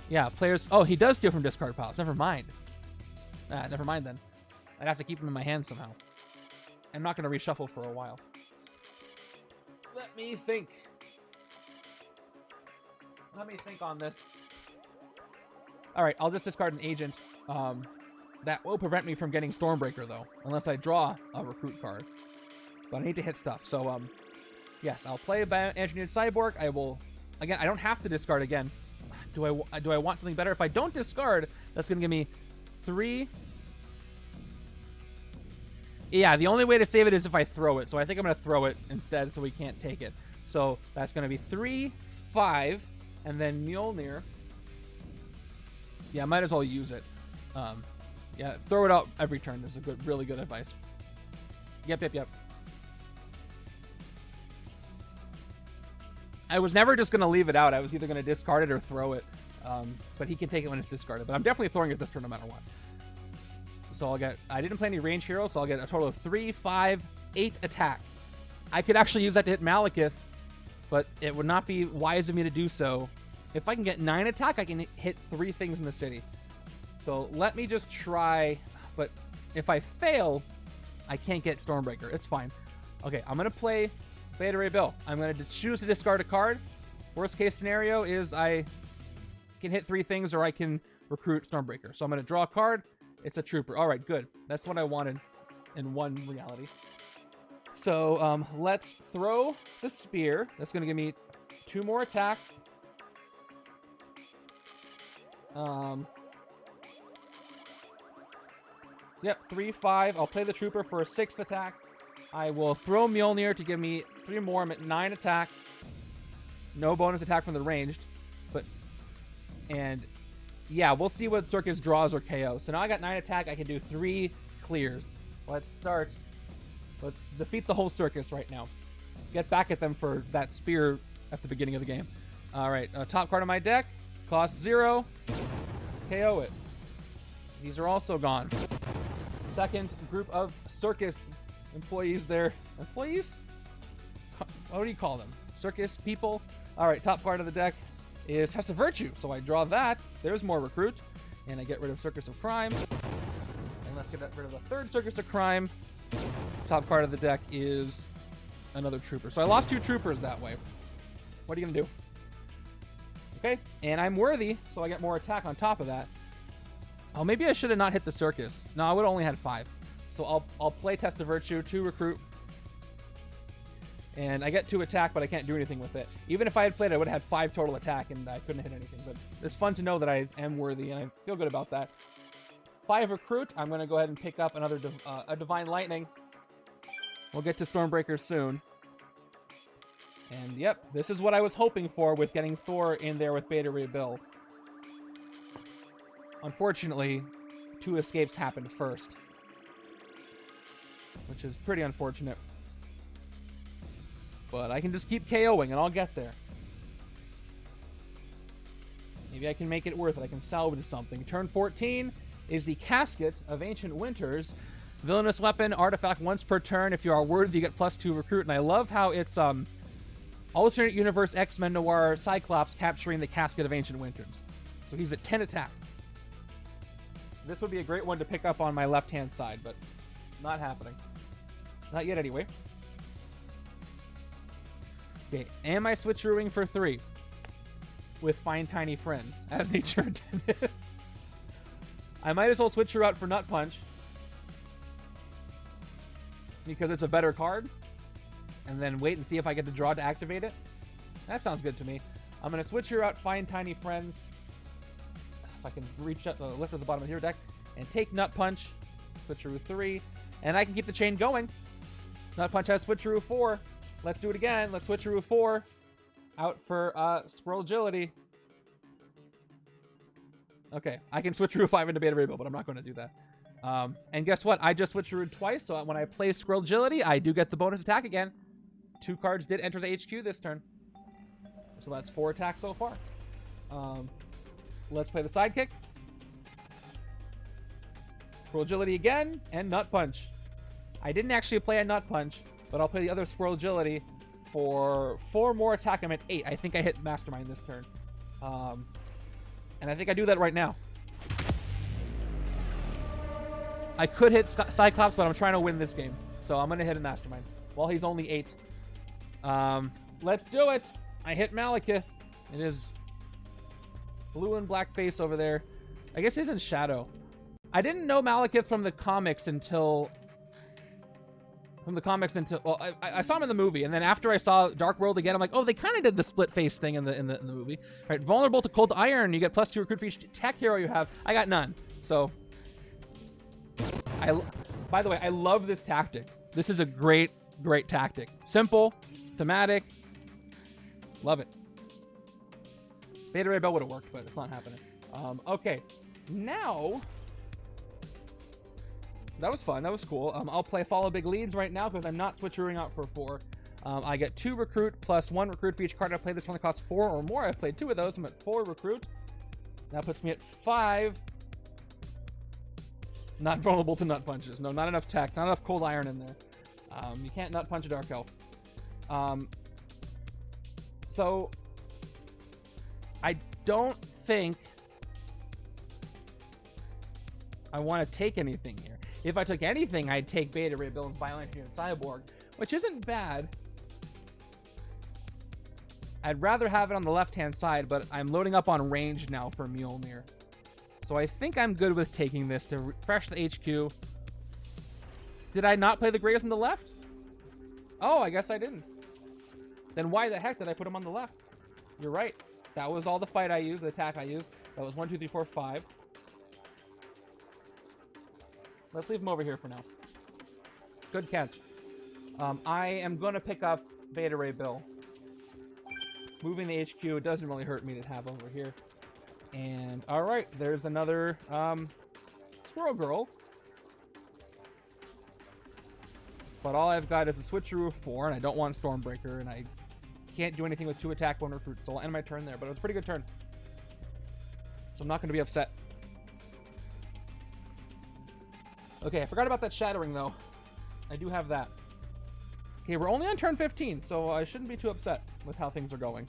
[SPEAKER 1] Yeah, players... Oh, he does steal from discard piles. Never mind. Never mind then. I'd have to keep him in my hand somehow. I'm not going to reshuffle for a while. Let me think. Let me think on this. Alright, I'll just discard an agent. That will prevent me from getting Stormbreaker, though. Unless I draw a recruit card. But I need to hit stuff. So, yes, I'll play Engineered Cyborg. I will... Again, I don't have to discard again. Do I want something better? If I don't discard, that's going to give me 3... Yeah, the only way to save it is if I throw it. So I think I'm going to throw it instead so we can't take it. So that's going to be 3, 5, and then Mjolnir. Yeah, I might as well use it. Yeah, throw it out every turn. There's a really good advice. Yep. I was never just going to leave it out. I was either going to discard it or throw it. But he can take it when it's discarded. But I'm definitely throwing it this turn no matter what. So I'll get... I didn't play any range heroes, so I'll get a total of 3, 5, 8 attack. I could actually use that to hit Malekith, but it would not be wise of me to do so. If I can get 9 attack, I can hit 3 things in the city. So let me just try... But if I fail, I can't get Stormbreaker. It's fine. Okay, I'm going to play Beta Ray Bill. I'm going to choose to discard a card. Worst case scenario is I can hit 3 things or I can recruit Stormbreaker. So I'm going to draw a card. It's a trooper. All right, good. That's what I wanted in one reality. So let's throw the spear. That's going to give me 2 more attack. Yep, 3, 5. I'll play the trooper for a 6th attack. I will throw Mjolnir to give me 3 more. I'm at 9 attack. No bonus attack from the ranged. And yeah, we'll see what Circus draws or KO. So now I got 9 attack. I can do 3 clears. Let's start. Let's defeat the whole Circus right now. Get back at them for that spear at the beginning of the game. All right, top card of my deck. Cost 0. KO it. These are also gone. Second group of Circus employees there. Employees? What do you call them? Circus people? All right, top card of the deck is Test of Virtue. So I draw that. There's more recruit. And I get rid of Circus of Crime. And let's get rid of the third Circus of Crime. Top card of the deck is another trooper. So I lost 2 troopers that way. What are you gonna do? Okay, and I'm worthy, so I get more attack on top of that. Oh, maybe I should have not hit the Circus. No, I would have only had 5. So I'll play Test of Virtue, 2 recruit. And I get 2 attack, but I can't do anything with it. Even if I had played it, I would have had 5 total attack, and I couldn't hit anything. But it's fun to know that I am worthy, and I feel good about that. 5 recruit. I'm going to go ahead and pick up another a Divine Lightning. We'll get to Stormbreaker soon. And yep, this is what I was hoping for with getting Thor in there with Beta Ray Bill. Unfortunately, 2 escapes happened first, which is pretty unfortunate. But I can just keep KOing and I'll get there. Maybe I can make it worth it. I can salvage something. Turn 14 is the Casket of Ancient Winters. Villainous weapon, artifact once per turn. If you are worthy, you get +2 recruit. And I love how it's alternate universe X-Men Noir Cyclops capturing the Casket of Ancient Winters. So he's at 10 attack. This would be a great one to pick up on my left-hand side, but not happening. Not yet, anyway. Okay, am I switcherooing for 3? With Find Tiny Friends, as nature intended. I might as well switcher out for Nut Punch. Because it's a better card. And then wait and see if I get to draw to activate it. That sounds good to me. I'm going to switcher out Find Tiny Friends. If I can reach up, lift at the bottom of your deck. And take Nut Punch. Switcheroo 3. And I can keep the chain going. Nut Punch has switcheroo 4. Let's do it again. Let's switcheroo 4. Out for Squirrel Agility. Okay, I can switcheroo 5 into Beta Ray Bill, but I'm not going to do that. And guess what? I just switcherooed twice, so when I play Squirrel Agility, I do get the bonus attack again. 2 cards did enter the HQ this turn. So that's 4 attacks so far. Let's play the Sidekick. Squirrel Agility again, and Nut Punch. I didn't actually play a Nut Punch, but I'll play the other Squirrel Agility for 4 more attack. I'm at 8. I think I hit Mastermind this turn. And I think I do that right now. I could hit Cyclops, but I'm trying to win this game. So I'm going to hit a Mastermind. While he's only 8. Let's do it! I hit Malekith. It is blue and black face over there. I guess he's in shadow. I didn't know Malekith from the comics until... well, I saw him in the movie, and then after I saw Dark World again, I'm like, oh, they kind of did the split face thing in the movie. All right, vulnerable to cold iron. You get +2 recruit for each attack hero you have. I got none. So, by the way, I love this tactic. This is a great tactic. Simple, thematic. Love it. Beta Ray Bill would have worked, but it's not happening. Okay, now. That was fun. That was cool. I'll play Follow Big Leads right now because I'm not switcherooing out for 4. I get 2 recruit plus 1 recruit for each card I play. This one costs 4 or more. I've played 2 of those. I'm at 4 recruit. That puts me at 5. Not vulnerable to Nut Punches. No, not enough tech. Not enough cold iron in there. You can't Nut Punch a Dark Elf. So, I don't think I want to take anything here. If I took anything, I'd take Beta Ray Bill's Violent and Cyborg, which isn't bad. I'd rather have it on the left-hand side, but I'm loading up on range now for Mjolnir. So I think I'm good with taking this to refresh the HQ. Did I not play the Graves on the left? Oh, I guess I didn't. Then why the heck did I put him on the left? You're right. That was all the fight I used, the attack I used. That was 1, 2, 3, 4, 5. Let's leave him over here for now. Good catch. I am going to pick up Beta Ray Bill. Moving the HQ, it doesn't really hurt me to have over here. And, alright, there's another Squirrel Girl. But all I've got is a switcheroo of 4, and I don't want Stormbreaker, and I can't do anything with 2 attack, 1 recruit, so I'll end my turn there. But it was a pretty good turn. So I'm not going to be upset. Okay, I forgot about that shattering, though. I do have that. Okay, we're only on turn 15, so I shouldn't be too upset with how things are going.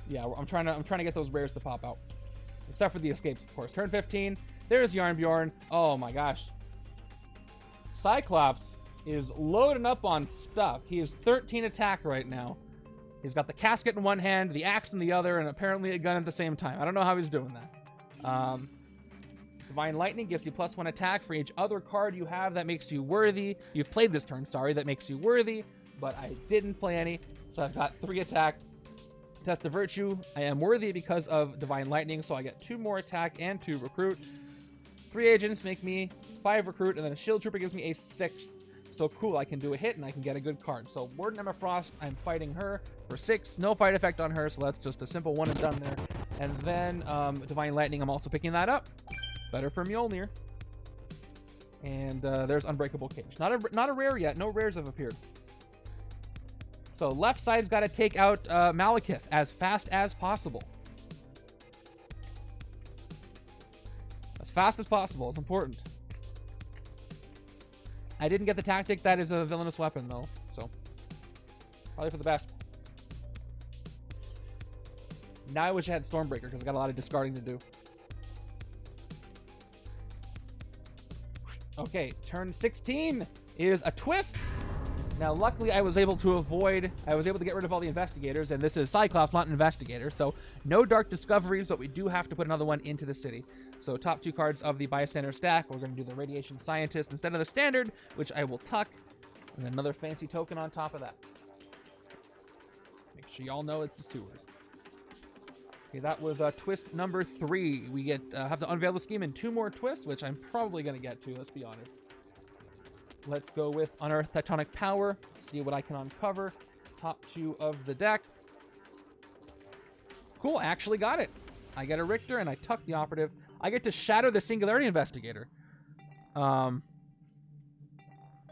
[SPEAKER 1] Yeah, I'm trying to get those rares to pop out. Except for the escapes, of course. Turn 15. There's Yarnbjorn. Oh my gosh. Cyclops is loading up on stuff. He is 13 attack right now. He's got the casket in one hand, the axe in the other, and apparently a gun at the same time. I don't know how he's doing that. Divine Lightning gives you +1 attack for each other card you have that makes you worthy. You've played this turn, sorry, that makes you worthy, but I didn't play any, so I've got 3 attack. Test of Virtue, I am worthy because of Divine Lightning, so I get 2 more attack and 2 recruit. 3 agents make me 5 recruit, and then a Shield Trooper gives me a 6th. So cool, I can do a hit and I can get a good card. So Warden Emma Frost, I'm fighting her for 6. No fight effect on her, so that's just a simple one and done there. And then Divine Lightning, I'm also picking that up. Better for Mjolnir. And there's Unbreakable Cage. Not a rare yet. No rares have appeared. So left side's got to take out Malekith as fast as possible. As fast as possible. It's important. I didn't get the tactic. That is a villainous weapon, though. So, probably for the best. Now I wish I had Stormbreaker, because I got a lot of discarding to do. Okay, turn 16 is a twist. Now, luckily, I was able to get rid of all the investigators, and this is Cyclops, not an investigator, so no dark discoveries, but we do have to put another one into the city. So top 2 cards of the bystander stack, we're going to do the Radiation Scientist instead of the standard, which I will tuck, and another fancy token on top of that. Make sure y'all know it's the sewers. Okay, that was twist number 3. We have to unveil the scheme in 2 more twists, which I'm probably going to get to, let's be honest. Let's go with Unearth Tectonic Power, see what I can uncover. Top 2 of the deck. Cool, I actually got it. I get a Rictor, and I tuck the operative. I get to shatter the Singularity Investigator.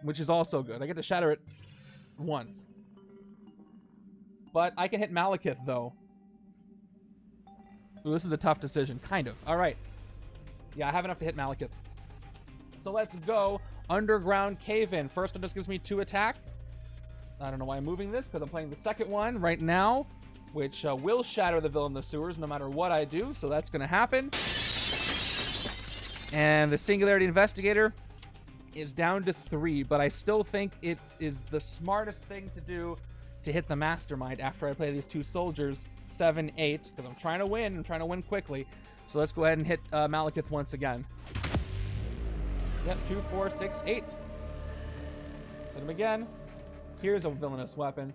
[SPEAKER 1] Which is also good. I get to shatter it once. But I can hit Malekith, though. Ooh, this is a tough decision. Kind of. All right. Yeah, I have enough to hit Malekith. So let's go. Underground Cave-In. First one just gives me 2 attack. I don't know why I'm moving this, because I'm playing the second one right now, which will shatter the Villain in the Sewers no matter what I do, so that's going to happen. And the Singularity Investigator is down to 3, but I still think it is the smartest thing to do to hit the Mastermind after I play these 2 soldiers, 7, 8, because I'm trying to win. I'm trying to win quickly. So let's go ahead and hit Malekith once again. Yep, 2, 4, 6, 8. Hit him again. Here's a villainous weapon.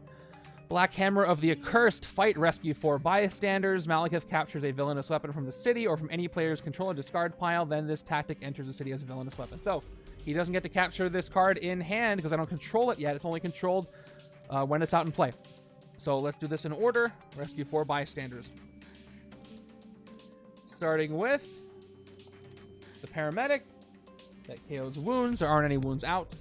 [SPEAKER 1] Black Hammer of the Accursed. Fight rescue 4 bystanders. Malekith captures a villainous weapon from the city or from any player's control or discard pile. Then this tactic enters the city as a villainous weapon. So he doesn't get to capture this card in hand because I don't control it yet. It's only controlled when it's out in play. So let's do this in order. Rescue 4 bystanders. Starting with the Paramedic. That KOs wounds. There aren't any wounds out.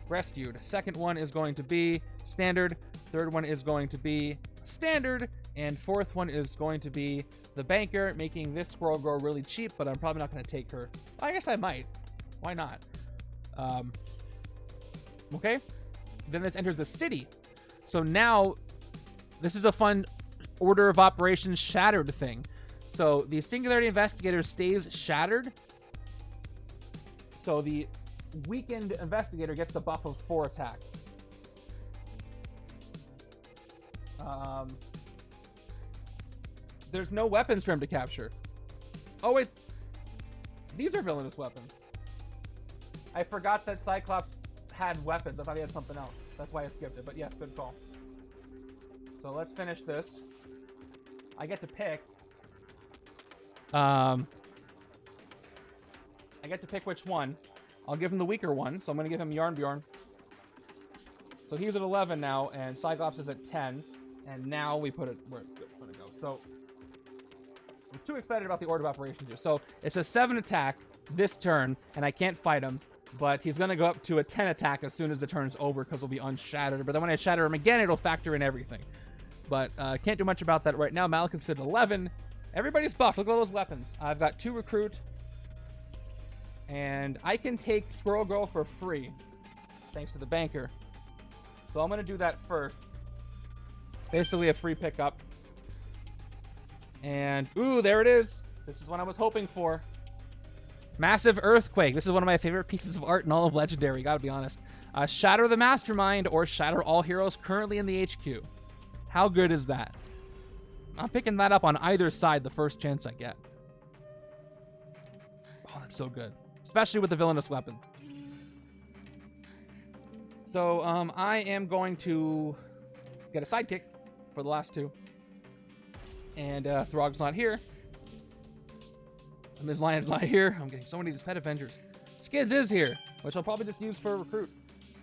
[SPEAKER 1] Rescued. Second one is going to be standard. Third one is going to be standard. And fourth one is going to be the banker, making this Squirrel Girl really cheap, but I'm probably not going to take her. I guess I might. Why not? Okay. Then this enters the city. So now, this is a fun order of operations shattered thing. So the Singularity Investigator stays shattered. So the weakened Investigator gets the buff of 4 attack. There's no weapons for him to capture. Oh, wait. These are villainous weapons. I forgot that Cyclops had weapons. I thought he had something else. That's why I skipped it. But yes, good call. So let's finish this. I get to pick. I get to pick which one. I'll give him the weaker one, so I'm going to give him Yarnbjorn. So he's at 11 now, and Cyclops is at 10. And now we put it where it's going to go. So I was too excited about the order of operations here. So it's a 7 attack this turn, and I can't fight him. But he's going to go up to a 10 attack as soon as the turn's over because he'll be unshattered. But then when I shatter him again, it'll factor in everything. But can't do much about that right now. Malekith's at 11. Everybody's buffed. Look at all those weapons. I've got 2 recruit. And I can take Squirrel Girl for free, thanks to the banker. So I'm going to do that first. Basically a free pickup. And, ooh, there it is. This is what I was hoping for.
[SPEAKER 2] Massive Earthquake. This is one of my favorite pieces of art in all of Legendary, gotta be honest. Shatter the Mastermind or shatter all heroes currently in the HQ. How good is that? I'm picking that up on either side the first chance I get. Oh, that's so good. Especially with the villainous weapons. So, I am going to get a sidekick for the last two. And Throg's not here. And Ms. Lion's not here. I'm getting so many of these Pet Avengers. Skids is here, which I'll probably just use for a recruit.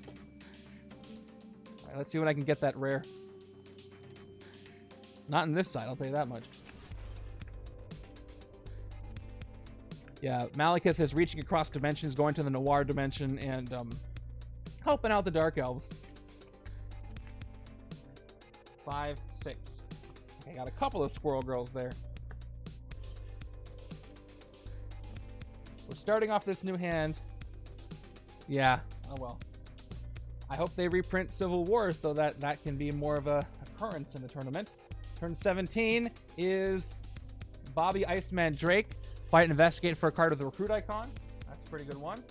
[SPEAKER 2] All right, let's see when I can get that rare. Not in this side, I'll tell you that much. Yeah, Malekith is reaching across dimensions, going to the Noir dimension, and helping out the Dark Elves. 5, 6. Okay, got a couple of Squirrel Girls there. We're starting off this new hand. Yeah, oh well. I hope they reprint Civil War so that that can be more of a occurrence in the tournament. Turn 17 is Bobby Iceman Drake. Fight and investigate for a card with the recruit icon. That's a pretty good one.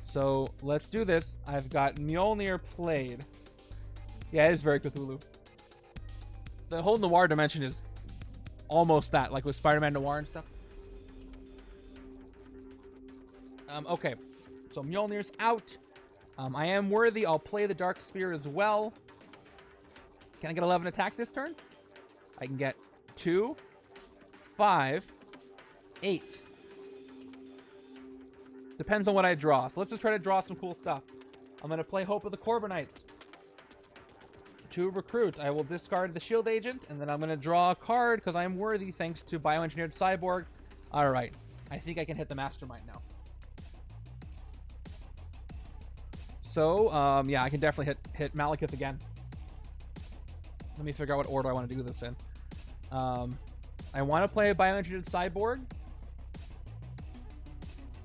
[SPEAKER 2] So let's do this. I've got Mjolnir played. Yeah, it is very Cthulhu. The whole Noir dimension is almost that, like with Spider-Man Noir and stuff. Okay, so Mjolnir's out. I am worthy. I'll play the Dark Spear as well. Can I get 11 attack this turn? I can get 2, 5, 8. Depends on what I draw. So let's just try to draw some cool stuff. I'm going to play Hope of the Corbinites. To recruit, I will discard the Shield Agent, and then I'm going to draw a card because I am worthy thanks to Bioengineered Cyborg. All right. I think I can hit the Mastermind now. So, yeah, I can definitely hit Malekith again. Let me figure out what order I want to do this in. I want to play a Bioengineered Cyborg.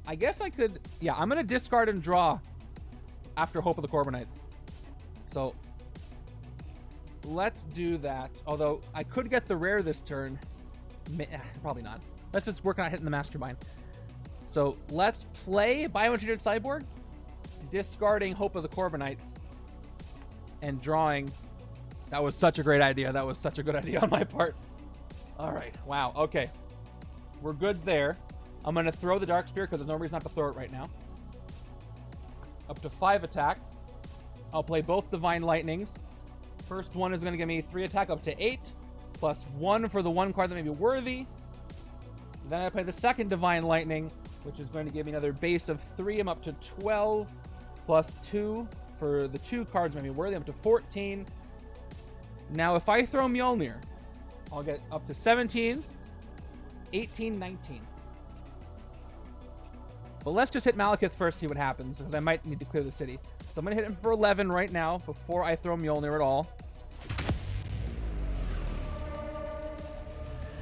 [SPEAKER 2] I guess I could... Yeah, I'm going to discard and draw after Hope of the Corbinites. So, let's do that. Although, I could get the rare this turn. Probably not. Let's just work on hitting the Mastermind. So, let's play Bioengineered Cyborg. Discarding Hope of the Corbinites. And drawing... That was such a great idea. That was such a good idea on my part. All right. Wow. Okay. We're good there. I'm going to throw the Dark Spear because there's no reason not to throw it right now. Up to 5 attack. I'll play both Divine Lightnings. First one is going to give me 3 attack up to 8. Plus 1 for the one card that may be worthy. Then I play the second Divine Lightning, which is going to give me another base of 3. I'm up to 12. Plus 2 for the 2 cards that may be worthy. I'm up to 14. Now, if I throw Mjolnir, I'll get up to 17, 18, 19. But let's just hit Malekith first, see what happens, because I might need to clear the city. So I'm going to hit him for 11 right now, before I throw Mjolnir at all.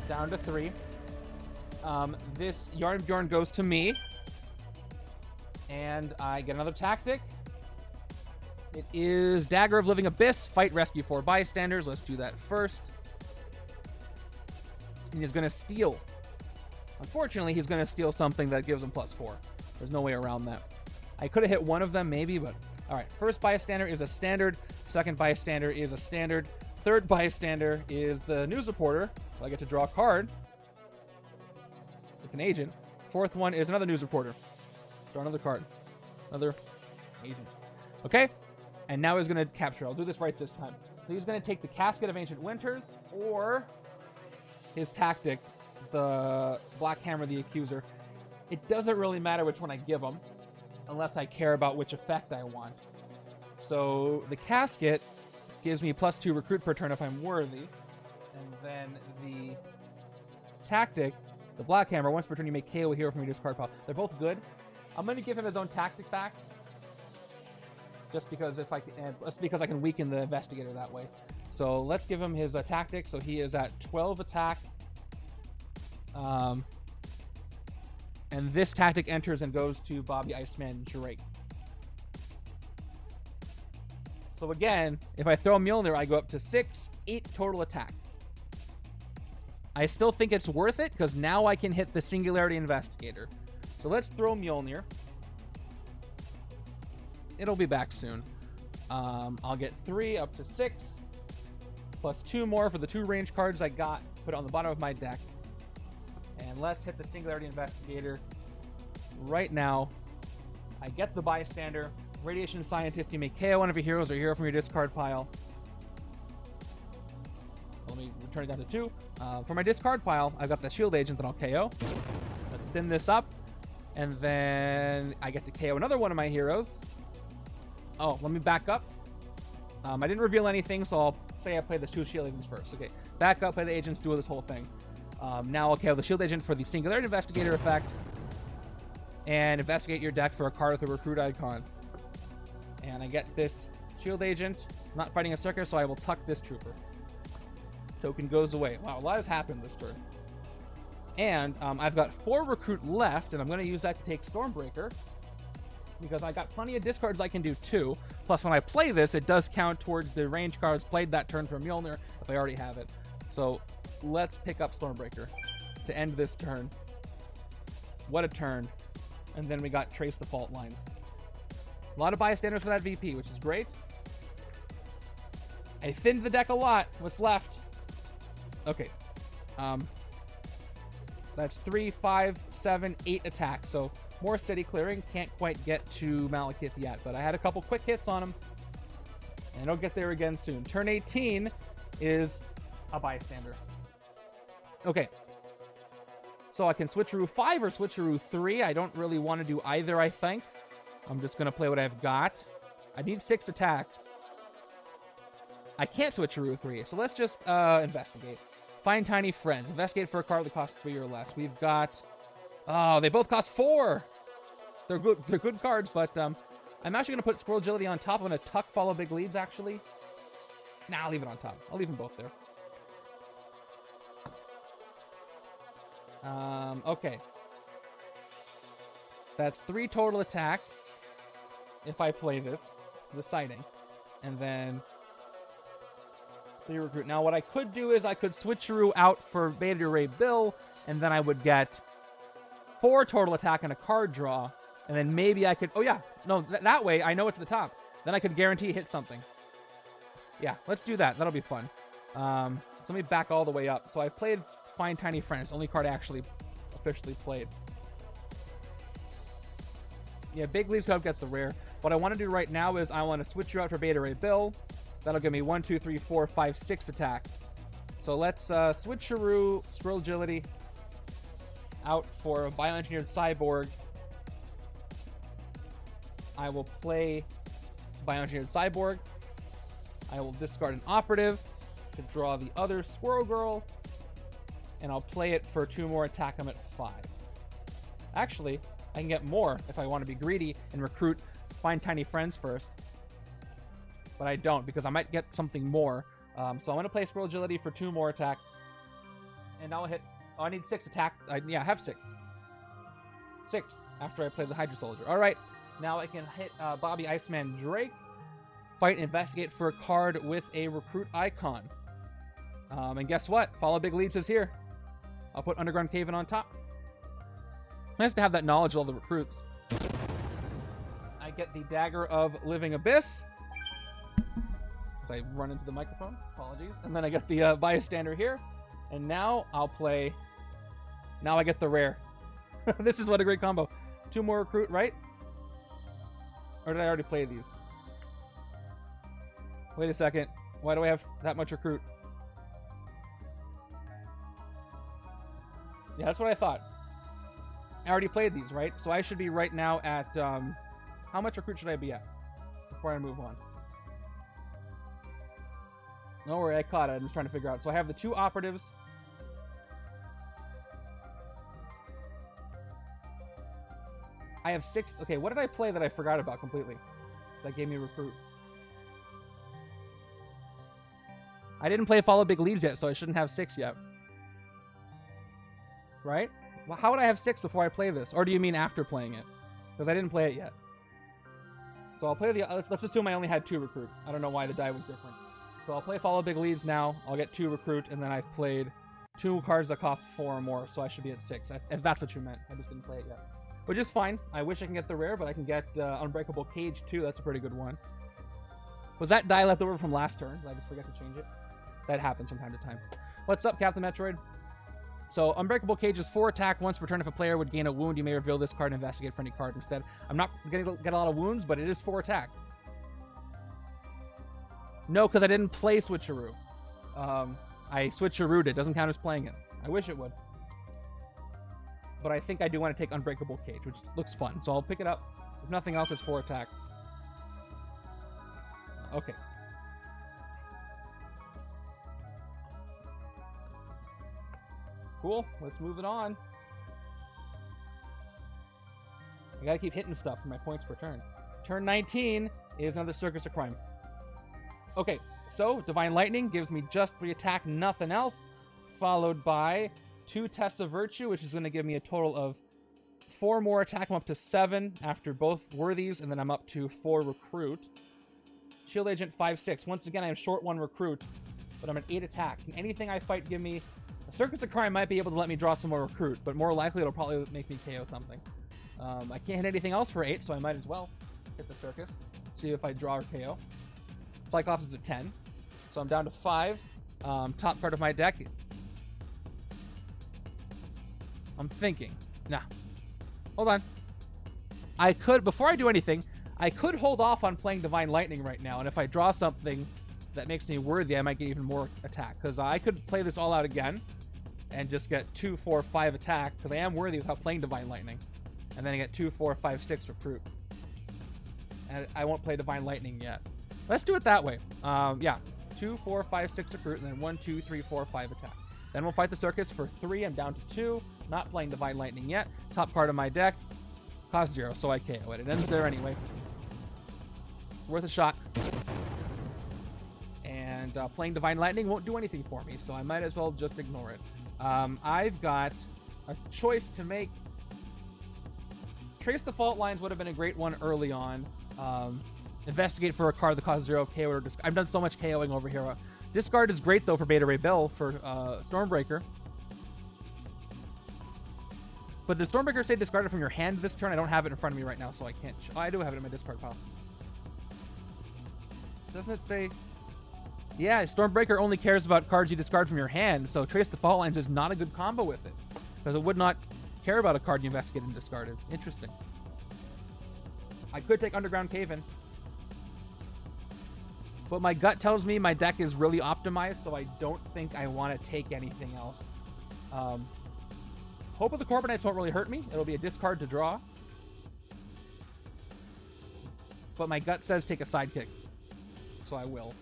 [SPEAKER 2] Down to 3. This Yarnbjorn goes to me. And I get another tactic. It is Dagger of Living Abyss. Fight, rescue 4 bystanders. Let's do that first. And he's going to steal. Unfortunately, he's going to steal something that gives him +4. There's no way around that. I could have hit one of them, maybe, but... Alright, first bystander is a standard. Second bystander is a standard. Third bystander is the news reporter. So I get to draw a card. It's an agent. Fourth one is another news reporter. Draw another card. Another agent. Okay? And now he's going to capture. I'll do this right this time. So he's going to take the Casket of Ancient Winters or his tactic, the Black Hammer, the Accuser. It doesn't really matter which one I give him unless I care about which effect I want. So the Casket gives me +2 recruit per turn if I'm worthy. And then the tactic, the Black Hammer, once per turn you may KO a hero from your discard pile. They're both good. I'm going to give him his own tactic back. Just because I can weaken the investigator that way. So let's give him his tactic. So he is at 12 attack. And this tactic enters and goes to Bobby Iceman Drake. So again, if I throw Mjolnir, I go up to 6, 8 total attack. I still think it's worth it because now I can hit the Singularity Investigator. So let's throw Mjolnir. It'll be back soon. I'll get 3 up to 6, plus 2 more for the 2 range cards I got. Put it on the bottom of my deck. And let's hit the Singularity Investigator right now. I get the Bystander. Radiation Scientist, you may KO one of your heroes or hero from your discard pile. Let me return it down to 2. For my discard pile, I've got the Shield Agent that I'll KO. Let's thin this up. And then I get to KO another one of my heroes. Oh, let me back up. I didn't reveal anything, so I'll say I play the 2 Shield Agents first. Okay, back up, play the Agents, do this whole thing. Now I'll KO the Shield Agent for the Singularity Investigator effect. And investigate your deck for a card with a recruit icon. And I get this Shield Agent. I'm not fighting a Circus, so I will tuck this Trooper. Token goes away. Wow, a lot has happened this turn. And I've got 4 recruit left, and I'm going to use that to take Stormbreaker. Because I got plenty of discards I can do too. Plus, when I play this, it does count towards the range cards played that turn from Mjolnir if I already have it. So let's pick up Stormbreaker to end this turn. What a turn. And then we got Trace the Fault Lines. A lot of bystanders for that VP, which is great. I thinned the deck a lot. What's left? Okay. That's 3, 5, 7, 8 attacks. So more steady clearing. Can't quite get to Malekith yet, but I had a couple quick hits on him. And I'll get there again soon. Turn 18 is a bystander. Okay. So I can switcheroo 5 or switcheroo 3. I don't really want to do either, I think. I'm just going to play what I've got. I need 6 attack. I can't switcheroo 3, so let's just investigate. Find Tiny Friends. Investigate for a card that costs 3 or less. We've got... Oh, they both cost 4! They're good cards, but I'm actually going to put Squirrel Agility on top. I'm going to tuck Follow Big Leads, actually. Nah, I'll leave it on top. I'll leave them both there. Okay. That's 3 total attack if I play this, the sighting. And then 3 recruit. Now, what I could do is I could switcheroo out for Beta Ray Bill, and then I would get 4 total attack and a card draw. And then maybe I could... Oh, yeah. No, that way I know it's the top. Then I could guarantee hit something. Yeah, let's do that. That'll be fun. So let me back all the way up. So I played Find Tiny Friends, only card I actually officially played. Yeah, Big Leagues help get the rare. What I want to do right now is I want to switch you out for Beta Ray Bill. That'll give me 1, 2, 3, 4, 5, 6 attack. So let's switcheroo Squirrel Agility out for a Bioengineered Cyborg. I will play Bioengineered Cyborg. I will discard an Operative to draw the other Squirrel Girl. And I'll play it for 2 more attack. I'm at 5. Actually, I can get more if I want to be greedy and recruit Find Tiny Friends first. But I don't, because I might get something more. So I'm going to play Squirrel Agility for 2 more attack. And I'll hit... Oh, I need 6 attack. Yeah, I have 6. 6 after I play the Hydra Soldier. All right. Now I can hit Bobby Iceman Drake. Fight and investigate for a card with a recruit icon. And guess what? Follow Big Leads is here. I'll put Underground Cave-In on top. Nice to have that knowledge of all the recruits. I get the Dagger of Living Abyss. As I run into the microphone. Apologies. And then I get the Bystander here. And now I'll play... Now I get the rare. This is what a great combo. 2 more recruit, right? Or did I already play these? Wait a second. Why do I have that much recruit? Yeah, that's what I thought. I already played these, right? So I should be right now at... how much recruit should I be at before I move on? Don't worry, I caught it. I'm just trying to figure out. So I have the 2 operatives. I have 6... Okay, what did I play that I forgot about completely? That gave me recruit. I didn't play Follow Big Leads yet, so I shouldn't have 6 yet. Right? Well, how would I have 6 before I play this? Or do you mean after playing it? Because I didn't play it yet. So I'll play the... Let's assume I only had 2 recruit. I don't know why the die was different. So I'll play Follow Big Leads now. I'll get 2 recruit, and then I've played 2 cards that cost 4 or more, so I should be at 6. If that's what you meant. I just didn't play it yet. Which is fine. I wish I can get the rare, but I can get Unbreakable Cage too. That's a pretty good one. Was that die left over from last turn? Did I just forget to change it? That happens from time to time. What's up, Captain Metroid? So, Unbreakable Cage is 4 attack. Once per turn, if a player would gain a wound, you may reveal this card and investigate for any card instead. I'm not going to get a lot of wounds, but it is 4 attack. No, because I didn't play Switcheroo. I Switcherooed it. Doesn't count as playing it. I wish it would. But I think I do want to take Unbreakable Cage, which looks fun. So I'll pick it up. If nothing else, it's 4 attack. Okay. Cool. Let's move it on. I gotta keep hitting stuff for my points per turn. Turn 19 is another Circus of Crime. Okay, so Divine Lightning gives me just 3 attack, nothing else. Followed by 2 Tests of Virtue, which is going to give me a total of 4 more attack. I'm up to 7 after both Worthies, and then I'm up to 4 Recruit. Shield Agent 5/6. Once again, I'm short 1 Recruit, but I'm at 8 attack. Can anything I fight give me... A Circus of Crime might be able to let me draw some more Recruit, but more likely it'll probably make me KO something. I can't hit anything else for 8, so I might as well hit the Circus. See if I draw or KO. Cyclops is at 10, so I'm down to 5. Top card of my deck... I'm thinking. Nah. Hold on. I could, before I do anything, I could hold off on playing Divine Lightning right now, and if I draw something that makes me worthy, I might get even more attack, because I could play this all out again and just get 2, 4, 5 attack, because I am worthy without playing Divine Lightning, and then I get 2, 4, 5, 6 Recruit. And I won't play Divine Lightning yet. Let's do it that way. Yeah. 2, 4, 5, 6 Recruit, and then 1, 2, 3, 4, 5 attack. Then we'll fight the Circus for 3. I'm down to 2. Not playing Divine Lightning yet. Top part of my deck. Cost 0, so I KO it. It ends there anyway. Worth a shot. And playing Divine Lightning won't do anything for me, so I might as well just ignore it. I've got a choice to make. Trace the Fault Lines would have been a great one early on. Investigate for a card that costs 0 KO or discard. I've done so much KOing over here. Discard is great, though, for Beta Ray Bill for Stormbreaker. But does Stormbreaker say discard it from your hand this turn? I don't have it in front of me right now, so I can't... Oh, I do have it in my discard pile. Doesn't it say... Yeah, Stormbreaker only cares about cards you discard from your hand, so Trace the Fault Lines is not a good combo with it. Because it would not care about a card you investigated and discarded. Interesting. I could take Underground Cave-In. But my gut tells me my deck is really optimized, so I don't think I want to take anything else. Hope of the Corbinites won't really hurt me. It'll be a discard to draw. But my gut says take a Sidekick. So I will.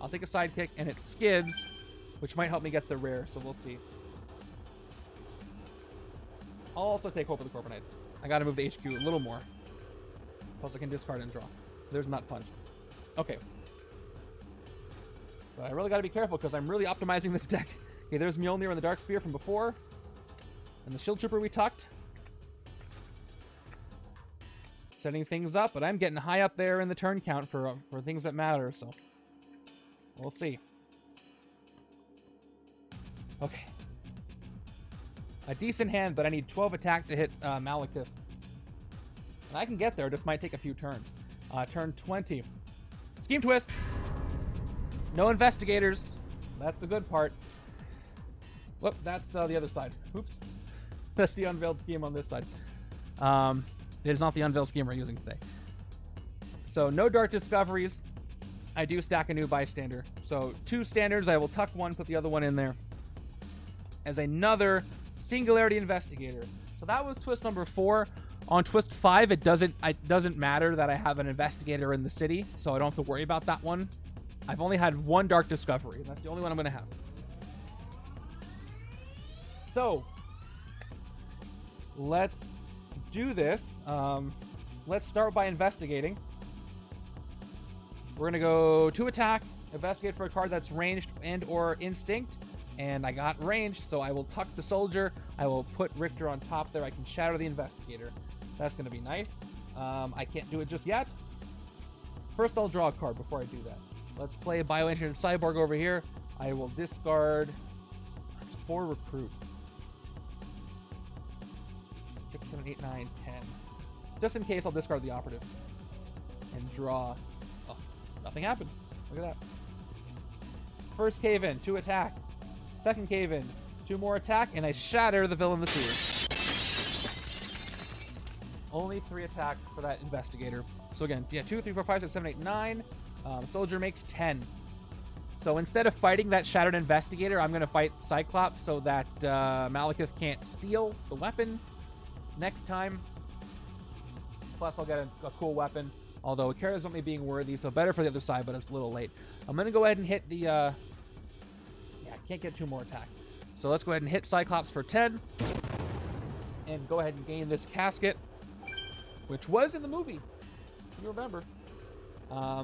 [SPEAKER 2] I'll take a Sidekick, and it's Skids, which might help me get the rare, so we'll see. I'll also take Hope of the Corbinites. I gotta move the HQ a little more. Plus I can discard and draw. There's Nut Punch. Okay. But I really gotta be careful, because I'm really optimizing this deck. Okay, there's Mjolnir and the Dark Spear from before. And the Shield Trooper we tucked. Setting things up, but I'm getting high up there in the turn count for things that matter, so... We'll see. Okay. A decent hand, but I need 12 attack to hit Malekith. And I can get there, just might take a few turns. Turn 20. Scheme Twist! No investigators. That's the good part. Whoop, that's the other side. Oops. That's the unveiled scheme on this side. It is not the unveiled scheme we're using today. So, no Dark Discoveries. I do stack a new Bystander. So, 2 standards. I will tuck one, put the other one in there. As another Singularity Investigator. So, that was twist number 4. On twist 5, it doesn't matter that I have an Investigator in the city. So, I don't have to worry about that one. I've only had 1 Dark Discovery. And that's the only one I'm going to have. So, let's do this. Let's start by investigating. We're going to go 2 attack, investigate for a card that's ranged and or instinct. And I got ranged, so I will tuck the soldier. I will put Rictor on top there. I can shatter the investigator. That's going to be nice. I can't do it just yet. First, I'll draw a card before I do that. Let's play Bioengineered Cyborg over here. I will discard It's 4 recruit. 6, 7, 8, 9, 10. Just in case, I'll discard the operative. And draw. Oh, nothing happened. Look at that. First cave in, 2 attack. Second cave in, 2 more attack, and I shatter the villain in the sewer. Only 3 attack for that investigator. So again, yeah, 2, 3, 4, 5, 6, 7, 8, 9. Soldier makes 10. So instead of fighting that shattered investigator, I'm going to fight Cyclops so that Malekith can't steal the weapon next time. Plus, I'll get a cool weapon. Although it cares about me being worthy, so better for the other side, but it's a little late. I'm going to go ahead and hit the... yeah, I can't get 2 more attack. So let's go ahead and hit Cyclops for 10. And go ahead and gain this casket, which was in the movie, if you remember.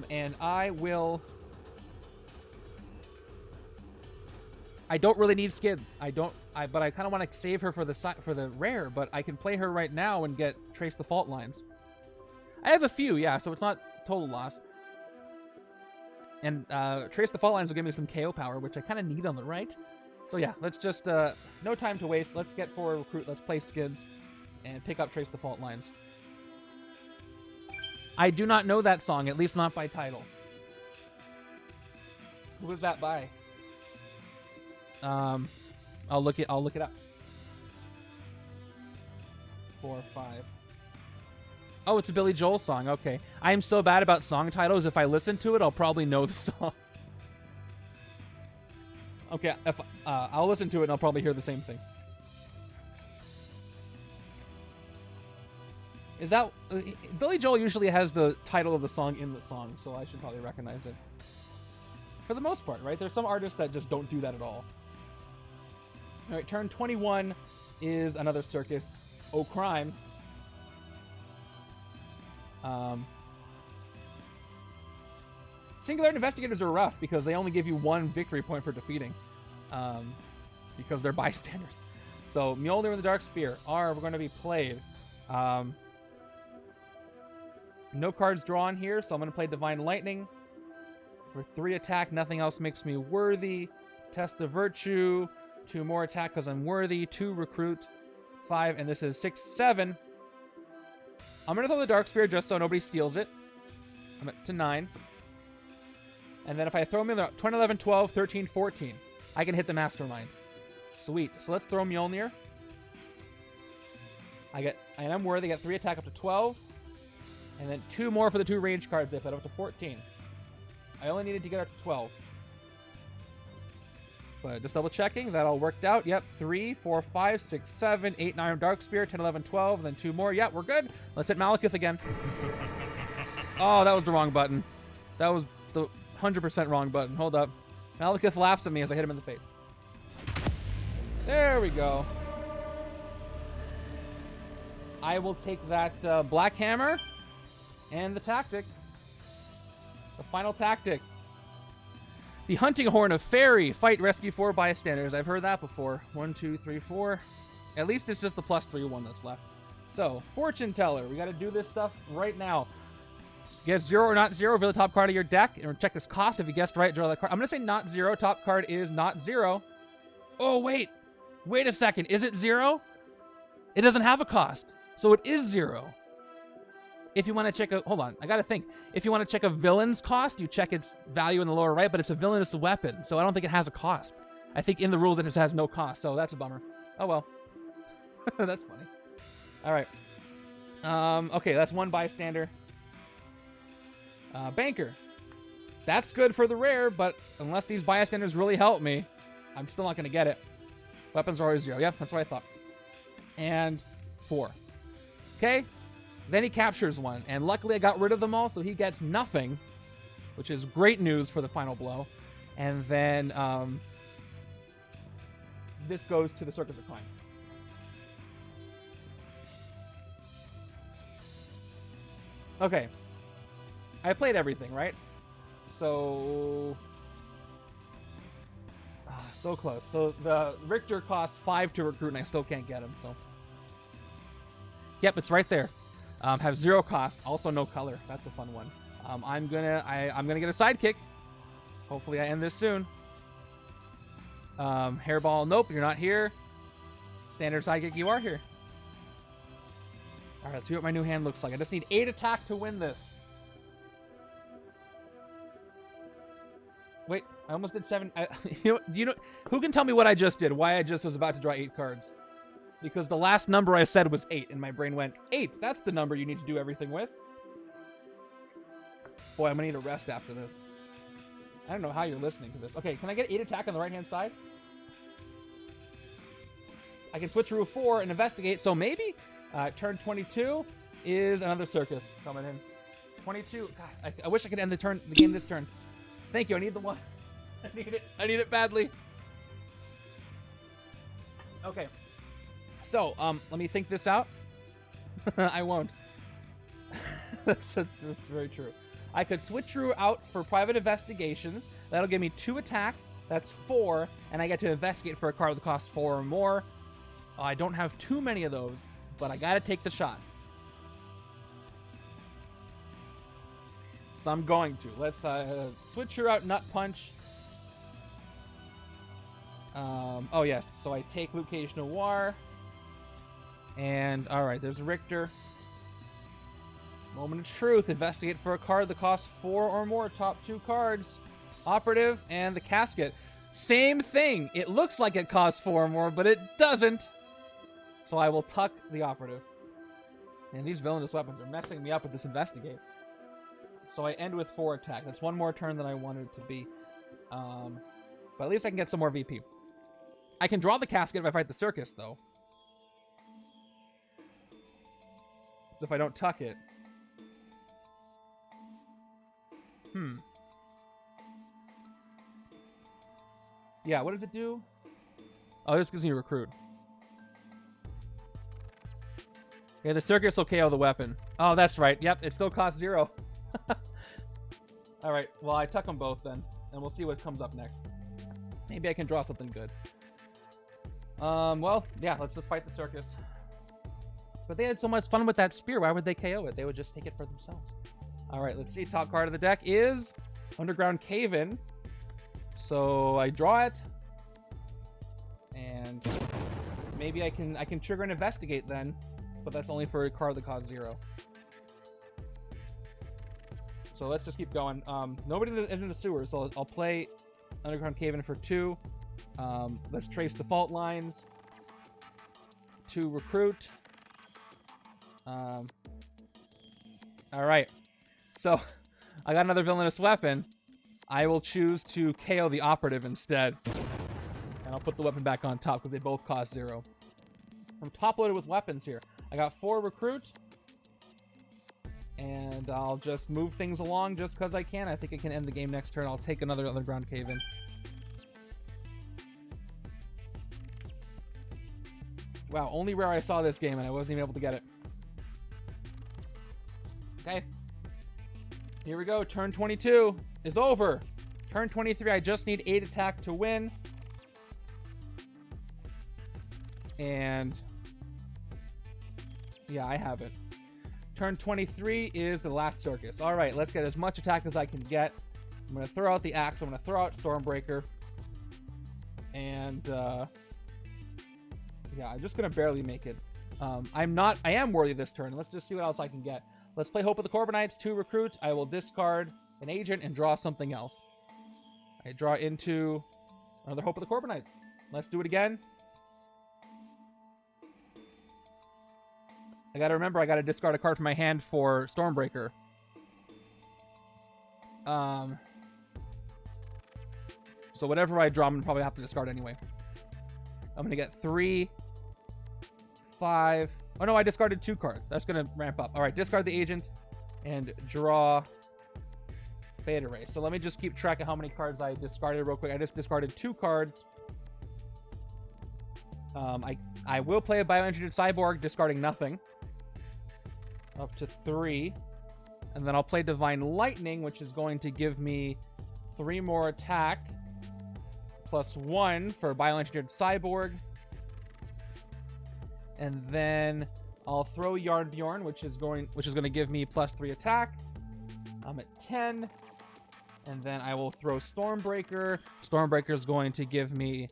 [SPEAKER 2] And I will... I don't really need skids. But I kind of want to save her for the rare, but I can play her right now and get Trace the Fault Lines. I have a few, yeah, so it's not total loss. And Trace the Fault Lines will give me some KO power, which I kind of need on the right. So yeah, let's just, no time to waste. Let's get for a recruit, let's play skids, and pick up Trace the Fault Lines. I do not know that song, at least not by title. Who is that by? I'll look it up. 4, 5. Oh, it's a Billy Joel song. Okay. I am so bad about song titles. If I listen to it, I'll probably know the song. Okay, I'll listen to it and I'll probably hear the same thing. Is that... Billy Joel usually has the title of the song in the song, so I should probably recognize it. For the most part, right? There's some artists that just don't do that at all. All right, turn 21 is another Circus. Oh, crime. Singularity investigators are rough because they only give you 1 victory point for defeating. Because they're bystanders. So, Mjolnir and the Dark Spear are going to be played. No cards drawn here, so I'm going to play Divine Lightning. For 3 attack, nothing else makes me worthy. Test of Virtue. 2 more attack because I'm worthy. 2 recruit. 5, and this is 6, 7. I'm going to throw the Dark Spear just so nobody steals it. I'm up to 9. And then if I throw Mjolnir, 20, 11, 12, 13, 14, I can hit the Mastermind. Sweet. So let's throw Mjolnir. I am worthy. I get 3 attack up to 12. And then 2 more for the 2 range cards. They put up to 14. I only needed to get up to 12. But just double checking. That all worked out. Yep. 3, 4, 5, 6, 7, 8, 9 Dark Spear. 10, 11, 12. And then 2 more. Yep, we're good. Let's hit Malekith again. Oh, that was the wrong button. That was the 100% wrong button. Hold up. Malekith laughs at me as I hit him in the face. There we go. I will take that Black Hammer and the tactic. The final tactic. The Hunting Horn of Fairy. Fight, rescue 4 bystanders. I've heard that before. 1, 2, 3, 4. At least it's just the +3 one that's left. So, Fortune Teller. We got to do this stuff right now. Guess 0 or not 0. Reveal the top card of your deck. And check its cost. If you guessed right, draw that card. I'm going to say not 0. Top card is not 0. Oh, wait. Wait a second. Is it 0? It doesn't have a cost. So it is 0. If you want to check a... Hold on. I got to think. If you want to check a villain's cost, you check its value in the lower right, but it's a villainous weapon, so I don't think it has a cost. I think in the rules it has no cost, so that's a bummer. Oh, well. That's funny. All right. Okay, that's 1 bystander. Banker. That's good for the rare, but unless these bystanders really help me, I'm still not going to get it. Weapons are always 0. Yeah, that's what I thought. And 4. Okay. Then he captures 1, and luckily I got rid of them all, so he gets nothing, which is great news for the final blow. And then this goes to the Circus of Crime. Okay. I played everything, right? So... so close. So the Rictor costs 5 to recruit, and I still can't get him, so... Yep, it's right there. Have 0 cost, also no color. That's a fun one. I'm gonna get a sidekick. Hopefully I end this soon. Hairball, nope, you're not here. Standard Sidekick, you are here. Alright, let's see what my new hand looks like. I just need 8 attack to win this. Wait, I almost did 7. Who can tell me what I just did? Why I just was about to draw 8 cards? Because the last number I said was 8, and my brain went, 8, that's the number you need to do everything with. Boy, I'm going to need a rest after this. I don't know how you're listening to this. Okay, can I get 8 attack on the right-hand side? I can switch through a 4 and investigate, so maybe turn 22 is another Circus coming in. 22. God, I wish I could end the game this turn. Thank you. I need the 1. I need it. I need it badly. Okay. So, let me think this out. I won't. that's very true. I could switch through out for private investigations. That'll give me 2 attack. That's 4. And I get to investigate for a card that costs 4 or more. I don't have too many of those, but I gotta take the shot. So I'm going to. Let's switch her out, Nut Punch. Oh, yes. So I take Luke Cage Noir. And, alright, there's Rictor. Moment of Truth. Investigate for a card that costs 4 or more. Top 2 cards. Operative and the Casket. Same thing. It looks like it costs 4 or more, but it doesn't. So I will tuck the Operative. And these villainous weapons are messing me up with this Investigate. So I end with 4 attack. That's 1 more turn than I wanted it to be. But at least I can get some more VP. I can draw the Casket if I fight the Circus, though. So if I don't tuck it. Yeah, what does it do? Oh, this gives me a Recruit. Yeah, the Circus will KO the weapon. Oh, that's right. Yep, it still costs 0. Alright, well, I tuck them both then. And we'll see what comes up next. Maybe I can draw something good. Well, yeah, let's just fight the Circus. But they had so much fun with that spear. Why would they KO it? They would just take it for themselves. Alright, let's see. Top card of the deck is Underground Cave-In. So I draw it. And maybe I can trigger an Investigate then. But that's only for a card that costs 0. So let's just keep going. Nobody is in the sewer, so I'll play Underground Cave-In for 2. Let's trace the fault lines. 2 Recruit. Alright. So, I got another villainous weapon. I will choose to KO the Operative instead. And I'll put the weapon back on top because they both cost 0. I'm top loaded with weapons here. I got 4 Recruit. And I'll just move things along just because I can. I think I can end the game next turn. I'll take another Underground Cave-In. Wow, only rare I saw this game and I wasn't even able to get it. Okay. Here we go. Turn 22 is over. Turn 23, I just need 8 attack to win. And yeah, I have it. Turn 23 is the last Circus. All right, let's get as much attack as I can get. I'm going to throw out the Axe. I'm going to throw out Stormbreaker. And yeah, I'm just going to barely make it. I am worthy this turn. Let's just see what else I can get. Let's play Hope of the Corbinites, 2 Recruit. I will discard an agent and draw something else. I draw into another Hope of the Corbinites. Let's do it again. I gotta remember, I gotta discard a card from my hand for Stormbreaker. So whatever I draw, I'm gonna probably have to discard anyway. I'm gonna get 3, 5. Oh no, I discarded 2 cards. That's gonna ramp up. All right, discard the agent and draw Beta Ray. So let me just keep track of how many cards I discarded real quick. I just discarded 2 cards. I will play a bioengineered cyborg, discarding nothing. Up to 3. And then I'll play Divine Lightning, which is going to give me 3 more attack. +1 for bioengineered cyborg. And then I'll throw Yarnbjorn, which is going to give me +3 attack. I'm at 10. And then I will throw Stormbreaker. Stormbreaker is going to give me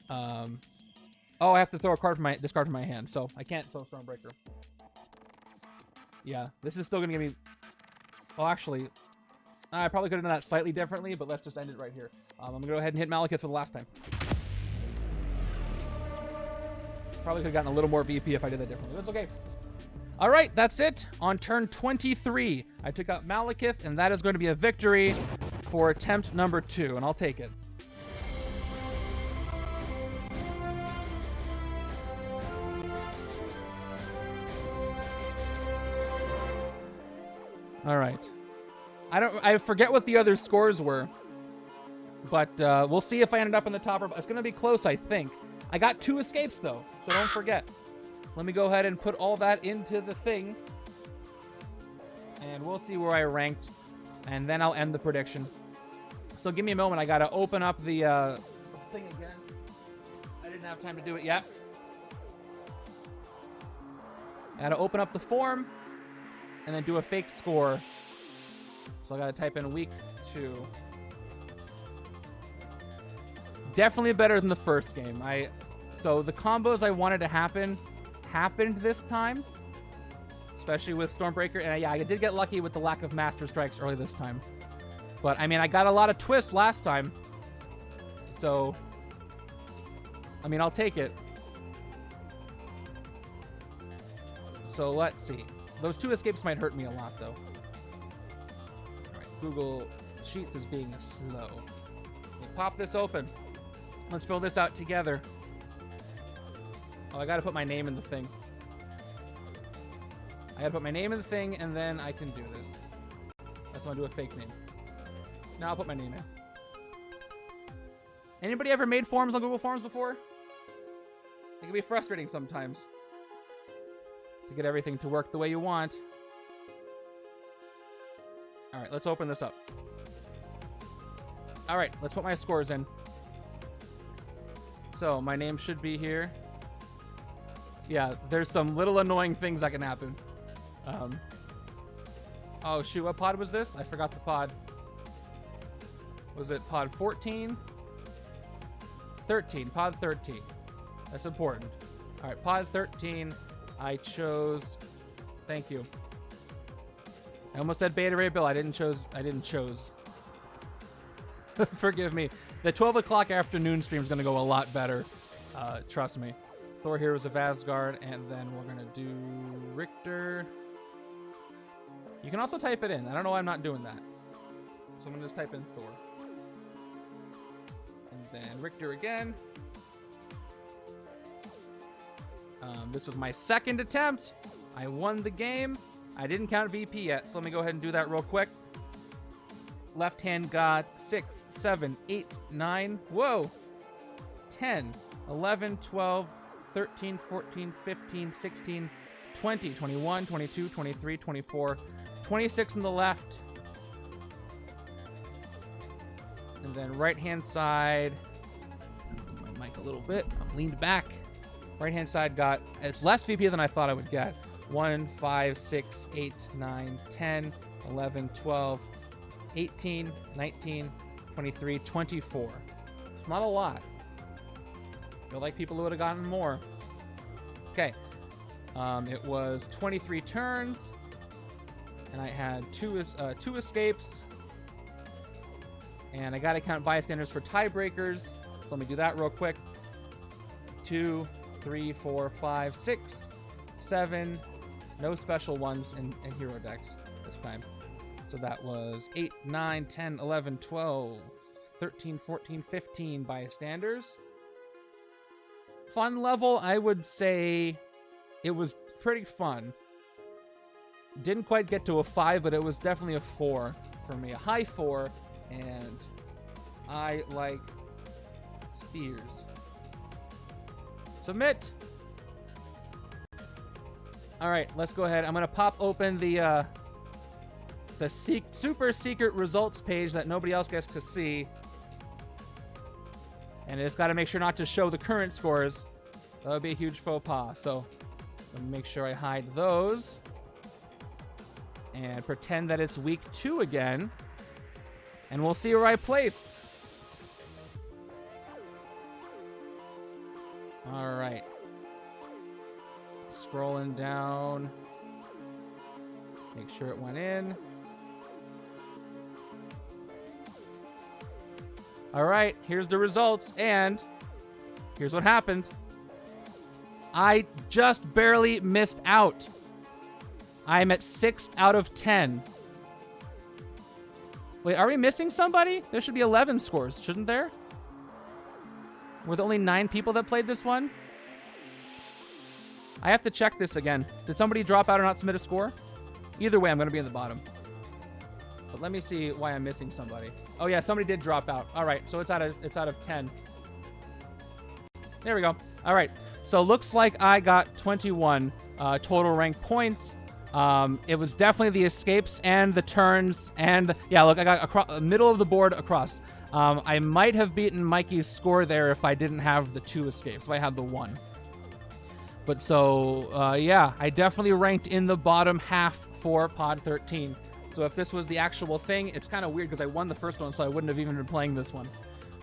[SPEAKER 2] Oh, I have to throw a card from this card from my hand, so I can't throw Stormbreaker. Yeah, this is still gonna give me. Well, actually, I probably could have done that slightly differently, but let's just end it right here. I'm gonna go ahead and hit Malekith for the last time. Probably could have gotten a little more VP if I did that differently. That's okay. All right, that's it. On turn 23, I took out Malekith, and that is going to be a victory for attempt number 2, and I'll take it. All right. I forget what the other scores were, but we'll see if I ended up in the top. It's going to be close, I think. I got 2 escapes, though, so don't forget. Let me go ahead and put all that into the thing, and we'll see where I ranked, and then I'll end the prediction. So give me a moment. I got to open up the thing again. I didn't have time to do it yet. I got to open up the form and then do a fake score. So I got to type in week 2. Definitely better than the first game. So the combos I wanted to happened this time, especially with Stormbreaker. And yeah, I did get lucky with the lack of Master Strikes early this time. But I mean, I got a lot of twists last time. So, I mean, I'll take it. So let's see. Those 2 escapes might hurt me a lot, though. All right, Google Sheets is being slow. Let me pop this open. Let's fill this out together. Oh, I gotta put my name in the thing. I gotta put my name in the thing, and then I can do this. I just want to do a fake name. Now I'll put my name in. Anybody ever made forms on Google Forms before? It can be frustrating sometimes to get everything to work the way you want. All right, let's open this up. All right, let's put my scores in. So my name should be here. Yeah, there's some little annoying things that can happen. Oh shoot, what pod was this? I forgot the pod. Was it pod 14? 13, pod 13. That's important. All right, pod 13. I chose. Thank you. I almost said Beta Ray Bill. I didn't chose. Forgive me. The 12 o'clock afternoon stream is going to go a lot better. Trust me. Thor Heroes of Asgard, and then we're going to do Rictor. You can also type it in. I don't know why I'm not doing that. So I'm going to just type in Thor. And then Rictor again. This was my second attempt. I won the game. I didn't count VP yet, so let me go ahead and do that real quick. Left hand got 6, 7, 8, 9, whoa, 10, 11, 12, 13, 14, 15, 16, 20, 21, 22, 23, 24, 26 on the left. And then right hand side, move my mic a little bit, I'm leaned back. Right hand side got, it's less VP than I thought I would get. 1, 5, 6, 8, 9, 10, 11, 12, 18, 19, 23, 24. It's not a lot. I feel like people would have gotten more. Okay. It was 23 turns, and I had two escapes, and I got to count bystanders for tiebreakers, so let me do that real quick. 2, 3, 4, 5, 6, 7, no special ones in hero decks this time. So that was 8, 9, 10, 11, 12, 13, 14, 15 bystanders. Fun level, I would say it was pretty fun. Didn't quite get to a 5, but it was definitely a 4 for me. A high 4, and I like spears. Submit. All right, let's go ahead. I'm going to pop open the super secret results page that nobody else gets to see. And it's got to make sure not to show the current scores. That would be a huge faux pas. So let me make sure I hide those. And pretend that it's week 2 again. And we'll see where I placed. All right. Scrolling down. Make sure it went in. All right, here's the results, and here's what happened. I just barely missed out. I'm at 6 out of 10. Wait, are we missing somebody? There should be 11 scores, shouldn't there? Were there only 9 people that played this one? I have to check this again. Did somebody drop out or not submit a score? Either way, I'm going to be in the bottom. But let me see why I'm missing somebody. Oh yeah, somebody did drop out. All right, so it's out of 10. There we go. All right, so looks like I got 21 total rank points. It was definitely the escapes and the turns, and yeah, look, I got middle of the board across. I might have beaten Mikey's score there if I didn't have the 2 escapes, if I had the 1. But so, yeah, I definitely ranked in the bottom half for Pod 13. So if this was the actual thing, it's kind of weird because I won the first one, so I wouldn't have even been playing this one.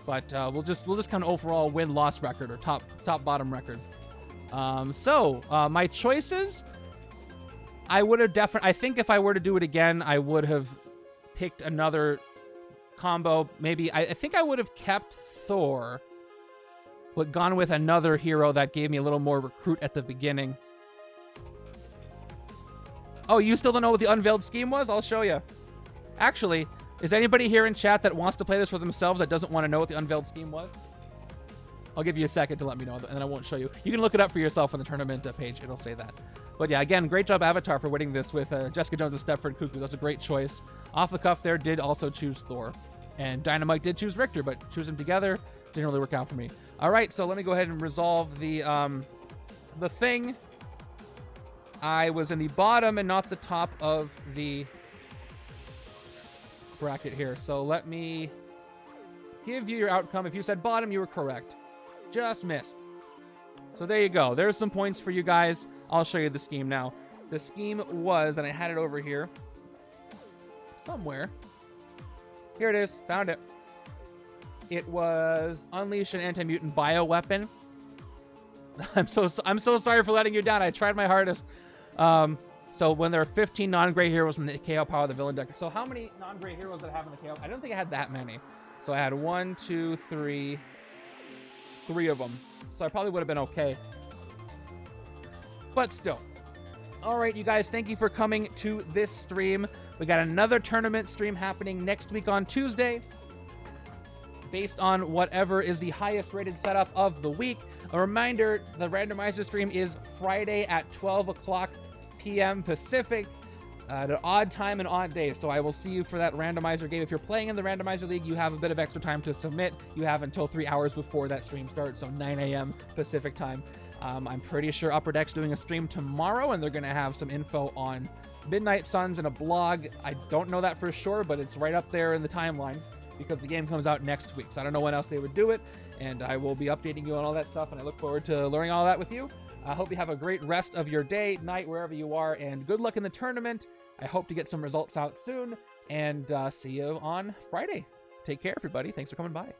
[SPEAKER 2] But we'll just kind of overall win-loss record or top-bottom record. So my choices, I would have I think if I were to do it again, I would have picked another combo. Maybe I think I would have kept Thor, but gone with another hero that gave me a little more recruit at the beginning. Oh, you still don't know what the unveiled scheme was? I'll show you. Actually, is anybody here in chat that wants to play this for themselves that doesn't want to know what the unveiled scheme was? I'll give you a second to let me know, and then I won't show you. You can look it up for yourself on the tournament page. It'll say that. But yeah, again, great job, Avatar, for winning this with Jessica Jones and Stepford Cuckoo. That's a great choice. Off the cuff there, did also choose Thor. And Dynamite did choose Rictor, but choose them together didn't really work out for me. All right, so let me go ahead and resolve the thing. I was in the bottom and not the top of the bracket here. So let me give you your outcome. If you said bottom, you were correct. Just missed. So there you go. There's some points for you guys. I'll show you the scheme now. The scheme was, and I had it over here somewhere. Here it is. Found it. It was unleash an anti-mutant bioweapon. I'm so sorry for letting you down. I tried my hardest. So when there are 15 non-gray heroes in the KO power of the villain deck. So how many non-gray heroes did I have in the KO? I don't think I had that many. So I had 1, 2, 3 of them. So I probably would have been okay. But still. All right, you guys, thank you for coming to this stream. We got another tournament stream happening next week on Tuesday, based on whatever is the highest rated setup of the week. A reminder, the randomizer stream is Friday at 12 o'clock p.m. Pacific, at an odd time and odd day. So I will see you for that randomizer game. If you're playing in the randomizer league, you have a bit of extra time to submit. You have until 3 hours before that stream starts, so 9 a.m. Pacific time. I'm pretty sure Upper Deck's doing a stream tomorrow, and they're going to have some info on Midnight Suns and a blog. I don't know that for sure, but it's right up there in the timeline because the game comes out next week. So I don't know when else they would do it, and I will be updating you on all that stuff, and I look forward to learning all that with you. I hope you have a great rest of your day, night, wherever you are, and good luck in the tournament. I hope to get some results out soon, and see you on Friday. Take care, everybody. Thanks for coming by.